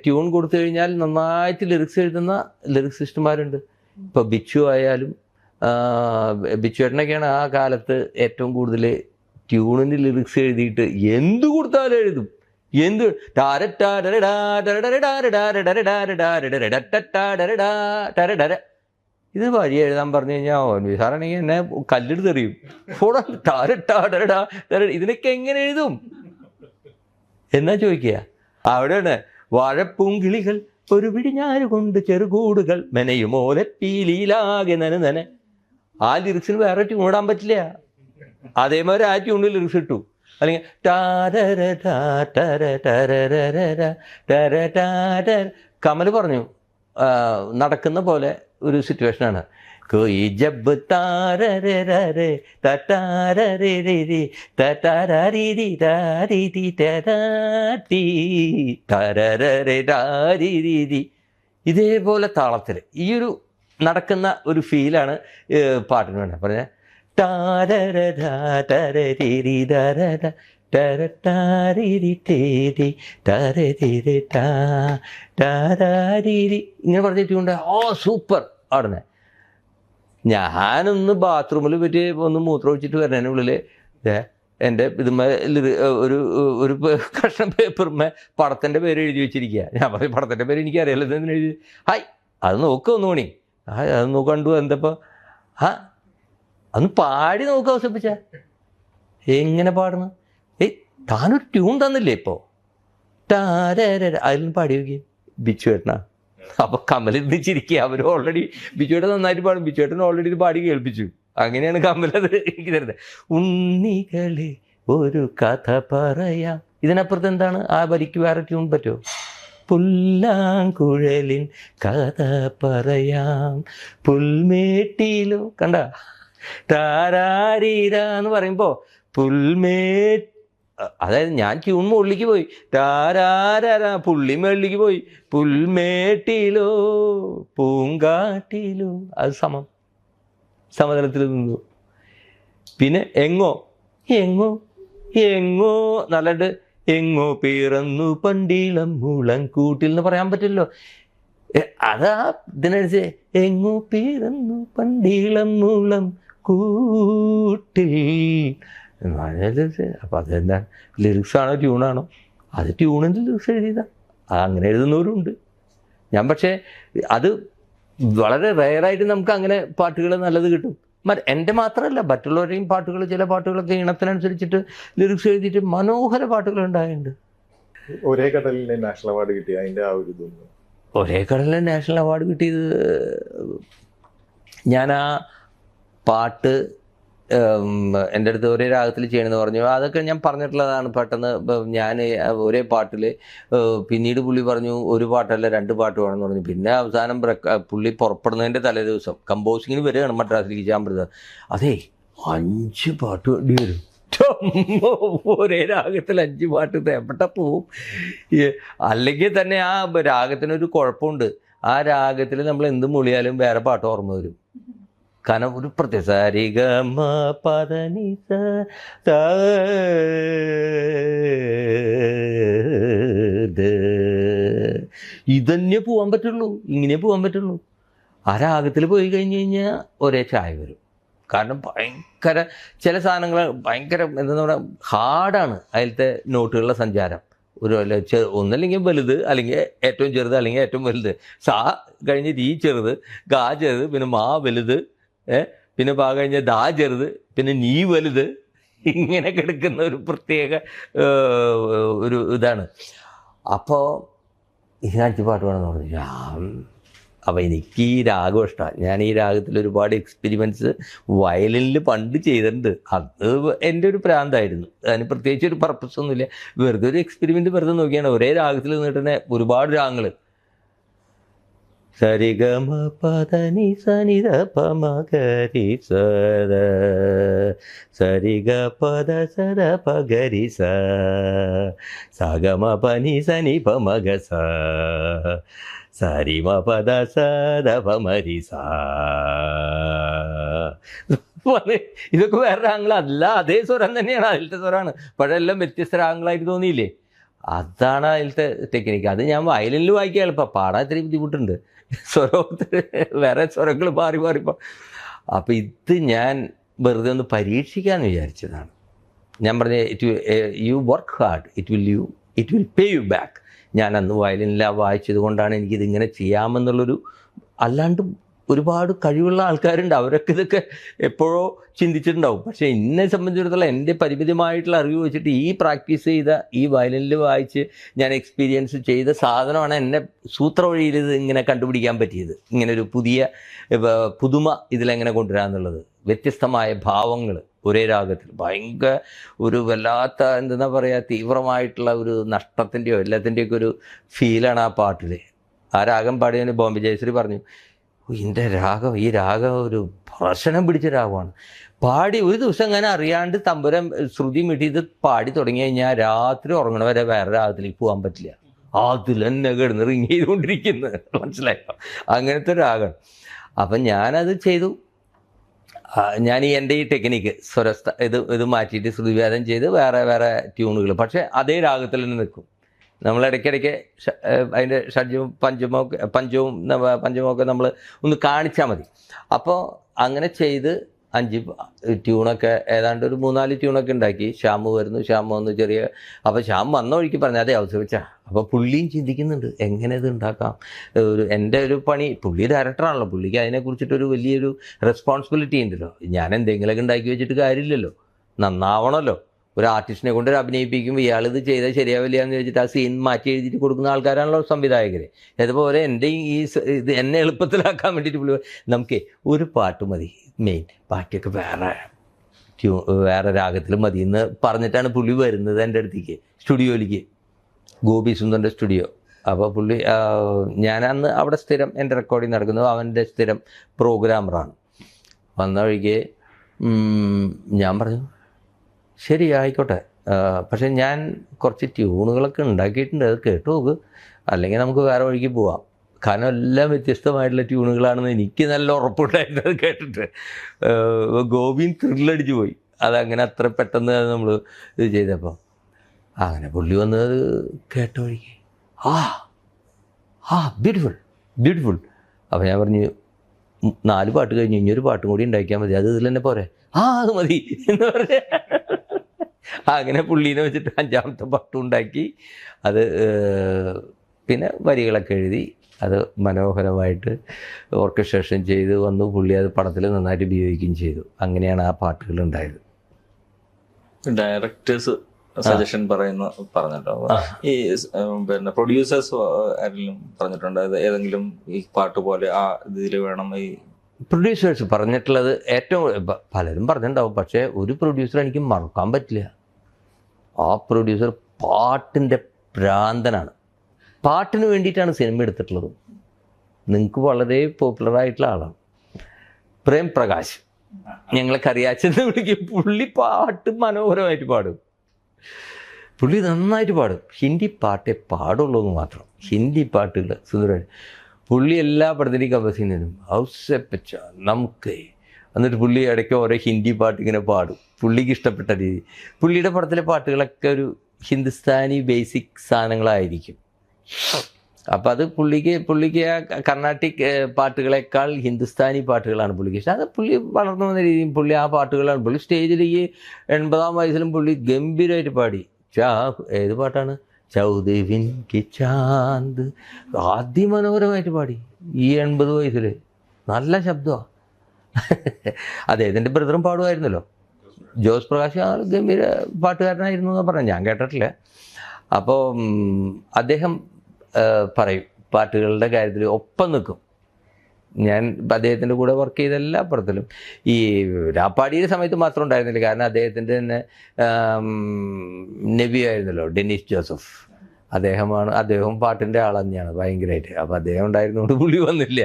ട്യൂൺ കൊടുത്തു കഴിഞ്ഞാൽ നന്നായിട്ട് ലിറിക്സ് എഴുതുന്ന ലിറിക്സിസ്റ്റുമാരുണ്ട്. ഇപ്പോൾ ബിച്ചു ആയാലും ബിച്ചുവേട്ടനൊക്കെയാണ് ആ കാലത്ത് ഏറ്റവും കൂടുതൽ ട്യൂണിന് ലിറിക്സ് എഴുതിയിട്ട് എന്ത് കൊടുത്താലും എഴുതും. എന്ത് ഇത് വഴി എഴുതാൻ പറഞ്ഞു കഴിഞ്ഞാൽ സാറാണെങ്കിൽ എന്നെ കല്ലെടുത്ത് എറിയും. ഇതിനൊക്കെ എങ്ങനെ എഴുതും എന്നാ ചോദിക്കുക. അവിടെയാണ് വാഴപ്പൂങ്കിളികൾ ഒരു പിടിഞ്ഞാറ് കൊണ്ട് ചെറുകൂടുകൾ മെനയുമോലപ്പീലിയിലാകെ നനനനെ. ആ ലിറിക്സിന് വേറെ ട്യൂൺ ഇടാൻ പറ്റില്ല. അതേമാതിരി ആ ട്യൂണിൽ ലിറിക്സ് ഇട്ടു. അല്ലെങ്കിൽ കമൽ പറഞ്ഞു നടക്കുന്ന പോലെ ഒരു സിറ്റുവേഷനാണ്. कोई जब तारे रे रे तारे रे रे रे तारा री री री री ടി താരേ രി രി രി. ഇതേപോലെ താളത്തിൽ ഈ ഒരു നടക്കുന്ന ഒരു ഫീലാണ് പാട്ടിന് വേണ്ടത്. പറഞ്ഞ ഇങ്ങനെ പറഞ്ഞിട്ടുണ്ട്. ഓ സൂപ്പർ ആടുന്നെ. ഞാനൊന്ന് ബാത്റൂമിൽ പറ്റി ഒന്ന് മൂത്രം ഒഴിച്ചിട്ട് വരുന്നതിനുള്ളിൽ എൻ്റെ ഇതുമ്മേ ഒരു കഷ്ണം പേപ്പറുമ്മേ പടത്തിൻ്റെ പേര് എഴുതി വെച്ചിരിക്കുക. ഞാൻ പറയും പടത്തിൻ്റെ പേര് എനിക്കറിയാലോ, ഇതെന്തിനു എഴുതി? ഹായ് അത് നോക്കുക ഒന്ന് മണി. അത് നോക്കണ്ടു എന്തപ്പോൾ അന്ന് പാടി നോക്കുക അവസരിപ്പിച്ച എങ്ങനെ പാടണം? താനൊരു ട്യൂൺ തന്നില്ലേ ഇപ്പോൾ? അതിലൊന്ന് പാടി നോക്കി ബിച്ചു ഏട്ടനാ. അപ്പോൾ കമൽ ചിരിക്കുക. അവർ ഓൾറെഡി ബിച്ചുവേട്ടൻ നന്നായിട്ട് പാടും, ബിച്ചുവേട്ടൻ ഓൾറെഡി ഇത് പാടി കേൾപ്പിച്ചു. അങ്ങനെയാണ് കമലത് എനിക്ക് തരുന്നത്. ഉണ്ണികളെ ഒരു കഥ പറയാം. ഇതിനപ്പുറത്ത് എന്താണ്? ആ വരിക്ക് വേറെ ട്യൂൺ പറ്റുമോ? പുല്ലാങ്കുഴലിൻ കഥ പറയാം പുൽമേട്ടിലോ. കണ്ട താരാരീര എന്ന് പറയുമ്പോൾ അതായത് ഞാൻ ട്യൂൺ മുകളിലേക്ക് പോയി, താരാരാ പുള്ളി മേളിലേക്ക് പോയി, പുൽമേട്ടിലോ പൂങ്കാട്ടിലോ. അത് സമതലത്തിൽ നിന്നു. പിന്നെ എങ്ങോ എങ്ങോ എങ്ങോ നല്ലത് എങ്ങോ പിറന്നു പണ്ടിളം മുളങ്കൂട്ടിൽ എന്ന് പറയാൻ പറ്റില്ലോ. അതാ ഇതിനനുസരിച്ച് എങ്ങോ പിറന്നു പണ്ടിളം മുളം കൂട്ടിൽ. അപ്പം അതെന്താണ്? ലിറിക്സാണോ ട്യൂണാണോ? അത് ട്യൂണിൻ്റെ ലിറിക്സ് എഴുതിയതാണ്. അങ്ങനെ എഴുതുന്നവരുണ്ട്. ഞാൻ പക്ഷേ അത് വളരെ റെയറായിട്ട് നമുക്ക് അങ്ങനെ പാട്ടുകൾ നല്ലത് കിട്ടും. എൻ്റെ മാത്രമല്ല മറ്റുള്ളവരെയും പാട്ടുകൾ, ചില പാട്ടുകളൊക്കെ ഈണത്തിനനുസരിച്ചിട്ട് ലിറിക്സ് എഴുതിയിട്ട് മനോഹര പാട്ടുകൾ ഉണ്ടായിട്ടുണ്ട്. ഒരേ കടലിന് നാഷണൽ അവാർഡ് കിട്ടിയ അതിൻ്റെ ആ ഒരു ഇതൊന്നും. ഒരേ കടലിന് നാഷണൽ അവാർഡ് കിട്ടിയത് ഞാൻ ആ പാട്ട് എൻ്റെ അടുത്ത് ഒരേ രാഗത്തിൽ ചെയ്യണമെന്ന് പറഞ്ഞു. അതൊക്കെ ഞാൻ പറഞ്ഞിട്ടുള്ളതാണ്. പെട്ടെന്ന് ഞാൻ ഒരേ പാട്ടിൽ പിന്നീട് പുള്ളി പറഞ്ഞു ഒരു പാട്ടല്ല 2 പാട്ട് വേണമെന്ന് പറഞ്ഞു. പിന്നെ അവസാനം പുള്ളി പുറപ്പെടുന്നതിൻ്റെ തലേ ദിവസം കമ്പോസിങ്ങിന് വരികയാണ് മദ്രാസിലേക്ക് ചാമ്പൃത. അതെ 5 പാട്ട് വേണ്ടി വരും. ഒരേ രാഗത്തിൽ 5 പാട്ട് തേപ്പെട്ട പോവും. അല്ലെങ്കിൽ തന്നെ ആ രാഗത്തിനൊരു കുഴപ്പമുണ്ട്. ആ രാഗത്തിൽ നമ്മൾ എന്ത് മൊഴിയാലും വേറെ പാട്ട് ഓർമ്മ വരും. കാരണം ഒരു പ്രത്യേക സാരിഗ പദനി ഇതന്നെ പോകാൻ പറ്റുള്ളൂ, ഇങ്ങനെ പോകാൻ പറ്റുള്ളൂ. ആ രാഗത്തിൽ പോയി കഴിഞ്ഞ് കഴിഞ്ഞാൽ ഒരേ ചായ വരും. കാരണം ഭയങ്കര ചില സാധനങ്ങൾ ഭയങ്കര എന്താ പറയുക ഹാർഡാണ് അതിലത്തെ നോട്ടുകളുടെ സഞ്ചാരം. ഒരു ഒന്നല്ലെങ്കിൽ വലുത്, അല്ലെങ്കിൽ ഏറ്റവും ചെറുത്, അല്ലെങ്കിൽ ഏറ്റവും വലുത്. സാ കഴിഞ്ഞ് രീ ചെറുത്, ഗാ ചെറുത്, പിന്നെ മാ വലുത്, പിന്നെ പാ കഴിഞ്ഞ ദാ ചെറുത്, പിന്നെ നീ വലുത്. ഇങ്ങനെ കിടക്കുന്ന ഒരു പ്രത്യേക ഒരു ഇതാണ്. അപ്പോൾ ഈ 5 പാട്ട് വേണമെന്ന് പറഞ്ഞു. അപ്പോൾ എനിക്ക് ഈ രാഗം ഇഷ്ടമാണ്. ഞാൻ ഈ രാഗത്തിൽ ഒരുപാട് എക്സ്പെരിമെൻറ്റ്സ് വയലിനിൽ പണ്ട് ചെയ്തിട്ടുണ്ട്. അത് എൻ്റെ ഒരു പ്രാന്തായിരുന്നു. അതിന് പ്രത്യേകിച്ച് ഒരു പർപ്പസ് ഒന്നുമില്ല. വെറുതെ ഒരു എക്സ്പെരിമെൻറ്റ് വെറുതെ നോക്കിയാണ്. ഒരേ രാഗത്തിൽ നിന്നിട്ട് തന്നെ ഒരുപാട് രാഗങ്ങൾ സരിഗമ പദനി സനിത പമഗരി സര സരിഗ പദ സര പഗരി സ സഗമ പനി സനി പമഗ സ സരിമ പദ സദ പമരി സ. ഇതൊക്കെ വേറെ രാഗങ്ങളല്ല, അതേ സ്വരം തന്നെയാണ്, അതിലത്തെ സ്വരമാണ്. പക്ഷേ എല്ലാം വ്യത്യസ്ത രാഗങ്ങളായിട്ട് തോന്നിയില്ലേ? അതാണ് അതിലത്തെ ടെക്നിക്ക്. അത് ഞാൻ വയലിനിൽ വായിക്കാൻ എളുപ്പം, പാടാൻ ഇത്തിരി ബുദ്ധിമുട്ടുണ്ട്. സ്വരത്തിൽ വേറെ സ്വരങ്ങൾ മാറി മാറിപ്പോൾ. അപ്പോൾ ഇത് ഞാൻ വെറുതെ ഒന്ന് പരീക്ഷിക്കാമെന്ന് വിചാരിച്ചതാണ്. ഞാൻ പറഞ്ഞ you work hard, it will pay you back. ഞാൻ അന്ന് വയലിനിൽ വായിച്ചത് കൊണ്ടാണ് എനിക്കിതിങ്ങനെ ചെയ്യാമെന്നുള്ളൊരു, അല്ലാണ്ട് ഒരുപാട് കഴിവുള്ള ആൾക്കാരുണ്ട്, അവരൊക്കെ ഇതൊക്കെ എപ്പോഴോ ചിന്തിച്ചിട്ടുണ്ടാവും. പക്ഷേ എന്നെ സംബന്ധിച്ചിടത്തോളം എൻ്റെ പരിമിതമായിട്ടുള്ള അറിവ് വെച്ചിട്ട് ഈ പ്രാക്ടീസ് ചെയ്ത, ഈ വയലിനിൽ വായിച്ച് ഞാൻ എക്സ്പീരിയൻസ് ചെയ്ത സാധനമാണ് എന്നെ സൂത്രവഴിയിൽ ഇത് ഇങ്ങനെ കണ്ടുപിടിക്കാൻ പറ്റിയത്. ഇങ്ങനൊരു പുതിയ പുതുമ ഇതിലെങ്ങനെ കൊണ്ടുവരാമെന്നുള്ളത്. വ്യത്യസ്തമായ ഭാവങ്ങൾ ഒരേ രാഗത്തിൽ, ഭയങ്കര ഒരു വല്ലാത്ത എന്താ പറയുക തീവ്രമായിട്ടുള്ള ഒരു നഷ്ടത്തിൻ്റെയോ എല്ലാത്തിൻ്റെയൊക്കെ ഒരു ഫീലാണ് ആ പാട്ടിൽ. ആ രാഗം പാടിയതിന് ബോംബെ ജയശ്രീ പറഞ്ഞു, ഈ രാഗം ഒരു ഭർഷണം പിടിച്ച രാഗമാണ്. പാടി ഒരു ദിവസം അങ്ങനെ അറിയാണ്ട് തമ്പുരാൻ ശ്രുതി മിട്ടി ഇത് പാടി തുടങ്ങി കഴിഞ്ഞാൽ രാത്രി ഉറങ്ങണ വരെ വേറെ രാഗത്തിലേക്ക് പോകാൻ പറ്റില്ല. അതിൽ തന്നെ കിടന്ന് റിങ് ചെയ്തുകൊണ്ടിരിക്കുന്നത്, മനസ്സിലായോ? അങ്ങനത്തെ രാഗം. അപ്പം ഞാനത് ചെയ്തു. ഞാൻ എൻ്റെ ഈ ടെക്നിക്ക് ഇത് മാറ്റിയിട്ട് ശ്രുതിവേദം ചെയ്ത് വേറെ വേറെ ട്യൂണുകൾ, പക്ഷേ അതേ രാഗത്തിൽ തന്നെ നിൽക്കും. നമ്മൾ ഇടയ്ക്കിടയ്ക്ക് അതിൻ്റെ ഷഡ്ജവും പഞ്ചമൊക്കെ നമ്മൾ ഒന്ന് കാണിച്ചാൽ മതി. അപ്പോൾ അങ്ങനെ ചെയ്ത് 5 ട്യൂണൊക്കെ ഏതാണ്ട് ഒരു 3-4 ട്യൂണൊക്കെ ഉണ്ടാക്കി. ശ്യാമു വന്ന് ചെറിയ, അപ്പോൾ ശ്യാം വന്ന വഴിക്ക് പറഞ്ഞു അതേ അവസരിച്ചാ. അപ്പോൾ പുള്ളിയും ചിന്തിക്കുന്നുണ്ട് എങ്ങനെ ഇത് ഉണ്ടാക്കാം. എൻ്റെ ഒരു പണി, പുള്ളി ഡയറക്ടറാണല്ലോ, പുള്ളിക്ക് അതിനെക്കുറിച്ചിട്ടൊരു വലിയൊരു റെസ്പോൺസിബിലിറ്റി ഉണ്ടല്ലോ. ഞാൻ എന്തെങ്കിലുമൊക്കെ ഉണ്ടാക്കി വെച്ചിട്ട് കാര്യമില്ലല്ലോ, നന്നാവണമല്ലോ. ഒരു ആർട്ടിസ്റ്റിനെ കൊണ്ട് അഭിനയിപ്പിക്കുമ്പോൾ ഇയാളിത് ചെയ്താൽ ശരിയാവില്ല എന്ന് ചോദിച്ചിട്ട് ആ സീൻ മാറ്റി എഴുതിയിട്ട് കൊടുക്കുന്ന ആൾക്കാരാണല്ലോ സംവിധായകർ. അതുപോലെ എൻ്റെ ഇത് എന്നെ എളുപ്പത്തിലാക്കാൻ വേണ്ടിയിട്ട് പുള്ളി നമുക്ക് ഒരു പാട്ട് മതി, മെയിൻ ബാക്കിയൊക്കെ വേറെ രാഗത്തിൽ മതി എന്ന് പറഞ്ഞിട്ടാണ് പുള്ളി വരുന്നത് എൻ്റെ അടുത്തേക്ക് സ്റ്റുഡിയോയിലേക്ക്, ഗോപി സുന്ദറിൻ്റെ സ്റ്റുഡിയോ. അപ്പോൾ പുള്ളി ഞാനന്ന് അവിടെ സ്ഥിരം എൻ്റെ റെക്കോർഡിങ് നടക്കുന്നത്, അവൻ്റെ സ്ഥിരം പ്രോഗ്രാമറാണ്. വന്ന വഴിക്ക് ഞാൻ പറഞ്ഞു ശരി ആയിക്കോട്ടെ, പക്ഷെ ഞാൻ കുറച്ച് ട്യൂണുകളൊക്കെ ഉണ്ടാക്കിയിട്ടുണ്ട്, അത് കേട്ടു നോക്ക്, അല്ലെങ്കിൽ നമുക്ക് വേറെ വഴിക്ക് പോവാം. കാരണം എല്ലാം വ്യത്യസ്തമായിട്ടുള്ള ട്യൂണുകളാണെന്ന് എനിക്ക് നല്ല ഉറപ്പുണ്ടായിരുന്നു അത് കേട്ടിട്ട്. ഗോപിൻ ത്രില്ലടിച്ച് പോയി. അതങ്ങനെ അത്ര പെട്ടെന്ന് നമ്മൾ ഇത് ചെയ്തപ്പോൾ അങ്ങനെ പുള്ളി വന്നത് കേട്ട വഴിക്ക് ബ്യൂട്ടിഫുൾ. അപ്പോൾ ഞാൻ പറഞ്ഞു 4 പാട്ട് കഴിഞ്ഞു, ഇനിയൊരു പാട്ടും കൂടി ഉണ്ടാക്കിയാൽ മതി, അത് ഇതിൽ തന്നെ പോരെ? അത് മതി എന്ന് പറഞ്ഞ അങ്ങനെ പുള്ളീനെ വെച്ചിട്ട് 5ാമത്തെ പാട്ടും ഉണ്ടാക്കി. അത് പിന്നെ വരികളൊക്കെ എഴുതി അത് മനോഹരമായിട്ട് ഓർക്കസ്ട്രേഷൻ ചെയ്ത് വന്നു. പുള്ളി അത് പടത്തിൽ നന്നായിട്ട് ഉപയോഗിക്കുകയും ചെയ്തു. അങ്ങനെയാണ് ആ പാട്ടുകൾ ഉണ്ടായത്. ഡയറക്ടേഴ്സ് സജഷൻ പറഞ്ഞല്ലോ, ഈ പിന്നെ പ്രൊഡ്യൂസേഴ്സ് ആരെങ്കിലും പറഞ്ഞിട്ടുണ്ട് ഏതെങ്കിലും ഈ പാട്ട് പോലെ ആ ഇതിൽ വേണം? ഈ പ്രൊഡ്യൂസേഴ്സ് പറഞ്ഞിട്ടുള്ളത് ഏറ്റവും പലരും പറഞ്ഞിട്ടുണ്ടാവും, പക്ഷേ ഒരു പ്രൊഡ്യൂസർ എനിക്ക് മറക്കാൻ പറ്റില്ല. ആ പ്രൊഡ്യൂസർ പാട്ടിൻ്റെ ഭ്രാന്തനാണ്. പാട്ടിന് വേണ്ടിയിട്ടാണ് സിനിമ എടുത്തിട്ടുള്ളത്. നിങ്ങൾക്ക് വളരെ പോപ്പുലറായിട്ടുള്ള ആളാണ് പ്രേം പ്രകാശ്. ഞങ്ങളെ കറിയാച്ചെന്ന് വിളിക്കും. പുള്ളി പാട്ട് മനോഹരമായിട്ട് പാടും, പുള്ളി നന്നായിട്ട് പാടും. ഹിന്ദി പാട്ടേ പാടുള്ളൂ എന്ന് മാത്രം. ഹിന്ദി പാട്ടുകൾ സുന്ദരമായിട്ട് പുള്ളി എല്ലാ പടത്തിൻ്റെയും കമ്പോസ് ചെയ്യുന്നതിനും ഔസേപ്പച്ച നമുക്ക്. എന്നിട്ട് പുള്ളി ഇടയ്ക്ക് ഓരോ ഹിന്ദി പാട്ട് ഇങ്ങനെ പാടും, പുള്ളിക്ക് ഇഷ്ടപ്പെട്ട രീതി. പുള്ളിയുടെ പടത്തിലെ പാട്ടുകളൊക്കെ ഒരു ഹിന്ദുസ്ഥാനി ബേസിക് സാധനങ്ങളായിരിക്കും. അപ്പം അത് പുള്ളിക്ക് ആ കർണാട്ടിക് പാട്ടുകളെക്കാൾ ഹിന്ദുസ്ഥാനി പാട്ടുകളാണ് പുള്ളിക്ക് ഇഷ്ടം. അത് പുള്ളി വളർന്നു വന്ന രീതിയും പുള്ളി ആ പാട്ടുകളാണ്. പുള്ളി സ്റ്റേജിലേക്ക് 80-ാം വയസ്സിലും പുള്ളി ഗംഭീരമായിട്ട് പാടി. ഏത് പാട്ടാണ്? ചൗദവിൻ കി ചാന്ത്. അതിമനോഹരമായിട്ട് പാടി ഈ 80 വയസ്സിൽ. നല്ല ശബ്ദമാണ്. അദ്ദേഹത്തിൻ്റെ ബ്രദറും പാടുമായിരുന്നല്ലോ, ജോസ് പ്രകാശ്. ആ ഗംഭീര പാട്ടുകാരനായിരുന്നു എന്ന് പറഞ്ഞു, ഞാൻ കേട്ടിട്ടില്ല. അപ്പോൾ അദ്ദേഹം പറയും പാട്ടുകളുടെ കാര്യത്തിൽ ഒപ്പം നിൽക്കും. ഞാൻ അദ്ദേഹത്തിൻ്റെ കൂടെ വർക്ക് ചെയ്ത എല്ലാ പടത്തിലും ഈ രാപ്പാടിയുടെ സമയത്ത് മാത്രം ഉണ്ടായിരുന്നില്ല, കാരണം അദ്ദേഹത്തിൻ്റെ തന്നെ നബി ആയിരുന്നല്ലോ ഡെന്നിസ് ജോസഫ്, അദ്ദേഹം പാട്ടിൻ്റെ ആൾ തന്നെയാണ് ഭയങ്കരമായിട്ട്. അപ്പം അദ്ദേഹം ഉണ്ടായിരുന്നതുകൊണ്ട് പുള്ളി വന്നില്ല.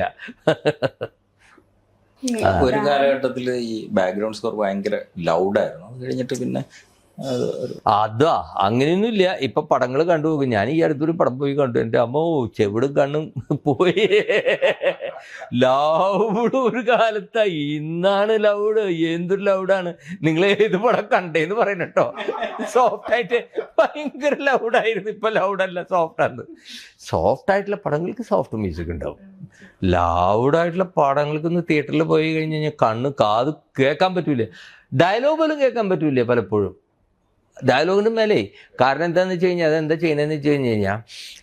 ഒരു കാലഘട്ടത്തിൽ ഈ ബാക്ക്ഗ്രൗണ്ട് സ്കോർ ഭയങ്കര ലൗഡായിരുന്നു, അത് കഴിഞ്ഞിട്ട് പിന്നെ അതാ അങ്ങനെയൊന്നുമില്ല. ഇപ്പൊ പടങ്ങൾ കണ്ടുപോകും. ഞാൻ ഈ അടുത്തൊരു പടം പോയി കണ്ടു, എൻ്റെ അമ്മോ ചെവിടും കണ്ണും പോയി. ലൗഡ് ഒരു കാലത്താ, ഇന്നാണ് ലൗഡ്. എന്തൊരു ലൗഡാണ്. നിങ്ങൾ ഏത് പടം കണ്ടേന്ന് പറയണം കേട്ടോ. സോഫ്റ്റായിട്ട് ഭയങ്കര ലൗഡായിരുന്നു, ഇപ്പൊ ലൗഡല്ല, സോഫ്റ്റാണ്. സോഫ്റ്റായിട്ടുള്ള പടങ്ങൾക്ക് സോഫ്റ്റ് മ്യൂസിക് ഉണ്ടാവും. ലൗഡായിട്ടുള്ള പടങ്ങൾക്കൊന്ന് തിയേറ്ററിൽ പോയി കഴിഞ്ഞ് കഴിഞ്ഞാൽ കണ്ണ് കാത് കേൾക്കാൻ പറ്റൂല, ഡയലോഗ് പോലും കേൾക്കാൻ പറ്റൂല പലപ്പോഴും. ഡയലോഗിൻ്റെ മേലെ. കാരണം എന്താണെന്ന് വെച്ച് കഴിഞ്ഞാൽ അതെന്താ ചെയ്യണമെന്ന് വെച്ച് കഴിഞ്ഞ് കഴിഞ്ഞാൽ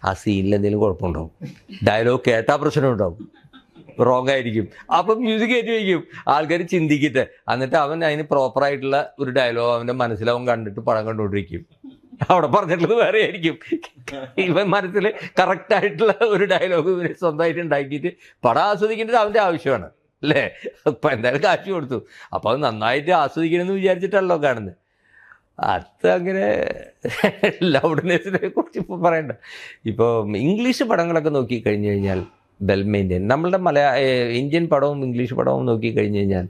ആ സീനിൽ എന്തെങ്കിലും കുഴപ്പമുണ്ടാവും, ഡയലോഗ് കേട്ടാൽ പ്രശ്നം ഉണ്ടാവും, റോങ് ആയിരിക്കും. അപ്പം മ്യൂസിക് കയറ്റി വയ്ക്കും, ആൾക്കാർ ചിന്തിക്കട്ടെ. എന്നിട്ട് അവൻ അതിന് പ്രോപ്പറായിട്ടുള്ള ഒരു ഡയലോഗ് അവൻ്റെ മനസ്സിലവൻ കണ്ടിട്ട് പടം കണ്ടുകൊണ്ടിരിക്കും. അവിടെ പറഞ്ഞിട്ടുള്ളത് വേറെ ആയിരിക്കും. ഇവൻ മനസ്സിൽ കറക്റ്റായിട്ടുള്ള ഒരു ഡയലോഗ് ഇവന് സ്വന്തമായിട്ട് ഉണ്ടാക്കിയിട്ട് പടം ആസ്വദിക്കേണ്ടത് അവൻ്റെ ആവശ്യമാണ്. അല്ലേ? അപ്പം എന്തായാലും കാശ് കൊടുത്തു. അപ്പോൾ അത് നന്നായിട്ട് ആസ്വദിക്കണമെന്ന് വിചാരിച്ചിട്ടല്ലോ കാണുന്നത്. അത് അങ്ങനെ ലൗഡ്നെസ്സിനെ കുറിച്ച് ഇപ്പോൾ പറയണ്ട. ഇപ്പോൾ ഇംഗ്ലീഷ് പടങ്ങളൊക്കെ നോക്കിക്കഴിഞ്ഞ് കഴിഞ്ഞാൽ വെൽ മെയിൻറ്റെയിൻ. നമ്മളുടെ ഇന്ത്യൻ പടവും ഇംഗ്ലീഷ് പടവും നോക്കിക്കഴിഞ്ഞ് കഴിഞ്ഞാൽ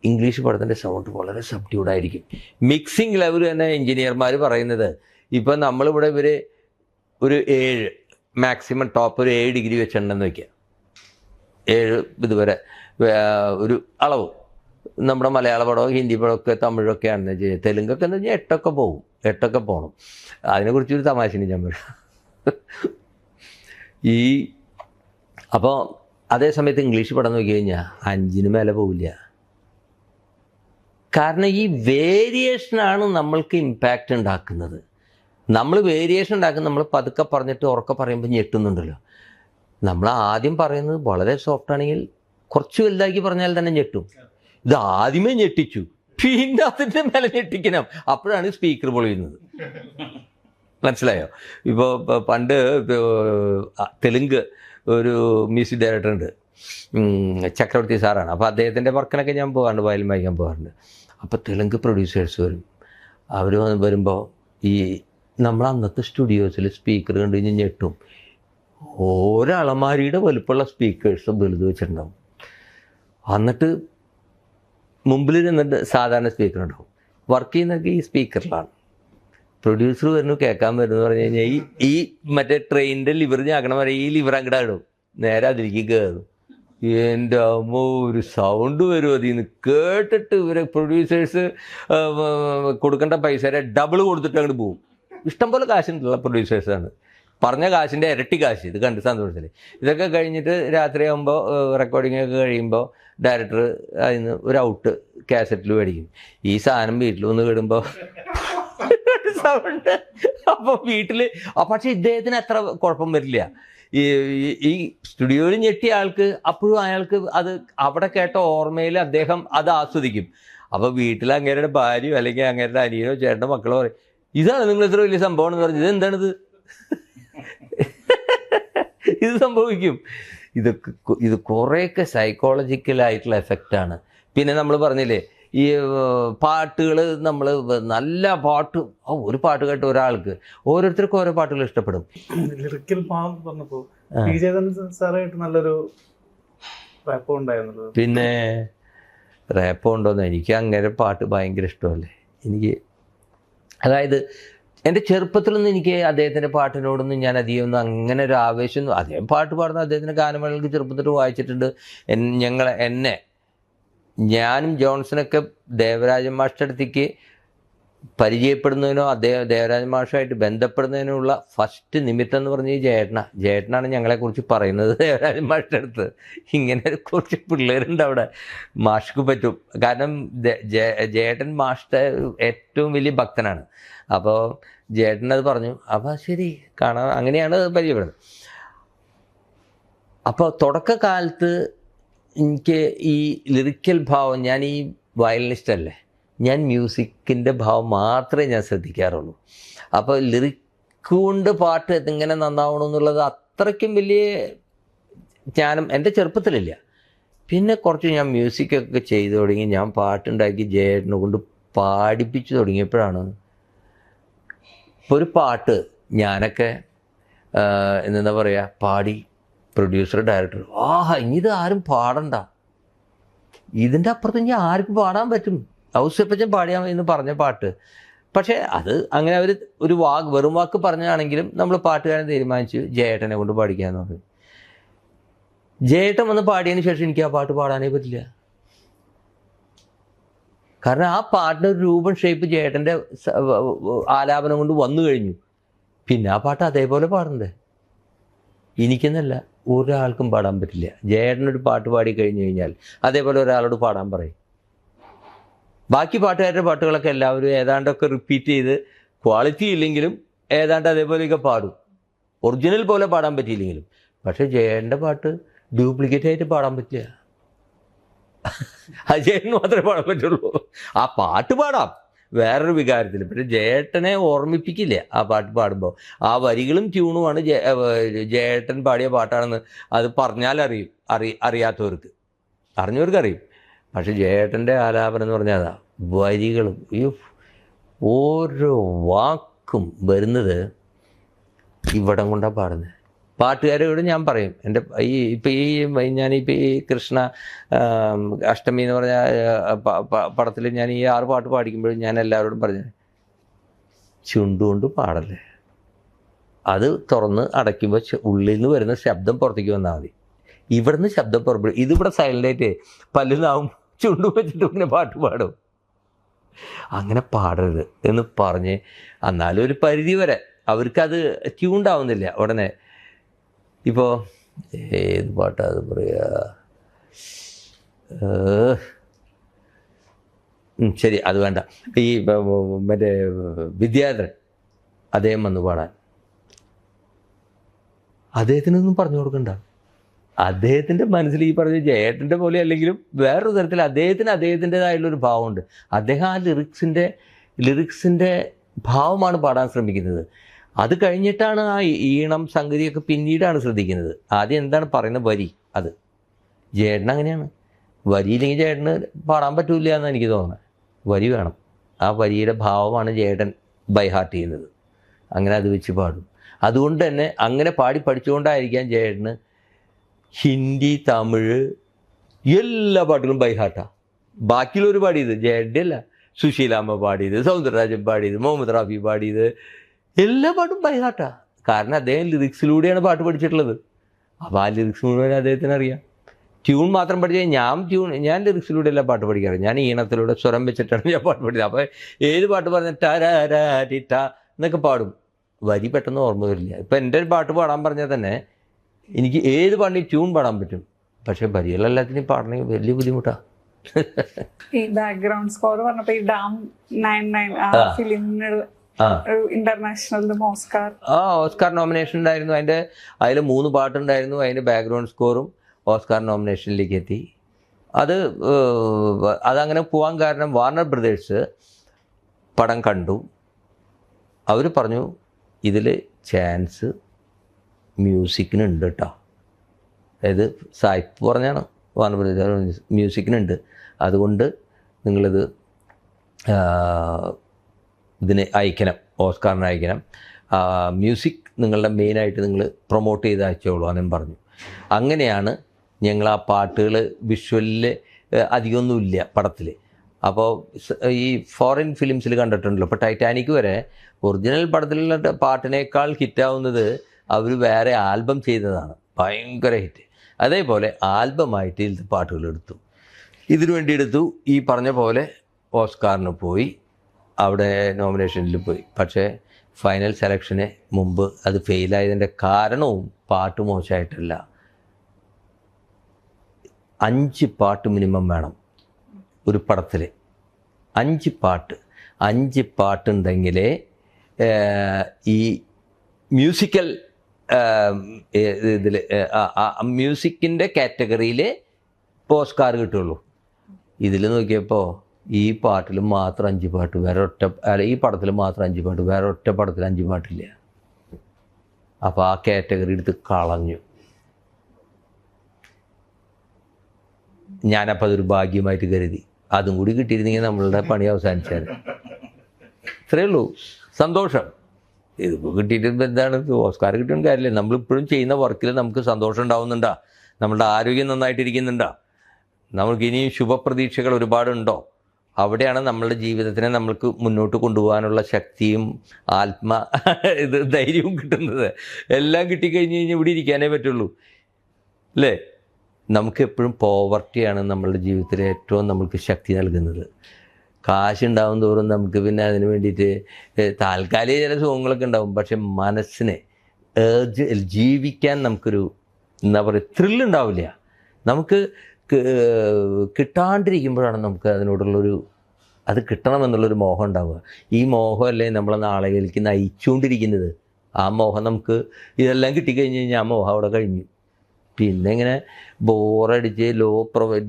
ഇംഗ്ലീഷ് പടത്തിൻ്റെ സൗണ്ട് വളരെ സബ്ഡ്യൂഡായിരിക്കും. മിക്സിംഗ് ലെവൽ തന്നെ എഞ്ചിനീയർമാർ പറയുന്നത്, ഇപ്പം നമ്മളിവിടെ ഒരു 7 മാക്സിമം ടോപ്പ് ഒരു 7 ഡിഗ്രി വെച്ചിട്ടുണ്ടെന്ന് വയ്ക്കുക. 7 ഇതുവരെ ഒരു അളവ്. നമ്മുടെ മലയാള പടവും ഹിന്ദി പടമൊക്കെ തമിഴൊക്കെ ആണെന്ന് വെച്ച് കഴിഞ്ഞാൽ, തെലുങ്കൊക്കെ എന്ന് വെച്ചാൽ 8 പോകും. 8 പോകണം. അതിനെക്കുറിച്ചൊരു തമാശയാണ് ഞാൻ പറയാം. അപ്പോൾ അതേ സമയത്ത് ഇംഗ്ലീഷ് പടം നോക്കി കഴിഞ്ഞാൽ 5 മേലെ പോവില്ല. കാരണം ഈ വേരിയേഷനാണ് നമ്മൾക്ക് ഇമ്പാക്റ്റ് ഉണ്ടാക്കുന്നത്. നമ്മൾ വേരിയേഷൻ ഉണ്ടാക്കുന്നത് നമ്മൾ പതുക്കെ പറഞ്ഞിട്ട് ഉറക്കെ പറയുമ്പോൾ ഞെട്ടുന്നുണ്ടല്ലോ. നമ്മൾ ആദ്യം പറയുന്നത് വളരെ സോഫ്റ്റ് ആണെങ്കിൽ കുറച്ച് വലുതാക്കി പറഞ്ഞാൽ തന്നെ ഞെട്ടും. ഇത് ആദ്യമേ ഞെട്ടിച്ചു, പിന്നെ അതിൻ്റെ മേലെ ഞെട്ടിക്കണം, അപ്പോഴാണ് സ്പീക്കർ പൊളിയുന്നത്. മനസ്സിലായോ? ഇപ്പോൾ പണ്ട് തെലുങ്ക് ഒരു മ്യൂസിക് ഡയറക്ടർ ഉണ്ട്, ചക്രവർത്തി സാറാണ്. അപ്പോൾ അദ്ദേഹത്തിൻ്റെ വർക്കിനൊക്കെ ഞാൻ പോകാറുണ്ട്, വയലിൻ വായിക്കാൻ പോകാറുണ്ട്. അപ്പോൾ തെലുങ്ക് പ്രൊഡ്യൂസേഴ്സ് വരും. അവർ വരുമ്പോൾ ഈ നമ്മൾ അന്നത്തെ സ്റ്റുഡിയോസിൽ സ്പീക്കർ കണ്ടു കഴിഞ്ഞാൽ ഞെട്ടും. ഓരോ അളമാരിയുടെ വലുപ്പമുള്ള സ്പീക്കേഴ്സ് വലുത് വെച്ചിട്ടുണ്ടാവും. എന്നിട്ട് മുമ്പിൽ നിന്നിട്ട് സാധാരണ സ്പീക്കർ ഉണ്ടാവും. വർക്ക് ചെയ്യുന്നതൊക്കെ ഈ സ്പീക്കറിലാണ്. പ്രൊഡ്യൂസർ വരുന്നു, കേൾക്കാൻ വരുന്നു പറഞ്ഞു കഴിഞ്ഞാൽ ഈ മറ്റേ ട്രെയിനിൻ്റെ ലിവർ ഞാക്കണ വരെ ഈ ലിവർ അങ്ങോട്ട് ഇടും, നേരെ അതിലേക്ക് കയറും. എൻ്റെ അമ്മ ഒരു സൗണ്ട് വരും അതിൽ നിന്ന്. കേട്ടിട്ട് ഇവരെ പ്രൊഡ്യൂസേഴ്സ് കൊടുക്കേണ്ട പൈസയുടെ ഡബിൾ കൊടുത്തിട്ട് അങ്ങോട്ട് പോകും. ഇഷ്ടംപോലെ കാശുണ്ടുള്ള പ്രൊഡ്യൂസേഴ്സാണ്. പറഞ്ഞ കാശിൻ്റെ ഇരട്ടി കാശ്. ഇത് കണ്ട് സന്തോഷത്തിൽ. ഇതൊക്കെ കഴിഞ്ഞിട്ട് രാത്രിയാകുമ്പോൾ റെക്കോർഡിംഗ് ഒക്കെ കഴിയുമ്പോൾ ഡയറക്ടർ അതിന് ഒരു ഔട്ട് കാസറ്റിൽ മേടിക്കും. ഈ സാധനം വീട്ടിൽ വന്ന് വിടുമ്പോൾ സൗണ്ട്. അപ്പോൾ വീട്ടിൽ പക്ഷേ ഇദ്ദേഹത്തിന് അത്ര കുഴപ്പം വരില്ല. ഈ സ്റ്റുഡിയോയിൽ ഞെട്ടിയ ആൾക്ക് അപ്പോഴും അയാൾക്ക് അത് അവിടെ കേട്ട ഓർമ്മയിൽ അദ്ദേഹം അത് ആസ്വദിക്കും. അപ്പോൾ വീട്ടിൽ അങ്ങേരുടെ ഭാര്യയോ അല്ലെങ്കിൽ അങ്ങേരുടെ അനിയനോ ചേട്ടൻ്റെ മക്കളോ പറയും, ഇതാണ് നിങ്ങൾ ഇത്ര വലിയ സംഭവം എന്ന് പറഞ്ഞത്, ഇതെന്താണിത്? ഇത് സംഭവിക്കും. ഇത് കുറേയൊക്കെ സൈക്കോളജിക്കലായിട്ടുള്ള എഫക്റ്റാണ്. പിന്നെ നമ്മൾ പറഞ്ഞില്ലേ ഈ പാട്ടുകൾ, നമ്മൾ നല്ല പാട്ട്, ഒരു പാട്ട് കേട്ട ഒരാൾക്ക് ഓരോരുത്തർക്കും ഓരോ പാട്ടുകൾ ഇഷ്ടപ്പെടും. ലിറിക്കൽ ഭാവം പറഞ്ഞപ്പോൾ സാറായിട്ട് നല്ലൊരു റാപ്പോ ഉണ്ടായിരുന്നല്ലോ. പിന്നെ റാപ്പോ ഉണ്ടോയെന്ന് എനിക്ക് അങ്ങനെ പാട്ട് ഭയങ്കര ഇഷ്ടമല്ലേ എനിക്ക്. അതായത് എൻ്റെ ചെറുപ്പത്തിലൊന്നും എനിക്ക് അദ്ദേഹത്തിൻ്റെ പാട്ടിനോടൊന്നും ഞാൻ അധികം ഒന്നും അങ്ങനെ ഒരു ആവേശം, അദ്ദേഹം പാട്ട് പാടുന്ന അദ്ദേഹത്തിൻ്റെ ഗാനമേളകൾക്ക് ചെറുപ്പത്തിൽ വായിച്ചിട്ടുണ്ട്. ഞാനും ജോൺസണൊക്കെ ദേവരാജൻ മാഷ്ടർ അടുത്തേക്ക് പരിചയപ്പെടുന്നതിനോ ദേവരാജൻ മാഷുമായിട്ട് ബന്ധപ്പെടുന്നതിനുള്ള ഫസ്റ്റ് നിമിത്തം എന്ന് പറഞ്ഞാൽ ജയേട്ടനാണ് ഞങ്ങളെക്കുറിച്ച് പറയുന്നത്. ദേവരാജൻ മാഷ്ടർ അടുത്ത് ഇങ്ങനെ കുറച്ച് പിള്ളേരുണ്ട് അവിടെ, മാഷ്ക്ക് പറ്റും. കാരണം ജയേട്ടൻ മാഷ്ടർ ഏറ്റവും വലിയ ഭക്തനാണ്. അപ്പോൾ ജയേട്ടനത് പറഞ്ഞു. അപ്പോൾ ശരി കാണാം, അങ്ങനെയാണ് പരിചയപ്പെടുന്നത്. അപ്പോൾ തുടക്കകാലത്ത് എനിക്ക് ഈ ലിറിക്കൽ ഭാവം, ഞാൻ ഈ വയലിനിസ്റ്റല്ലേ, ഞാൻ മ്യൂസിക്കിൻ്റെ ഭാവം മാത്രമേ ഞാൻ ശ്രദ്ധിക്കാറുള്ളൂ. അപ്പോൾ ലിറിക്ക് കൊണ്ട് പാട്ട് എങ്ങനെ നന്നാവണമെന്നുള്ളത് അത്രയ്ക്കും വലിയ ജ്ഞാനം എൻ്റെ ചെറുപ്പത്തിലില്ല. പിന്നെ കുറച്ച് ഞാൻ മ്യൂസിക്കൊക്കെ ചെയ്തു തുടങ്ങി, ഞാൻ പാട്ടുണ്ടാക്കി ജയേട്ടനെ കൊണ്ട് പാടിപ്പിച്ചു തുടങ്ങിയപ്പോഴാണ് ഇപ്പോൾ ഒരു പാട്ട് ഞാനൊക്കെ എന്താ പറയുക പാടി പ്രൊഡ്യൂസർ ഡയറക്ടർ ഇനിയിത് ആരും പാടണ്ട, ഇതിൻ്റെ അപ്പുറത്ത് ഇനി ആർക്കും പാടാൻ പറ്റും, ഔസേപ്പച്ചൻ പാടിയാൽ എന്ന് പറഞ്ഞ പാട്ട്. പക്ഷേ അത് അങ്ങനെ അവർ ഒരു വെറും വാക്ക് പറഞ്ഞാണെങ്കിലും നമ്മൾ പാട്ടുകാരൻ തീരുമാനിച്ചു ജയേട്ടനെ കൊണ്ട് പാടിക്കാമെന്ന് പറഞ്ഞു. ജയേട്ടൻ വന്ന് പാടിയതിന് ശേഷം എനിക്ക് ആ പാട്ട് പാടാനേ പറ്റില്ല. കാരണം ആ പാട്ടിൻ്റെ ഒരു രൂപം ഷേപ്പ് ജയേട്ടൻ്റെ ആലാപനം കൊണ്ട് വന്നു കഴിഞ്ഞു. പിന്നെ ആ പാട്ട് അതേപോലെ പാടണ്ടേ? എനിക്കെന്നല്ല, ഒരാൾക്കും പാടാൻ പറ്റില്ല. ജയേട്ടനൊരു പാട്ട് പാടി കഴിഞ്ഞു കഴിഞ്ഞാൽ അതേപോലെ ഒരാളോട് പാടാൻ പറയും. ബാക്കി പാട്ടുകാരുടെ പാട്ടുകളൊക്കെ എല്ലാവരും ഏതാണ്ടൊക്കെ റിപ്പീറ്റ് ചെയ്ത് ക്വാളിറ്റി ഇല്ലെങ്കിലും ഏതാണ്ട് അതേപോലെയൊക്കെ പാടും, ഒറിജിനൽ പോലെ പാടാൻ പറ്റിയില്ലെങ്കിലും. പക്ഷേ ജയേട്ടൻ്റെ പാട്ട് ഡ്യൂപ്ലിക്കേറ്റ് ആയിട്ട് പാടാൻ പറ്റില്ല. ആ ജയേട്ടന് മാത്രമേ പാടാൻ പറ്റുള്ളൂ. ആ പാട്ട് പാടാം വേറൊരു വികാരത്തിൽ, പക്ഷേ ജയേട്ടനെ ഓർമ്മിപ്പിക്കില്ല ആ പാട്ട് പാടുമ്പോൾ. ആ വരികളും ട്യൂണുമാണ് ജയേട്ടൻ പാടിയ പാട്ടാണെന്ന് അത് പറഞ്ഞാൽ അറിയാത്തവർക്ക്. അറിഞ്ഞവർക്കറിയും. പക്ഷെ ജയേട്ടൻ്റെ ആലാപനം എന്ന് പറഞ്ഞാൽ അതാ, വരികളും ഓരോ വാക്കും വരുന്നത് ഇവിടം കൊണ്ടാണ് പാടുന്നത്. പാട്ടുകാരോട് ഞാൻ പറയും, എൻ്റെ ഞാനിപ്പോൾ ഈ കൃഷ്ണ അഷ്ടമി എന്ന് പറഞ്ഞ പടത്തിൽ ഞാൻ ഈ 6 പാട്ട് പാടിക്കുമ്പോഴും ഞാൻ എല്ലാവരോടും പറഞ്ഞു, ചുണ്ടുകൊണ്ട് പാടല്ലേ, അത് തുറന്ന് അടയ്ക്കുമ്പോൾ ഉള്ളിൽ നിന്ന് വരുന്ന ശബ്ദം പുറത്തേക്ക് വന്നാൽ മതി. ഇവിടുന്ന് ശബ്ദം പുറപ്പെടും. ഇതിവിടെ സൈലൻ്റായിട്ട് പല്ലുന്നാവും ചുണ്ടു വെച്ചിട്ട് പിന്നെ പാട്ട് പാടും. അങ്ങനെ പാടരുത് എന്ന് പറഞ്ഞ്, എന്നാലും ഒരു പരിധി വരെ അവർക്കത് ട്യൂണ്ടാവുന്നില്ല ഉടനെ. ഇപ്പോൾ ഏത് പാട്ടാ അത് പറയുക, ശരി അത് വേണ്ട, ഈ മറ്റേ വിദ്യാധരൻ അദ്ദേഹം വന്ന് പാടാൻ, അദ്ദേഹത്തിനൊന്നും പറഞ്ഞു കൊടുക്കണ്ട. അദ്ദേഹത്തിൻ്റെ മനസ്സിൽ ഈ പറഞ്ഞ ജയേട്ടൻ്റെ പോലെ അല്ലെങ്കിലും വേറൊരു തരത്തിൽ അദ്ദേഹത്തിൻ്റെതായിട്ടുള്ളൊരു ഭാവമുണ്ട്. അദ്ദേഹം ആ ലിറിക്സിൻ്റെ ഭാവമാണ് പാടാൻ ശ്രമിക്കുന്നത്. അത് കഴിഞ്ഞിട്ടാണ് ആ ഈണം സംഗതിയൊക്കെ പിന്നീടാണ് ശ്രദ്ധിക്കുന്നത്. ആദ്യം എന്താണ് പറയുന്നത്, വരി. അത് ജയേട്ടൻ അങ്ങനെയാണ്. വരിയില്ലെങ്കിൽ ചേട്ടന് പാടാൻ പറ്റൂല എന്നാണ് എനിക്ക് തോന്നുന്നത്. വരി വേണം. ആ വരിയുടെ ഭാവമാണ് ജയേട്ടൻ ബൈ ഹാർട്ട് ചെയ്യുന്നത്. അങ്ങനെ അത് വെച്ച് പാടും. അതുകൊണ്ട് തന്നെ അങ്ങനെ പാടി പഠിച്ചുകൊണ്ടായിരിക്കാം ജയേട്ടന് ഹിന്ദി, തമിഴ് എല്ലാ പാട്ടുകളും ബൈ ഹാർട്ടാണ്. ബാക്കിയുള്ളവർ പാടിയത് ജയേട്ടൻ്റെ അല്ല. സുശീലാമ്മ പാടിയത്, സൗന്ദരരാജൻ പാടിയത്, മുഹമ്മദ് റാഫി പാടിയത്, എല്ലാ പാട്ടും ബൈ ഹാർട്ടാണ്. കാരണം അദ്ദേഹം ലിറിക്സിലൂടെയാണ് പാട്ട് പഠിച്ചിട്ടുള്ളത്. അപ്പോൾ ആ ലിറിക്സ് മുഴുവൻ അദ്ദേഹത്തിന് അറിയാം. ട്യൂൺ മാത്രം പഠിച്ചാൽ ഞാൻ ലിറിക്സിലൂടെ അല്ല പാട്ട് പഠിക്കാറ്. ഞാൻ ഈണത്തിലൂടെ സ്വരം വെച്ചിട്ടാണ് ഞാൻ പാട്ട് പഠിച്ചത്. അപ്പോൾ ഏത് പാട്ട് പറഞ്ഞാൽ ടാ എന്നൊക്കെ പാടും. വരി പെട്ടെന്ന് ഓർമ്മ വരില്ല. ഇപ്പം എൻ്റെ ഒരു പാട്ട് പാടാൻ പറഞ്ഞാൽ തന്നെ എനിക്ക് ഏത് പാട്ടിന് ട്യൂൺ പാടാൻ പറ്റും. പക്ഷെ വരികളെല്ലാത്തിനും പാടണമെങ്കിൽ വലിയ ബുദ്ധിമുട്ടാണ്. ഈ ബാക്ക്ഗ്രൗണ്ട് സ്കോർ പറഞ്ഞപ്പോൾ ഈ ഡാം 99 ഫിലിമിന് ഇന്റർനാഷണൽ ഓസ്കാർ നോമിനേഷൻ ഉണ്ടായിരുന്നു. അതിൽ 3 പാട്ടുണ്ടായിരുന്നു. അതിൻ്റെ ബാക്ക്ഗ്രൗണ്ട് സ്കോറും ഓസ്കാർ നോമിനേഷനിലേക്ക് എത്തി. അതങ്ങനെ പോകാൻ കാരണം വാർണർ ബ്രദേഴ്സ് പടം കണ്ടു. അവർ പറഞ്ഞു ഇതിൽ ചാൻസ് മ്യൂസിക്കിനുണ്ട് കേട്ടോ. അതായത് സായിപ്പ് പറഞ്ഞാണ് വാർണർ ബ്രദേഴ്സ്, മ്യൂസിക്കിനുണ്ട്, അതുകൊണ്ട് നിങ്ങളിത് ഇതിന് അയക്കണം, ഓസ്കാറിന് അയക്കണം, മ്യൂസിക് നിങ്ങളുടെ മെയിനായിട്ട് നിങ്ങൾ പ്രൊമോട്ട് ചെയ്ത് അയച്ചോളൂ എന്നും പറഞ്ഞു. അങ്ങനെയാണ് ഞങ്ങൾ ആ പാട്ടുകൾ വിഷ്വലിൽ അധികമൊന്നുമില്ല പടത്തിൽ. അപ്പോൾ ഈ ഫോറിൻ ഫിലിംസിൽ കണ്ടിട്ടുണ്ടല്ലോ, ഇപ്പോൾ ടൈറ്റാനിക് വരെ ഒറിജിനൽ പടത്തിലുള്ള പാട്ടിനേക്കാൾ ഹിറ്റാവുന്നത് അവർ വേറെ ആൽബം ചെയ്തതാണ്, ഭയങ്കര ഹിറ്റ്. അതേപോലെ ആൽബമായിട്ട് ഇതിൽ പാട്ടുകൾ എടുത്തു, ഇതിനു വേണ്ടി എടുത്തു. ഈ പറഞ്ഞ പോലെ ഓസ്കാറിന് പോയി, അവിടെ നോമിനേഷനിൽ പോയി. പക്ഷേ ഫൈനൽ സെലക്ഷന് മുമ്പ് അത് ഫെയിലായതിൻ്റെ കാരണവും പാട്ട് മോശമായിട്ടല്ല. 5 പാട്ട് മിനിമം വേണം ഒരു പടത്തിൽ. 5 പാട്ടുണ്ടെങ്കിലേ ഈ മ്യൂസിക്കൽ ഇതിൽ മ്യൂസിക്കിൻ്റെ കാറ്റഗറിയിൽ ഓസ്കാർ കിട്ടുള്ളൂ. ഇതിൽ നോക്കിയപ്പോൾ ഈ പാട്ടിൽ മാത്രം 5 പാട്ട്, ഈ പടത്തിൽ മാത്രം 5 പാട്ട്, വേറെ ഒറ്റ പടത്തിൽ 5 പാട്ടില്ല. അപ്പോൾ ആ കാറ്റഗറി എടുത്ത് കളഞ്ഞു. ഞാനപ്പോൾ അതൊരു ഭാഗ്യമായിട്ട് കരുതി. അതും കൂടി കിട്ടിയിരുന്നെങ്കിൽ നമ്മളുടെ പണി അവസാനിച്ചാൽ. ഇത്രയേ ഉള്ളൂ, സന്തോഷം. ഇതിപ്പോൾ കിട്ടിയിട്ട് എന്താണ്, ഓസ്കാർ കിട്ടുന്ന കാര്യമില്ല. നമ്മളിപ്പോഴും ചെയ്യുന്ന വർക്കിൽ നമുക്ക് സന്തോഷം ഉണ്ടാവുന്നുണ്ടോ, നമ്മളുടെ ആരോഗ്യം നന്നായിട്ടിരിക്കുന്നുണ്ടോ, നമുക്ക് ഇനിയും ശുഭപ്രതീക്ഷകൾ ഒരുപാടുണ്ടോ, അവിടെയാണ് നമ്മളുടെ ജീവിതത്തിനെ നമ്മൾക്ക് മുന്നോട്ട് കൊണ്ടുപോകാനുള്ള ശക്തിയും ധൈര്യവും കിട്ടുന്നത്. എല്ലാം കിട്ടിക്കഴിഞ്ഞ് കഴിഞ്ഞാൽ ഇവിടെ ഇരിക്കാനേ പറ്റുള്ളൂ അല്ലേ. നമുക്ക് എപ്പോഴും പോവർട്ടിയാണ് നമ്മളുടെ ജീവിതത്തിൽ ഏറ്റവും നമ്മൾക്ക് ശക്തി നൽകുന്നത്. കാശുണ്ടാവും തോറും നമുക്ക് പിന്നെ അതിന് വേണ്ടിയിട്ട് താൽക്കാലിക ചില സുഖങ്ങളൊക്കെ ഉണ്ടാവും, പക്ഷെ മനസ്സിനെ ജീവിക്കാൻ നമുക്കൊരു എന്താ പറയുക ത്രില്ലുണ്ടാവില്ല. നമുക്ക് കിട്ടാണ്ടിരിക്കുമ്പോഴാണ് നമുക്ക് അതിനോടുള്ളൊരു അത് കിട്ടണമെന്നുള്ളൊരു മോഹം ഉണ്ടാവുക. ഈ മോഹമല്ലേ നമ്മളെ നാളേക്ക് നയിച്ചുകൊണ്ടിരിക്കുന്നത്. ആ മോഹം നമുക്ക് ഇതെല്ലാം കിട്ടിക്കഴിഞ്ഞ് കഴിഞ്ഞാൽ ആ മോഹം അവിടെ കഴിഞ്ഞു. പിന്നെ ഇങ്ങനെ ബോറടിച്ച്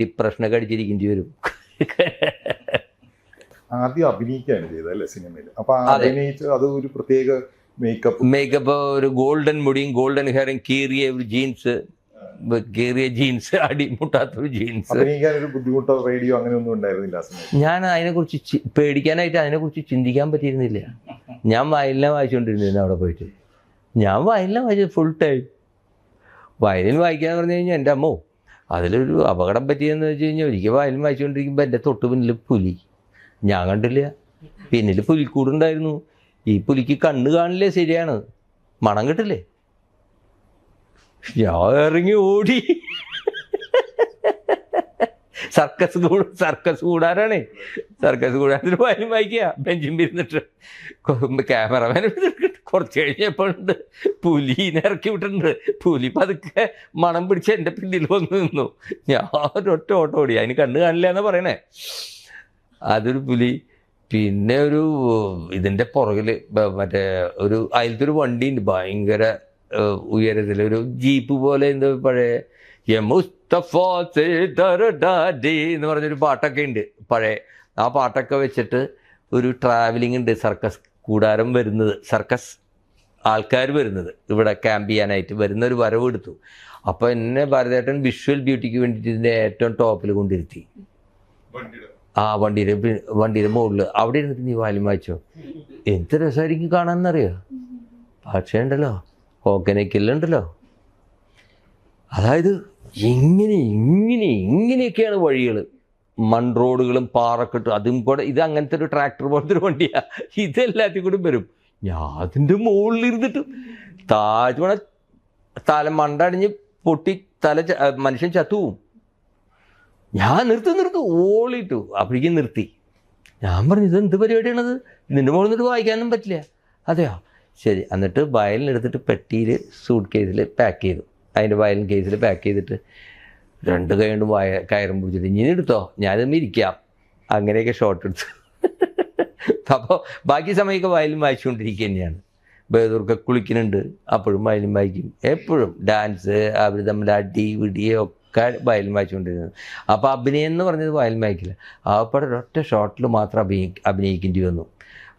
ഡിപ്രഷനൊക്കെ അടിച്ചിരിക്കേണ്ടി വരും. ആദ്യം അഭിനയിക്കുകയാണ് ചെയ്തത് അല്ലേ സിനിമയിൽ? അപ്പൊ അഭിനയിച്ച് അത് ഒരു പ്രത്യേക മേക്കപ്പ് ഒരു ഗോൾഡൻ മുടിയും ഗോൾഡൻ ഹെയറും കീറിയ ഒരു ജീൻസ്, കീറിയ ജീൻസ്, അടിമുട്ടാത്തൊരു ജീൻസ്. അഭിനയിക്കാനൊരു ബുദ്ധിമുട്ടോ റേഡിയോ അങ്ങനെ ഒന്നും ഉണ്ടായിരുന്നില്ല ആ സമയത്ത്? ഞാൻ അതിനെക്കുറിച്ച് പേടിക്കാനായിട്ട് അതിനെക്കുറിച്ച് ചിന്തിക്കാൻ പറ്റിയിരുന്നില്ല. ഞാൻ വയലിനെ വായിച്ചുകൊണ്ടിരുന്നിരുന്നു അവിടെ പോയിട്ട്. ഞാൻ വയലിനെ വായിച്ചത് ഫുൾ ടൈം. വയലിൻ വായിക്കാന്ന് പറഞ്ഞു കഴിഞ്ഞാൽ എൻ്റെ അമ്മോ, അതിലൊരു അപകടം പറ്റിയെന്ന് വെച്ച് കഴിഞ്ഞാൽ ഒരിക്കൽ വയലിൻ വായിച്ചുകൊണ്ടിരിക്കുമ്പോൾ എൻ്റെ തൊട്ട് പിന്നിൽ പുലി. ഞാൻ കണ്ടില്ല, പിന്നിൽ പുലിക്കൂടുണ്ടായിരുന്നു. ഈ പുലിക്ക് കണ്ണ് കാണില്ലേ, ശരിയാണ്, മണം കിട്ടില്ലേ. ഞാൻ ഇറങ്ങി ഓടി. സർക്കസ് കൂടാനാണ്. സർക്കസ് കൂടാനത്തിന് വയലും വായിക്കുക, ബെഞ്ചിൻ ഇരുന്നിട്ട്. ക്യാമറമാൻ കുറച്ച് കഴിഞ്ഞപ്പോഴുണ്ട് പുലിനെ ഇറക്കി വിട്ടിട്ടുണ്ട്. പുലി പതുക്കെ മണം പിടിച്ച് എൻ്റെ പിന്നിൽ വന്ന് നിന്നു. ഞാൻ ഒരൊറ്റ ഓട്ടം ഓടി. അതിന് കണ്ണ് കാണില്ല എന്നാ പറയണേ. അതൊരു പുലി. പിന്നെ ഒരു ഇതിൻ്റെ പുറകിൽ മറ്റേ ഒരു അതിലത്തെ ഒരു വണ്ടിയുണ്ട്, ഭയങ്കര ഉയരത്തിൽ, ഒരു ജീപ്പ് പോലെ, എന്തോ പഴയ മുസ്തഫ എന്ന് പറഞ്ഞൊരു പാട്ടൊക്കെ ഉണ്ട് പഴയ. ആ പാട്ടൊക്കെ വെച്ചിട്ട് ഒരു ട്രാവലിംഗ് ഉണ്ട്, സർക്കസ് കൂടാരം വരുന്നത്, സർക്കസ് ആൾക്കാർ വരുന്നത് ഇവിടെ ക്യാമ്പ് ചെയ്യാനായിട്ട് വരുന്ന ഒരു വരവ് എടുത്തു. അപ്പോൾ എന്നെ ഭാരതേട്ടൻ വിഷ്വൽ ബ്യൂട്ടിക്ക് വേണ്ടിയിട്ട് ഇതിൻ്റെ ഏറ്റവും ടോപ്പിൽ കൊണ്ടിരുത്തി. ആ വണ്ടിയുടെ മുകളിൽ അവിടെ ഇരുന്നിട്ട് നീ വയലിൻ വായിച്ചോ, എന്ത് രസമായിരിക്കും കാണാമെന്നറിയോ. പക്ഷേ ഉണ്ടല്ലോ, ഓക്കനക്കില്ലുണ്ടല്ലോ, അതായത് ഇങ്ങനെയൊക്കെയാണ് വഴികൾ, മൺറോഡുകളും പാറക്കെട്ടും. അതും കൂടെ ഇത് അങ്ങനത്തെ ഒരു ട്രാക്ടർ പോലത്തെ ഒരു വണ്ടിയാണ്. ഇതെല്ലാത്തിൽ കൂടെ വരും. ഞാൻ അതിൻ്റെ മുകളിലിരുന്നിട്ട് താഴ്വണ തല മണ്ടടിഞ്ഞ് പൊട്ടി മനുഷ്യൻ ചത്തുപോവും. ഞാൻ നിർത്തും ഓളിട്ടു. അപ്പോഴേക്കും നിർത്തി. ഞാൻ പറഞ്ഞു, ഇതെന്ത് പരിപാടിയാണത്, നിൻ്റെ മുകളിൽ നിന്നിട്ട് വായിക്കാനും പറ്റില്ല. അതെയോ, ശരി. എന്നിട്ട് വയലിനെടുത്തിട്ട് പെട്ടിയിൽ സൂട്ട് കേസിൽ പാക്ക് ചെയ്തു. അതിൻ്റെ വയലിൻ കേസിൽ പാക്ക് ചെയ്തിട്ട് 2 കൈ കൊണ്ട് കയറും പിടിച്ചിട്ട് ഇനി എടുത്തോ, ഞാനതും ഇരിക്കാം. അങ്ങനെയൊക്കെ ഷോട്ട് എടുത്തു. അപ്പോൾ ബാക്കി സമയമൊക്കെ വയലിൻ വായിച്ചുകൊണ്ടിരിക്കുക തന്നെയാണ്. ബേദൂർക്ക് കുളിക്കുന്നുണ്ട്, അപ്പോഴും വയലിൻ വായിക്കും. എപ്പോഴും ഡാൻസ്, അവർ തമ്മിൽ അടി വിടിയൊക്കെ വയലിൻ വായിച്ചുകൊണ്ടിരുന്നത്. അപ്പോൾ അഭിനയം എന്ന് പറഞ്ഞത് വയലിൻ വായിക്കില്ല. ആപ്പടെ ഒരൊറ്റ ഷോട്ടിൽ മാത്രം അഭിനയിക്കേണ്ടി വന്നു.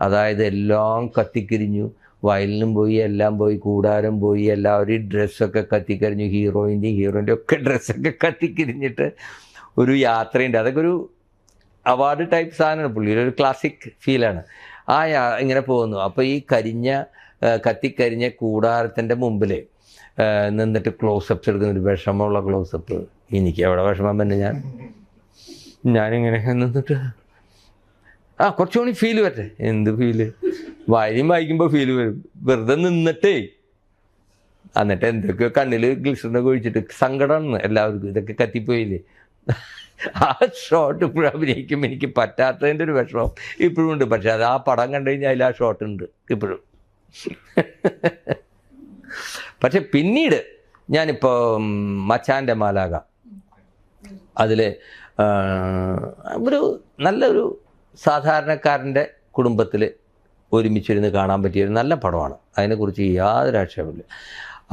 അതായത് എല്ലാം കത്തിക്കരിഞ്ഞു, വയലിനും പോയി, എല്ലാം പോയി, കൂടാരം പോയി, എല്ലാവരും ഡ്രസ്സൊക്കെ കത്തിക്കരിഞ്ഞു, ഹീറോയിൻ്റെ ഒക്കെ ഡ്രസ്സൊക്കെ കത്തിക്കരിഞ്ഞിട്ട് ഒരു യാത്രയുണ്ട്. അതൊക്കെ ഒരു അവാർഡ് ടൈപ്പ് സാധനമാണ്. പുള്ളിയുടെ ഒരു ക്ലാസിക് ഫീലാണ്. ഇങ്ങനെ പോകുന്നു. അപ്പോൾ ഈ കത്തിക്കരിഞ്ഞ കൂടാരത്തിൻ്റെ മുമ്പിൽ നിന്നിട്ട് ക്ലോസപ്സ് എടുക്കുന്നൊരു വിഷമമുള്ള ക്ലോസപ്പ്. എനിക്ക് എവിടെ വിഷമം തന്നെ. ഞാനിങ്ങനെ നിന്നിട്ട് കുറച്ചുകൂടി ഫീല് വരട്ടെ. എന്ത് ഫീല്? വയലിൻ വായിക്കുമ്പോൾ ഫീല് വരും. വെറുതെ നിന്നിട്ടേ എന്നിട്ട് എന്തൊക്കെയോ കണ്ണിൽ ഗ്ലിസറിനൊക്കെ ഒഴിച്ചിട്ട് സങ്കടമാണ് എല്ലാവർക്കും. ഇതൊക്കെ കത്തിപ്പോയില്ലേ. ആ ഷോട്ട് ഇപ്പോഴും അഭിനയിക്കുമ്പോൾ എനിക്ക് പറ്റാത്തതിൻ്റെ ഒരു വിഷമം ഇപ്പോഴും ഉണ്ട്. പക്ഷെ അത് ആ പടം കണ്ടു കഴിഞ്ഞാൽ അതിൽ ആ ഷോട്ട് ഉണ്ട് ഇപ്പോഴും. പക്ഷെ പിന്നീട് ഞാനിപ്പോൾ മച്ചാൻ്റെ മാലാക, അതിൽ ഒരു നല്ലൊരു സാധാരണക്കാരൻ്റെ കുടുംബത്തിൽ ഒരുമിച്ചിരുന്ന് കാണാൻ പറ്റിയൊരു നല്ല പടമാണ്. അതിനെക്കുറിച്ച് യാതൊരു ആക്ഷേപമില്ല.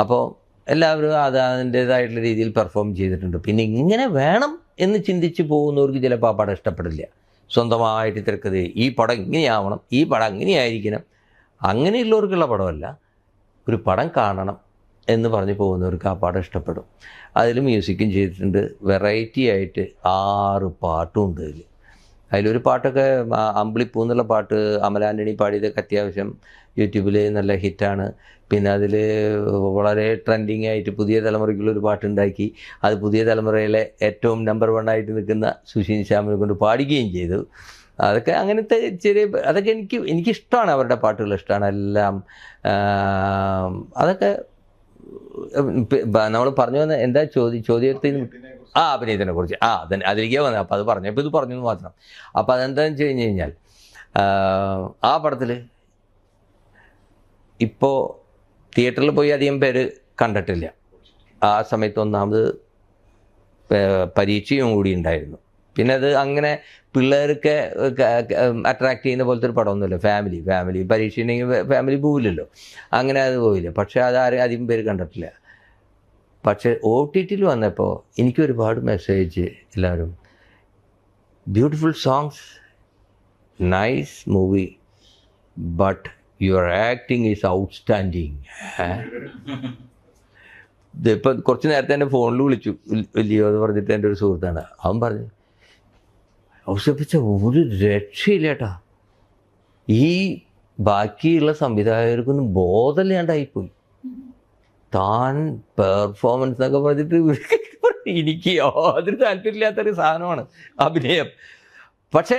അപ്പോൾ എല്ലാവരും അതിൻ്റേതായിട്ടുള്ള രീതിയിൽ പെർഫോം ചെയ്തിട്ടുണ്ട്. പിന്നെ ഇങ്ങനെ വേണം എന്ന് ചിന്തിച്ച് പോകുന്നവർക്ക് ചിലപ്പോൾ ആ പടം ഇഷ്ടപ്പെടില്ല. സ്വന്തമായിട്ട് തിരക്കഥ, ഈ പടം ഇങ്ങനെയാവണം, ഈ പടം അങ്ങനെയായിരിക്കണം, അങ്ങനെയുള്ളവർക്കുള്ള പടമല്ല. ഒരു പടം കാണണം എന്ന് പറഞ്ഞ് പോകുന്നവർക്ക് ആ പടം ഇഷ്ടപ്പെടും. അതിൽ മ്യൂസിക്കും ചെയ്തിട്ടുണ്ട്. വെറൈറ്റി ആയിട്ട് 6 പാട്ടും ഉണ്ട് അതിൽ. അതിലൊരു പാട്ടൊക്കെ അമ്പിളിപ്പൂ എന്നുള്ള പാട്ട് അമല ആൻ്റണി പാടിയതൊക്കെ അത്യാവശ്യം യൂട്യൂബിൽ നല്ല ഹിറ്റാണ്. പിന്നെ അതിൽ വളരെ ട്രെൻഡിങ് ആയിട്ട് പുതിയ തലമുറയ്ക്കുള്ളൊരു പാട്ടുണ്ടാക്കി. അത് പുതിയ തലമുറയിലെ ഏറ്റവും നമ്പർ 1 ആയിട്ട് നിൽക്കുന്ന സുശീൻ ശ്യാമിനെ കൊണ്ട് പാടുകയും ചെയ്തു. അതൊക്കെ അങ്ങനത്തെ അതൊക്കെ എനിക്കിഷ്ടമാണ്. അവരുടെ പാട്ടുകൾ ഇഷ്ടമാണ് എല്ലാം. അതൊക്കെ നമ്മൾ പറഞ്ഞു വന്ന എന്താ ചോദ്യത്തിന് അഭിനയത്തിനെ കുറിച്ച് അതിലേക്കേ വന്നത്. അപ്പോൾ അത് പറഞ്ഞപ്പോൾ ഇത് പറഞ്ഞെന്ന് മാത്രം. അപ്പോൾ അതെന്താണെന്ന് വെച്ച് കഴിഞ്ഞാൽ ആ പടത്തിൽ ഇപ്പോൾ തിയേറ്ററിൽ പോയി അധികം പേര് കണ്ടിട്ടില്ല. ആ സമയത്ത് ഒന്നാമത് പരീക്ഷയും കൂടി ഉണ്ടായിരുന്നു. പിന്നെ അത് അങ്ങനെ പിള്ളേർക്ക് അട്രാക്റ്റ് ചെയ്യുന്ന പോലത്തെ ഒരു പടമൊന്നുമില്ല. ഫാമിലി പരീക്ഷ ഉണ്ടെങ്കിൽ ഫാമിലി പോവില്ലല്ലോ, അങ്ങനെ അത് പോയില്ല. പക്ഷേ അതാരും അധികം പേര് കണ്ടിട്ടില്ല. പക്ഷേ OTTയിൽ വന്നപ്പോൾ എനിക്കൊരുപാട് മെസ്സേജ് എല്ലാവരും, beautiful songs, nice movie, but your acting is outstanding. ഇപ്പം കുറച്ച് നേരത്തെ എൻ്റെ ഫോണിൽ വിളിച്ചു ലിയോ എന്ന് പറഞ്ഞിട്ട് എൻ്റെ ഒരു സുഹൃത്താണ്. അവൻ പറഞ്ഞു ഔഷധിച്ച ഒരു രക്ഷയില്ല ഏട്ടാ, ഈ ബാക്കിയുള്ള സംവിധായകർക്കൊന്നും ബോധമില്ലാണ്ടായിപ്പോയി. താൻ പെർഫോമൻസ് എന്നൊക്കെ പറഞ്ഞിട്ട് എനിക്ക് യാതൊരു താല്പര്യമില്ലാത്തൊരു സാധനമാണ് അഭിനയം. പക്ഷേ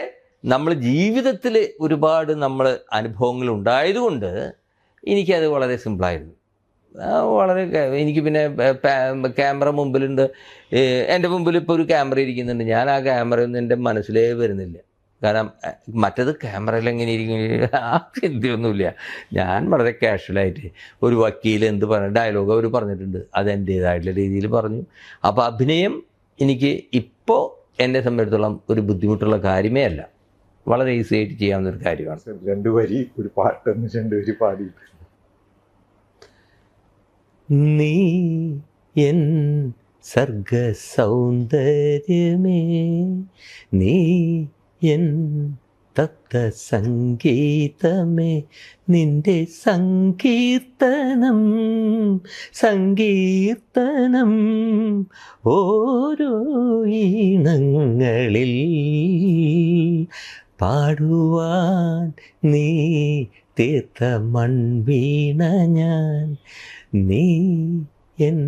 നമ്മൾ ജീവിതത്തിൽ ഒരുപാട് നമ്മൾ അനുഭവങ്ങൾ ഉണ്ടായതുകൊണ്ട് എനിക്കത് വളരെ സിമ്പിളായിരുന്നു. വളരെ എനിക്ക് പിന്നെ ക്യാമറ മുമ്പിലുണ്ട്. എൻ്റെ മുമ്പിൽ ഇപ്പോൾ ഒരു ക്യാമറ ഇരിക്കുന്നുണ്ട്, ഞാൻ ആ ക്യാമറയൊന്നും എൻ്റെ മനസ്സിലേ വരുന്നില്ല. കാരണം മറ്റത് ക്യാമറയിൽ എങ്ങനെ ഇരിക്കും ആ ചിന്തയൊന്നുമില്ല. ഞാൻ വളരെ കാഷ്വലായിട്ട് ഒരു വക്കീൽ എന്ത് പറഞ്ഞു ഡയലോഗ് അവർ പറഞ്ഞിട്ടുണ്ട്, അത് എൻ്റേതായിട്ടുള്ള രീതിയിൽ പറഞ്ഞു. അപ്പോൾ അഭിനയം എനിക്ക് ഇപ്പോൾ എന്നെ സംബന്ധിച്ചിടത്തോളം ഒരു ബുദ്ധിമുട്ടുള്ള കാര്യമേ അല്ല, വളരെ ഈസി ആയിട്ട് ചെയ്യാവുന്നൊരു കാര്യമാണ്. 2 വരി ഒരു പാട്ടൊന്ന് 2 വരി പാടി. നീ എൻ സർഗ സൗന്ദര്യമേ, നീ എൻ തപ്ത സംഗീതമേ, നിന്റെ സങ്കീർത്തനം സങ്കീർത്തനം ഓരോ ഈണങ്ങളിൽ പാടുവാൻ നീ തീർത്ത മൺവീണ ഞാൻ, നീ എൻ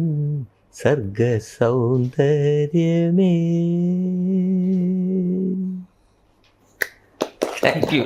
സർഗ സൗന്ദര്യമേ. Thank U.